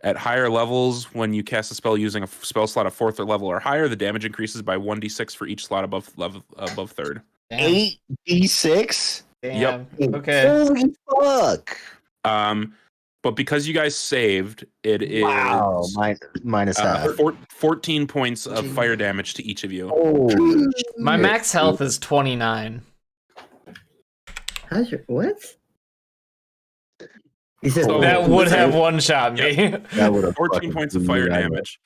At higher levels, when you cast a spell using a spell slot of 4th level or higher, the damage increases by 1d6 for each slot above 3rd. Damn. 8d6? Damn. Okay. Holy fuck. But because you guys saved, it is Wow. Minus half. 14 points of fire damage to each of you. Holy My shit. max health is 29. How's your what? You said So- That would have one-shot me. That would have 14 fucking points of blew fire me out. damage.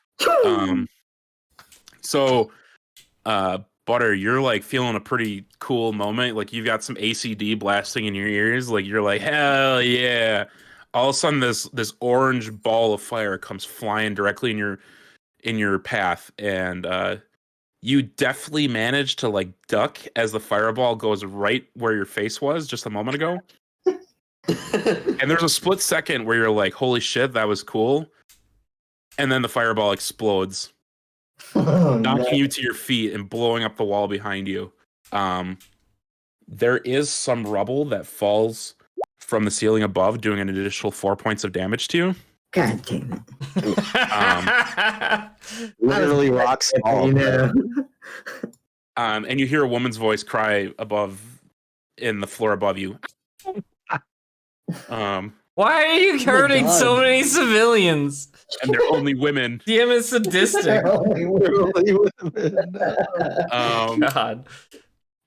Butter, you're like feeling a pretty cool moment. Like you've got some ACD blasting in your ears. Like you're like, hell yeah. All of a sudden this orange ball of fire comes flying directly in your path. And you definitely manage to like duck as the fireball goes right where your face was just a moment ago. And there's a split second where you're like, holy shit, that was cool. And then the fireball explodes, Oh, knocking no. you to your feet and blowing up the wall behind you. There is some rubble that falls from the ceiling above, doing an additional 4 points of damage to you. God damn it. Literally rocks all. You know. And you hear a woman's voice cry in the floor above you. Why are you hurting so God. many civilians? And they're only women. Damn it, sadistic. God.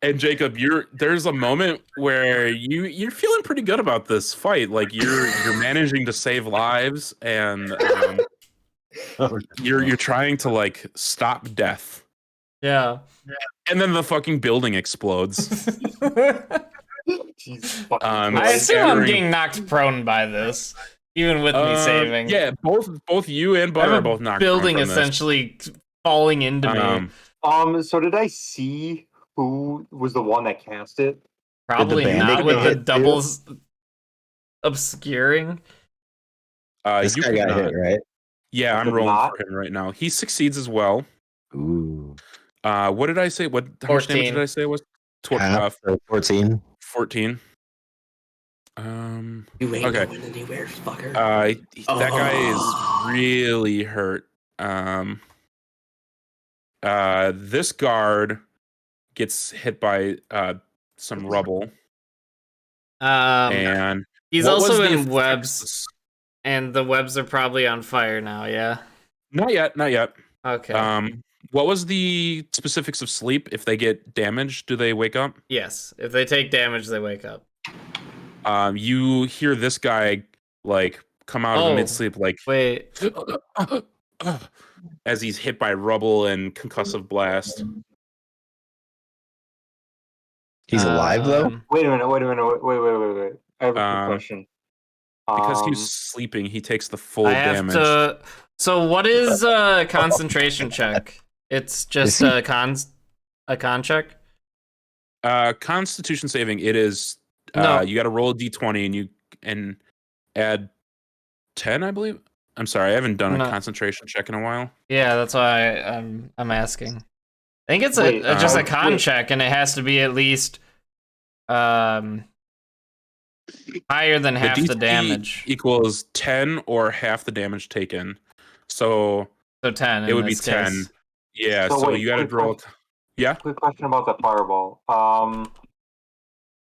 And Jacob, there's a moment where you're feeling pretty good about this fight. Like you're managing to save lives, and you're trying to like stop death. Yeah. And then the fucking building explodes. Jesus fucking I Christ. assume I'm scattering- getting knocked prone by this, even with me saving. Yeah, both you and I Butter have are a both knocked building prone from this. essentially falling into me. So did I see who was the one that cast it? Probably bandit not with get the hit too? doubles obscuring. This You guy could got not. hit, right? Yeah, I'm Could rolling not? for him right now. He succeeds as well. Ooh. What did I say? How much damage 14. did I say it was? Half, so 14. 14. You ain't Okay. going anywhere, fucker. That guy is really hurt. This guard gets hit by some rubble, and He's what was also the in effect- webs, and the webs are probably on fire now. Yeah. Not yet. Okay. What was the specifics of sleep? If they get damaged, do they wake up? Yes. If they take damage, they wake up. You hear this guy like come out of mid sleep, like Wait. as he's hit by rubble and concussive blast. He's alive, though? Wait a minute. Wait. I have a quick question. Because he's sleeping, he takes the full I have damage. to. So what is a concentration check? It's just a con check. Constitution saving. It is. No. You got to roll a d20 and add 10, I believe. I'm sorry, I haven't done a No. concentration check in a while. Yeah, that's why I'm asking. I think it's Wait, just a con wait. check, and it has to be at least higher than half the DC damage. equals 10 or half the damage taken. So So 10. it in would be this 10. case. Yeah. So So wait, you got to quick roll. Yeah. Quick question about the fireball.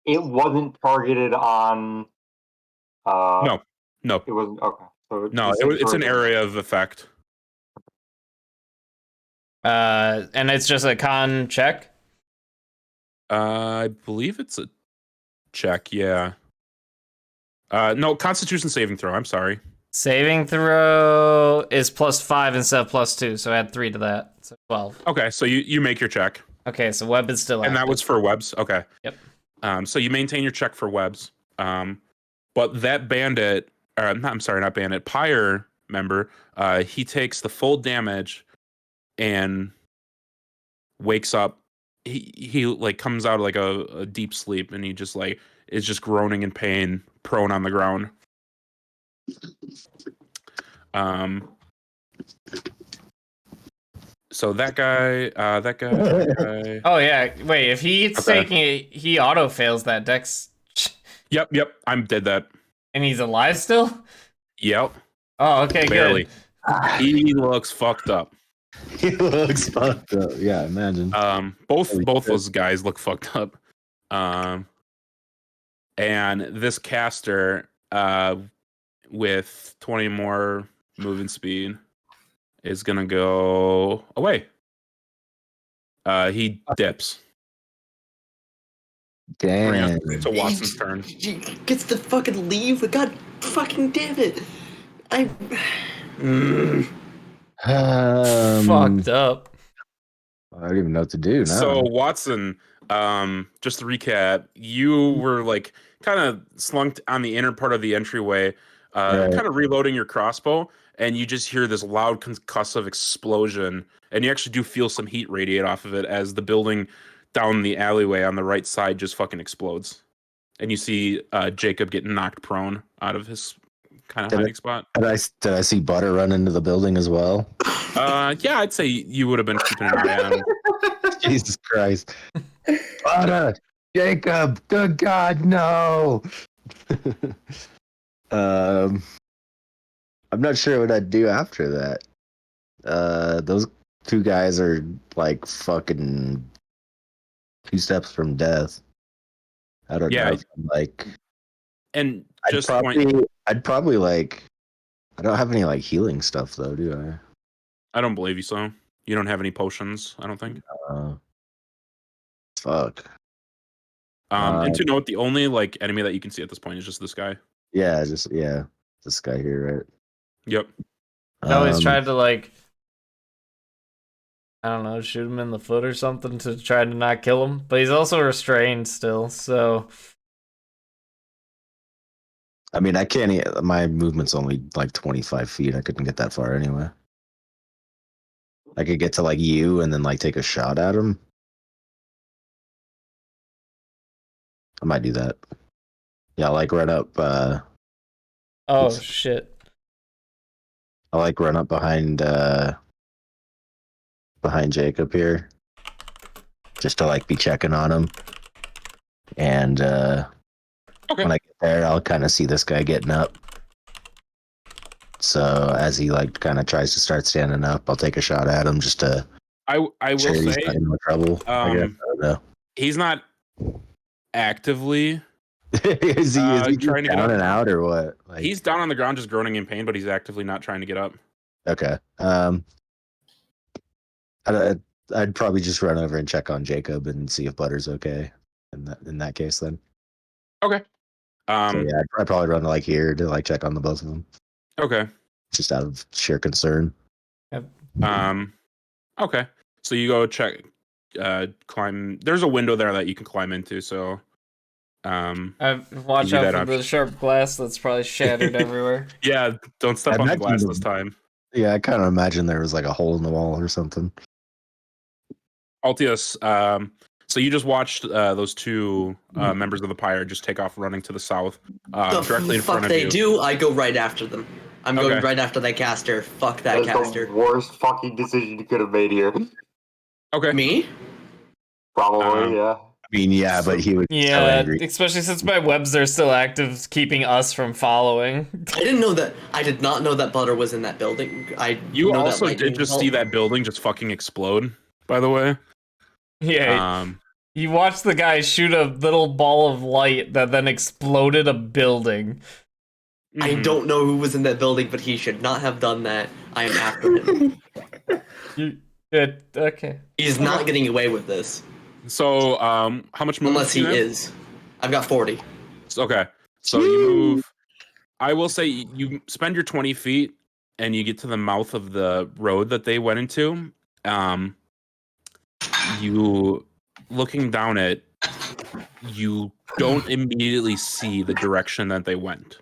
It wasn't targeted on. No. It wasn't okay. So No. the same It's sort an of- area of effect. And it's just a con check. I believe it's a check. Yeah. No, Constitution saving throw. I'm sorry. Saving throw is +5 instead of +2, so add 3 to that. So 12. Okay, so you make your check, Okay, so web is still and that active. was for webs. Okay. Yep. So you maintain your check for webs. But that bandit, not bandit, Pyre member, he takes the full damage and wakes up he like comes out of like a deep sleep, and he just like is just groaning in pain, prone on the ground. So that guy. Oh yeah, wait. If he eats steak, he auto fails that dex. Yep. I did that. And he's alive still. Yep. Oh, okay, Barely. good. He looks fucked up. He looks fucked up. Yeah, imagine. Both those guys look fucked up. And this caster, with 20 more movement speed, is gonna go away. He dips. Damn. It's a Watson's turn. He gets to fucking leave. God fucking damn it. Fucked up. I don't even know what to do now. So Watson, just to recap, you were like kind of slunked on the inner part of the entryway, kind of reloading your crossbow, and you just hear this loud concussive explosion, and you actually do feel some heat radiate off of it as the building down the alleyway on the right side just fucking explodes, and you see Jacob getting knocked prone out of his kind of hiding spot. Did I see Butter run into the building as well? Yeah, I'd say you would have been keeping an eye on him. Jesus Christ. Butter! Jacob! Good God, no! I'm not sure what I'd do after that. Those two guys are like fucking 2 steps from death. I don't know. Like, and just I'd probably like. I don't have any like healing stuff though, do I? I don't believe you. So you don't have any potions, I don't think. Fuck. And to note, the only like enemy that you can see at this point is just this guy. Yeah, this guy here, right? Yep. I always tried to like, I don't know, shoot him in the foot or something to try to not kill him, but he's also restrained still, so. I mean, I can't. My movement's only like 25 feet. I couldn't get that far anyway. I could get to like you and then like take a shot at him. I might do that. Yeah, I'll like run up. Oh shit! I'll like run up behind Jacob here, just to like be checking on him. And when I get there, I'll kind of see this guy getting up. So as he like kind of tries to start standing up, I'll take a shot at him just to. I will say he's not in no trouble. I don't know. He's not actively. is he trying to get down up and out or what? Like, he's down on the ground, just groaning in pain, but he's actively not trying to get up. Okay. I'd probably just run over and check on Jacob and see if Butter's okay. In that case, then. Okay. So yeah, I'd probably run like here to like check on the both of them. Okay. Just out of sheer concern. Yep. Okay. So you go check, climb. There's a window there that you can climb into. So, watch out for the sharp glass that's probably shattered everywhere. Yeah, don't step on the glass this time. Yeah, I kind of imagine there was like a hole in the wall or something. Altius, so you just watched those two members of the Pyre just take off running to the south, directly in front of you. Fuck they do, I go right after them. I'm going right after that caster. Fuck that caster. The worst fucking decision you could have made here. Okay. Me? Probably, yeah. I mean, yeah, but he would. Yeah, especially since my webs are still active, keeping us from following. I didn't know that. I did not know that Butter was in that building. You also did just see that building just fucking explode, by the way. Yeah. You watched the guy shoot a little ball of light that then exploded a building. I don't know who was in that building, but he should not have done that. I am after him. Okay. He's not getting away with this. So, how much movement? Unless he is. I've got 40. Okay. So you move. I will say you spend your 20 feet and you get to the mouth of the road that they went into. You looking down it, you don't immediately see the direction that they went.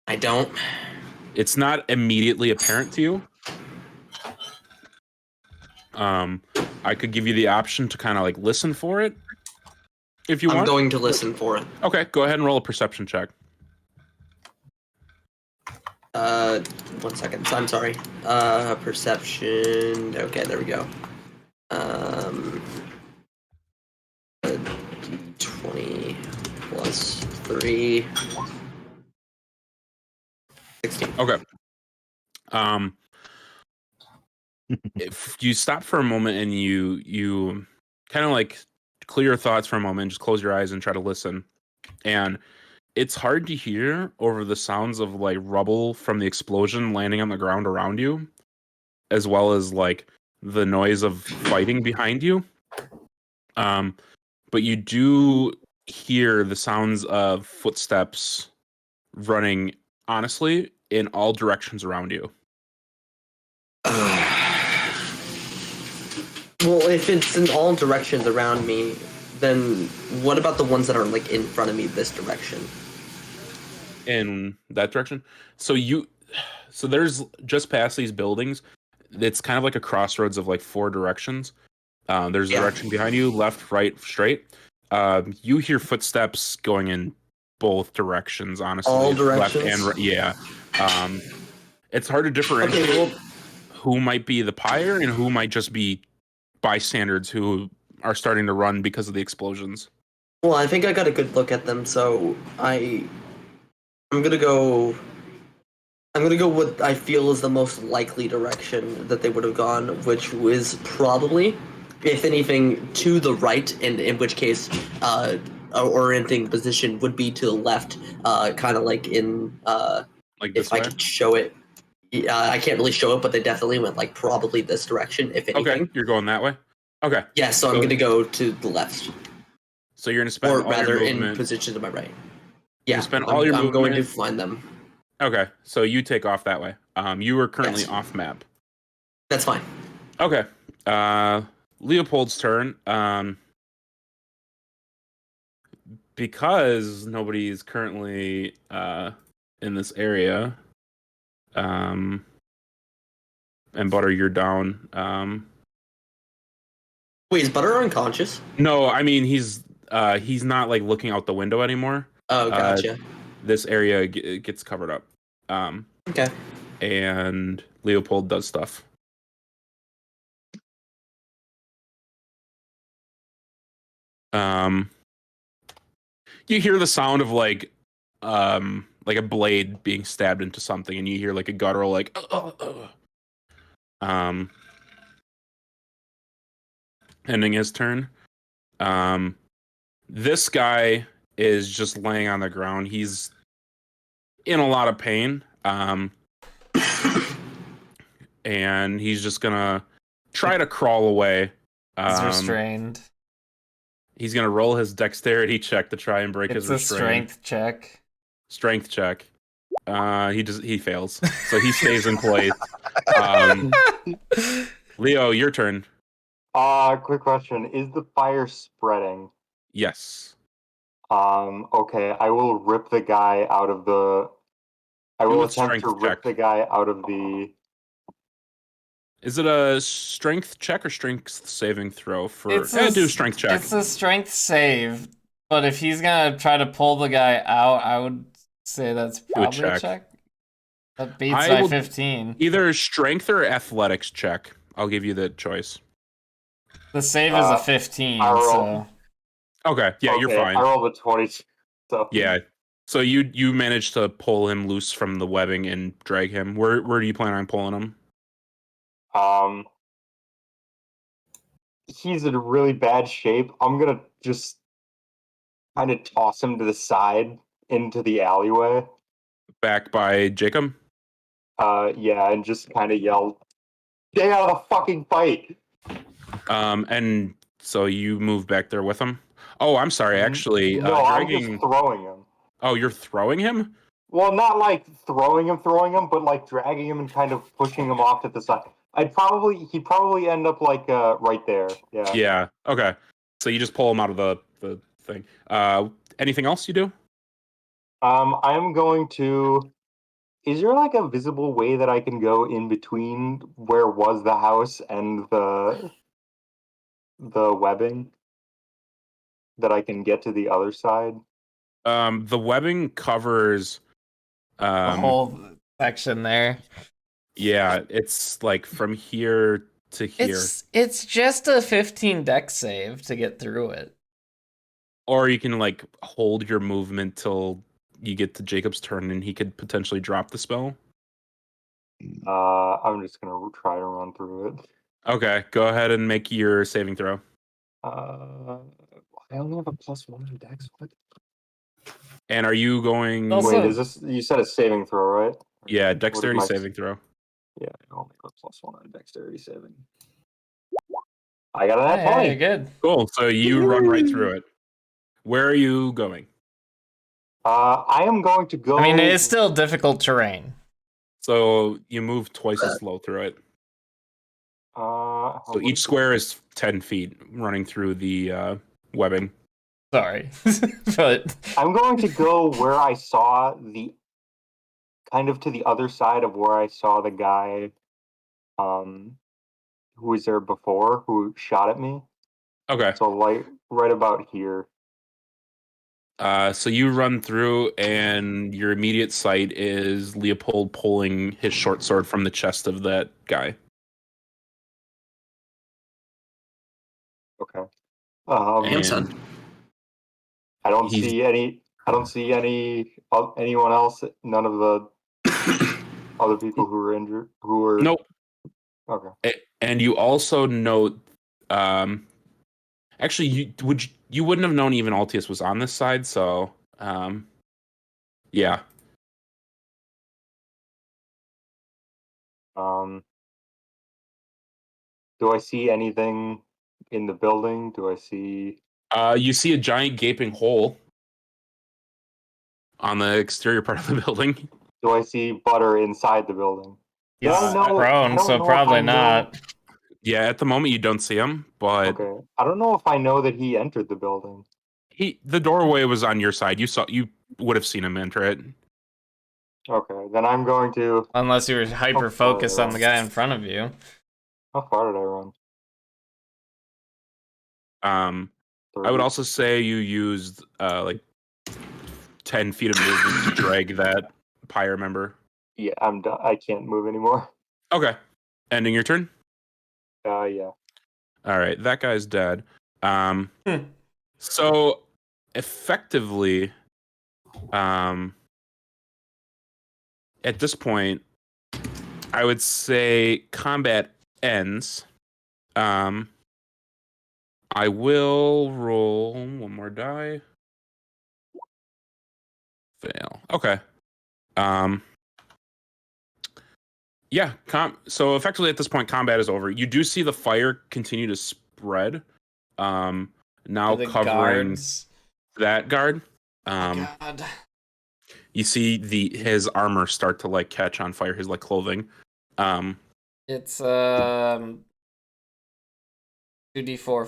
I don't. It's not immediately apparent to you. I could give you the option to kind of like listen for it if you want. I'm going to listen for it. Okay, go ahead and roll a perception check. 1 second. I'm sorry. Perception. Okay, there we go. 20 plus 3. 16. Okay. If you stop for a moment and you kind of like clear your thoughts for a moment, just close your eyes and try to listen. And it's hard to hear over the sounds of like rubble from the explosion landing on the ground around you, as well as like the noise of fighting behind you. But you do hear the sounds of footsteps running, honestly, in all directions around you. Well, if it's in all directions around me, then what about the ones that are like in front of me this direction? In that direction? So there's just past these buildings, it's kind of like a crossroads of like 4 directions. There's a direction behind you, left, right, straight. You hear footsteps going in both directions, honestly. All directions? Left and right. Yeah. It's hard to differentiate who might be the pyre and who might just be bystanders who are starting to run because of the explosions. Well, I think I got a good look at them, so I'm gonna go what I feel is the most likely direction that they would have gone, which was probably, if anything, to the right, and in which case, orienting position would be to the left, kind of like in, like this if way? I could show it. I can't really show it, but they definitely went like probably this direction, if anything. Okay, you're going that way? Okay. Yeah, so I'm going to go to the left. So you're going to spend Or all rather, your movement. in position to my right. Yeah, spend all your I'm going movement. to find them. Okay, so you take off that way. You are currently off map. That's fine. Okay. Leopold's turn. Because nobody's currently in this area. And Butter, you're down. Wait, is Butter unconscious? No, I mean he's not like looking out the window anymore. Oh, gotcha. This area gets covered up. Okay. And Leopold does stuff. You hear the sound of like a blade being stabbed into something, and you hear like a guttural like ending his turn. This guy is just laying on the ground. He's in a lot of pain. And he's just gonna try to crawl away. He's restrained. He's gonna roll his dexterity check to try and break his restraint. It's a strength check. Strength check. He fails, so he stays in place. Leo, your turn. Quick question: is the fire spreading? Yes. Okay, I will rip the guy out of the. I will attempt to rip the guy out of the. Is it a strength check or strength saving throw for? Do a strength check. It's a strength save, but if he's gonna try to pull the guy out, I would say that's probably a check. That beats by 15. Either strength or athletics check. I'll give you the choice. The save is a 15. So. Okay, yeah, you're fine. I rolled a 20. So yeah, so you managed to pull him loose from the webbing and drag him. Where do you plan on pulling him? He's in really bad shape. I'm gonna just kind of toss him to the side into the alleyway. Back by Jacob? Yeah, and just kind of yell, "Stay out of the fucking fight!" And so you move back there with him? Oh, I'm sorry, actually. No, I'm just throwing him. Oh, you're throwing him? Well, not like throwing him, but like dragging him and kind of pushing him off to the side. He'd probably end up like right there. Yeah. Yeah. Okay. So you just pull him out of the thing. Anything else you do? I'm going to. Is there like a visible way that I can go in between where was the house and the the webbing that I can get to the other side? The webbing covers The whole section there. yeah, it's like from here to here. It's just a 15 dex save to get through it. Or you can like hold your movement till you get to Jacob's turn and he could potentially drop the spell. I'm just gonna try to run through it. Okay, go ahead and make your saving throw. I only have a +1 in dex. What? And are you going? Also- Wait, is this? You said a saving throw, right? Yeah, dexterity my- saving throw. Yeah, I only have a +1 on dexterity saving. I got a nat 20. Hey, good. Cool. So you run right through it. Where are you going? I am going to go. I mean, it is still difficult terrain. So you move twice as slow through it. So each square is 10 feet running through the webbing. Sorry, but I'm going to go where I saw kind of to the other side of where I saw the guy, who was there before, who shot at me. Okay. So like right about here. So you run through, and your immediate sight is Leopold pulling his short sword from the chest of that guy. Okay. And I don't he's- see any. I don't see anyone else. None of the other people who were injured. Who were nope. Okay. And you also note, actually, you wouldn't have known even Altius was on this side. So, yeah. Do I see anything in the building? Do I see? You see a giant gaping hole on the exterior part of the building. Do I see Butter inside the building? he's I don't prone, know so if probably I know- not. Yeah, at the moment you don't see him, but Okay. I don't know if I know that he entered the building. the doorway was on your side. You would have seen him enter it. Okay, then I'm going to. Unless you were hyper focused on the guy in front of you. How far did I run? I would also say you used like 10 feet of movement to drag that pyre member. Yeah, I'm done. I can't move anymore. Okay. Ending your turn? Yeah. All right, that guy's dead. So effectively, at this point, I would say combat ends. I will roll one more die. Fail. Okay. Yeah. So effectively, at this point, combat is over. You do see the fire continue to spread. Now The covering guards. that guard. God. You see his armor start to like catch on fire. His like clothing. It's 2d4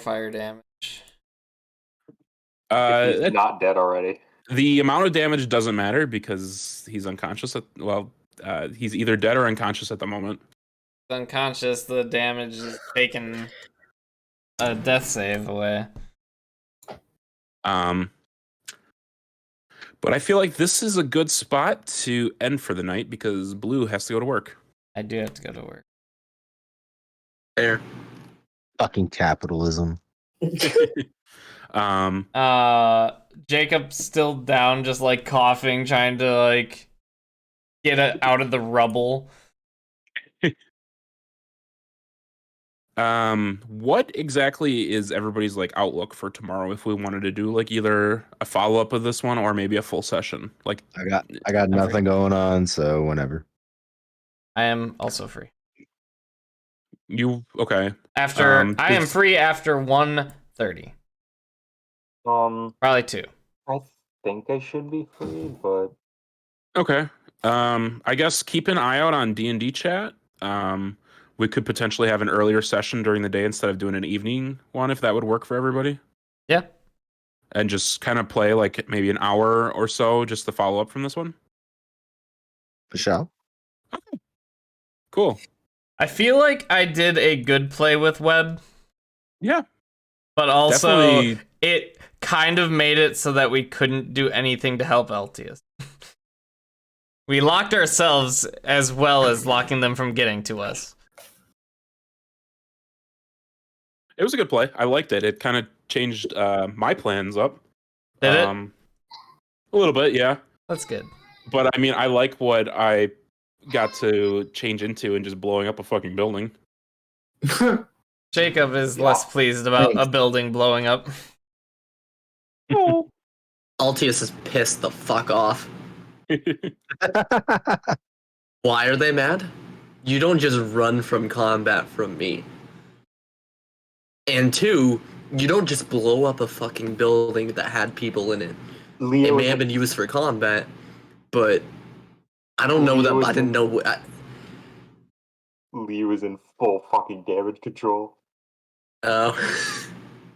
fire damage. If he's not dead already. The amount of damage doesn't matter because he's unconscious. He's either dead or unconscious at the moment. Unconscious, the damage is taking a death save away. But I feel like this is a good spot to end for the night because Blue has to go to work. I do have to go to work. There. Fucking capitalism. Jacob's still down, just like coughing, trying to like get it out of the rubble. What exactly is everybody's like outlook for tomorrow if we wanted to do like either a follow-up of this one or maybe a full session? Like I got nothing going on, so whenever. I am also free. You okay. After I am free after 1:30. Probably 2. I think I should be free, but Okay. I guess keep an eye out on D&D chat. We could potentially have an earlier session during the day instead of doing an evening one if that would work for everybody. Yeah. And just kind of play like maybe an hour or so just to follow up from this one. For sure. Okay. Cool. I feel like I did a good play with Webb. Yeah. But also, Definitely. it kind of made it so that we couldn't do anything to help Altius. We locked ourselves as well as locking them from getting to us. It was a good play. I liked it. It kind of changed my plans up. Did it? A little bit, yeah. That's good. But I mean, I like what I got to change into and just blowing up a fucking building. Jacob is less pleased about a building blowing up. Altius is pissed the fuck off. Why are they mad? You don't just run from combat from me. And 2, you don't just blow up a fucking building that had people in it. It may have been used for combat, but I don't know that. I didn't know. Lee was in full fucking damage control. Oh.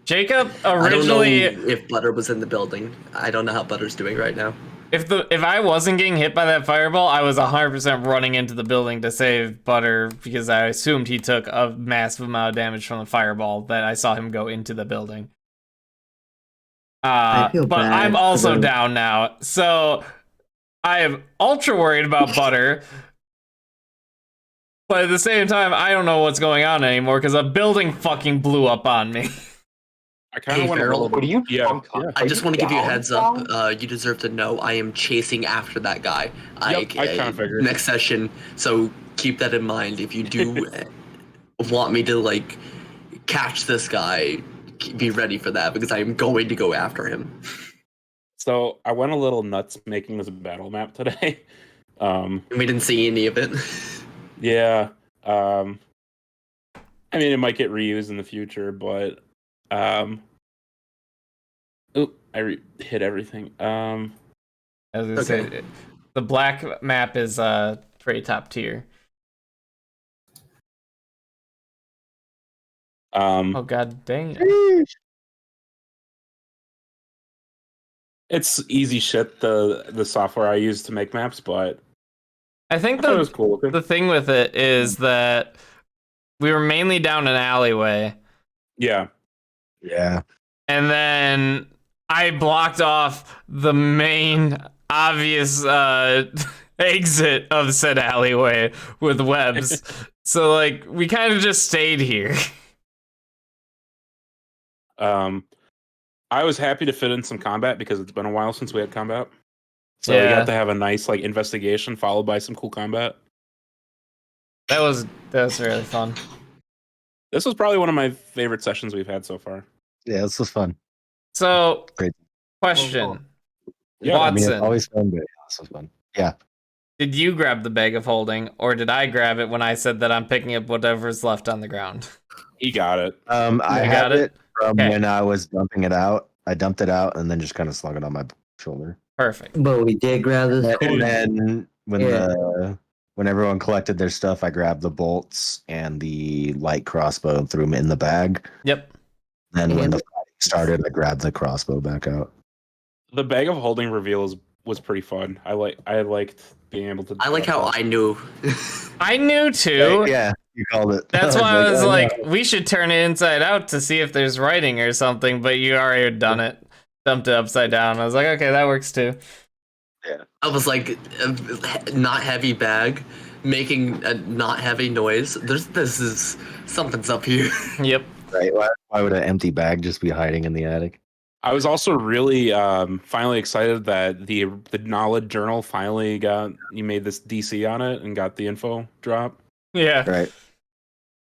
Jacob originally. I don't know if Butter was in the building. I don't know how Butter's doing right now. If I wasn't getting hit by that fireball, I was 100% running into the building to save Butter because I assumed he took a massive amount of damage from the fireball that I saw him go into the building. But I'm also down now, so I am ultra worried about Butter. But at the same time, I don't know what's going on anymore because a building fucking blew up on me. I kind of want to roll. What are you? Yeah. I just want to give you a heads up. You deserve to know I am chasing after that guy. I kind of figured. Next session, so keep that in mind. If you do want me to like catch this guy, be ready for that because I am going to go after him. So I went a little nuts making this battle map today. We didn't see any of it. Yeah. I mean, it might get reused in the future, but hit everything. I was gonna say, the black map is pretty top tier. Oh god dang it. It's easy shit, the software I use to make maps, but I think it was cool. the thing with it is that we were mainly down an alleyway. Yeah. Yeah. And then I blocked off the main obvious exit of said alleyway with webs. So like we kind of just stayed here. I was happy to fit in some combat because it's been a while since we had combat. So we got to have a nice like investigation followed by some cool combat. That was really fun. This was probably one of my favorite sessions we've had so far. Yeah, this was fun. So, Great. question. Yeah, Watson, I mean, it's always fun, but this was fun. Yeah. did you grab the bag of holding, or did I grab it when I said that I'm picking up whatever's left on the ground? He got it. I got it from when I was dumping it out. I dumped it out and then just kind of slung it on my shoulder. Perfect. But we did grab this. And then when everyone collected their stuff, I grabbed the bolts and the light crossbow and threw them in the bag. Yep. Then when the fighting started, I grabbed the crossbow back out. The bag of holding reveal was pretty fun. I liked being able to. I like how I knew. I knew too. Yeah, you called it. That's why I was like, we should turn it inside out to see if there's writing or something, but you already had done it. Dumped it upside down. I was like, okay, that works too. Yeah. I was like, not heavy bag, making a not heavy noise. Something's up here. Yep. Right. Why would an empty bag just be hiding in the attic? I was also really finally excited that the knowledge journal finally you made this DC on it and got the info drop. Yeah. Right.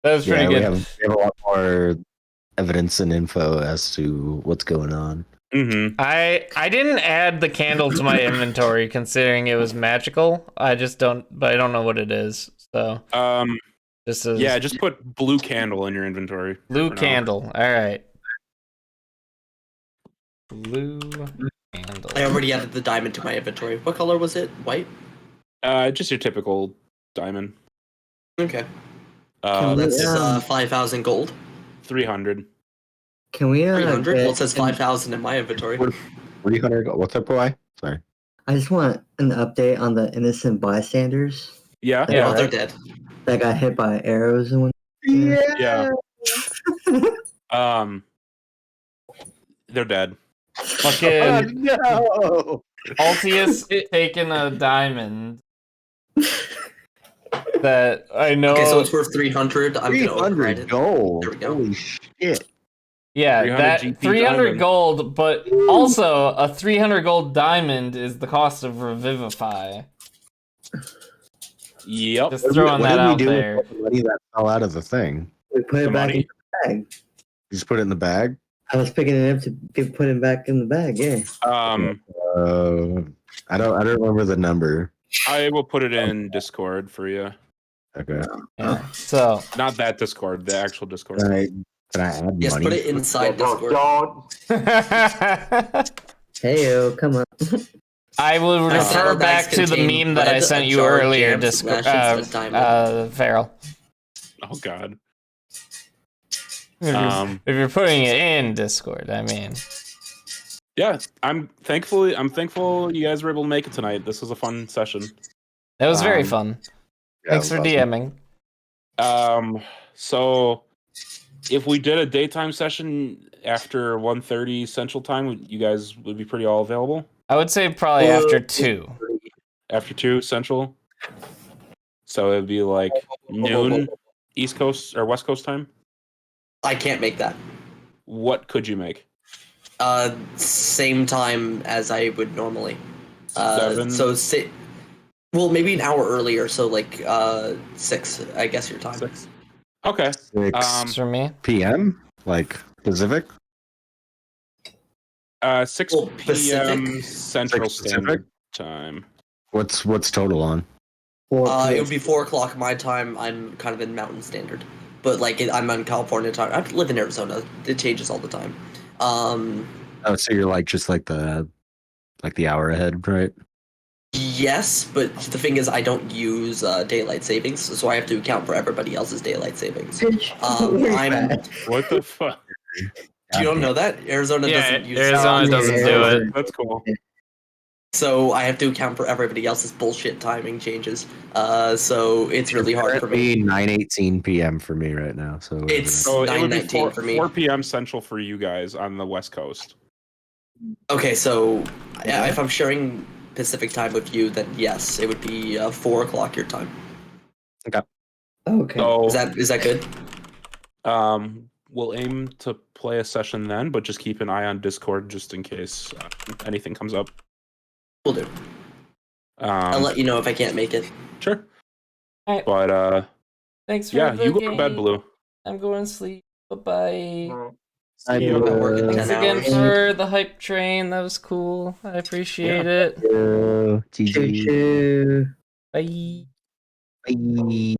That was pretty good. We have a lot more evidence and info as to what's going on. Mm-hmm. I didn't add the candle to my inventory considering it was magical. I don't know what it is. So just put blue candle in your inventory. Blue candle. All right. Blue candle. I already added the diamond to my inventory. What color was it? White? Just your typical diamond. Okay. That's 5,000 gold. 300. Can we 300? Well, it says 5,000 in my inventory. 300. What's up, boy? Sorry. I just want an update on the innocent bystanders Yeah. Oh, they're dead. that got hit by arrows and Yeah. They're dead. Fucking no! Altius taking a diamond that I know. Okay, so it's worth 300. I'm gonna 300 override it. gold. There we go. Holy shit. Yeah, 300 that GP 300 diamond. gold, but also a 300 gold diamond is the cost of Revivify. Yep. Just throwing what that did we out do there. with all the money that fell out of the thing? We put The it back money? in the bag. You just put it in the bag? I was picking it up to put it back in the bag. Yeah. I don't remember the number. I will put it in Discord for you. Okay. Yeah. So Not that Discord, the actual Discord. Can I add Yes, money? put it inside No, Discord. don't. Hey, come on. I will refer saddlebags back to the contain meme that I bread, sent a you jar of earlier, jam, Discord. rations, and a diamond. Farrell. Oh god. If you're putting it in Discord, I mean. Yeah, I'm thankful you guys were able to make it tonight. This was a fun session. That was very fun. Yeah, Thanks it for was awesome. DMing. So if we did a daytime session after 1:30 Central Time, you guys would be pretty all available? I would say probably after 2. After 2 Central? So it'd be like noon East Coast or West Coast time? I can't make that. What could you make? Same time as I would normally. 7? Well, maybe an hour earlier, so like 6, I guess your time. 6. Okay. 6 For me. p.m. like Pacific. 6 Well, p.m. Pacific? Central 6 Pacific? Standard Time. What's total on? It would be 4 o'clock my time. I'm kind of in Mountain Standard, but like I'm on California time. I live in Arizona. It changes all the time. Oh, so you're like just like the hour ahead, right? Yes, but the thing is, I don't use daylight savings, so I have to account for everybody else's daylight savings. What the fuck? You don't know that Arizona doesn't use. Arizona doesn't do it. That's cool. So I have to account for everybody else's bullshit timing changes. So it's really hard for me. 9:18 p.m. for me right now. So It's So it would be 9:19 for me. 4 p.m. Central for you guys on the West Coast. Okay, so if I'm sharing Pacific time with you, then yes, it would be 4 o'clock your time. Okay. So Is that good? we'll aim to play a session then, but just keep an eye on Discord just in case anything comes up. We'll do. I'll let you know if I can't make it. Sure. Alright. But Thanks for yeah, the you go to bed, game. Blue. I'm going to sleep. Bye-bye. I See you. I'm at work in 10 Thanks again hours. for the hype train. That was cool. I appreciate it. GG. Choo-choo. Bye. Bye.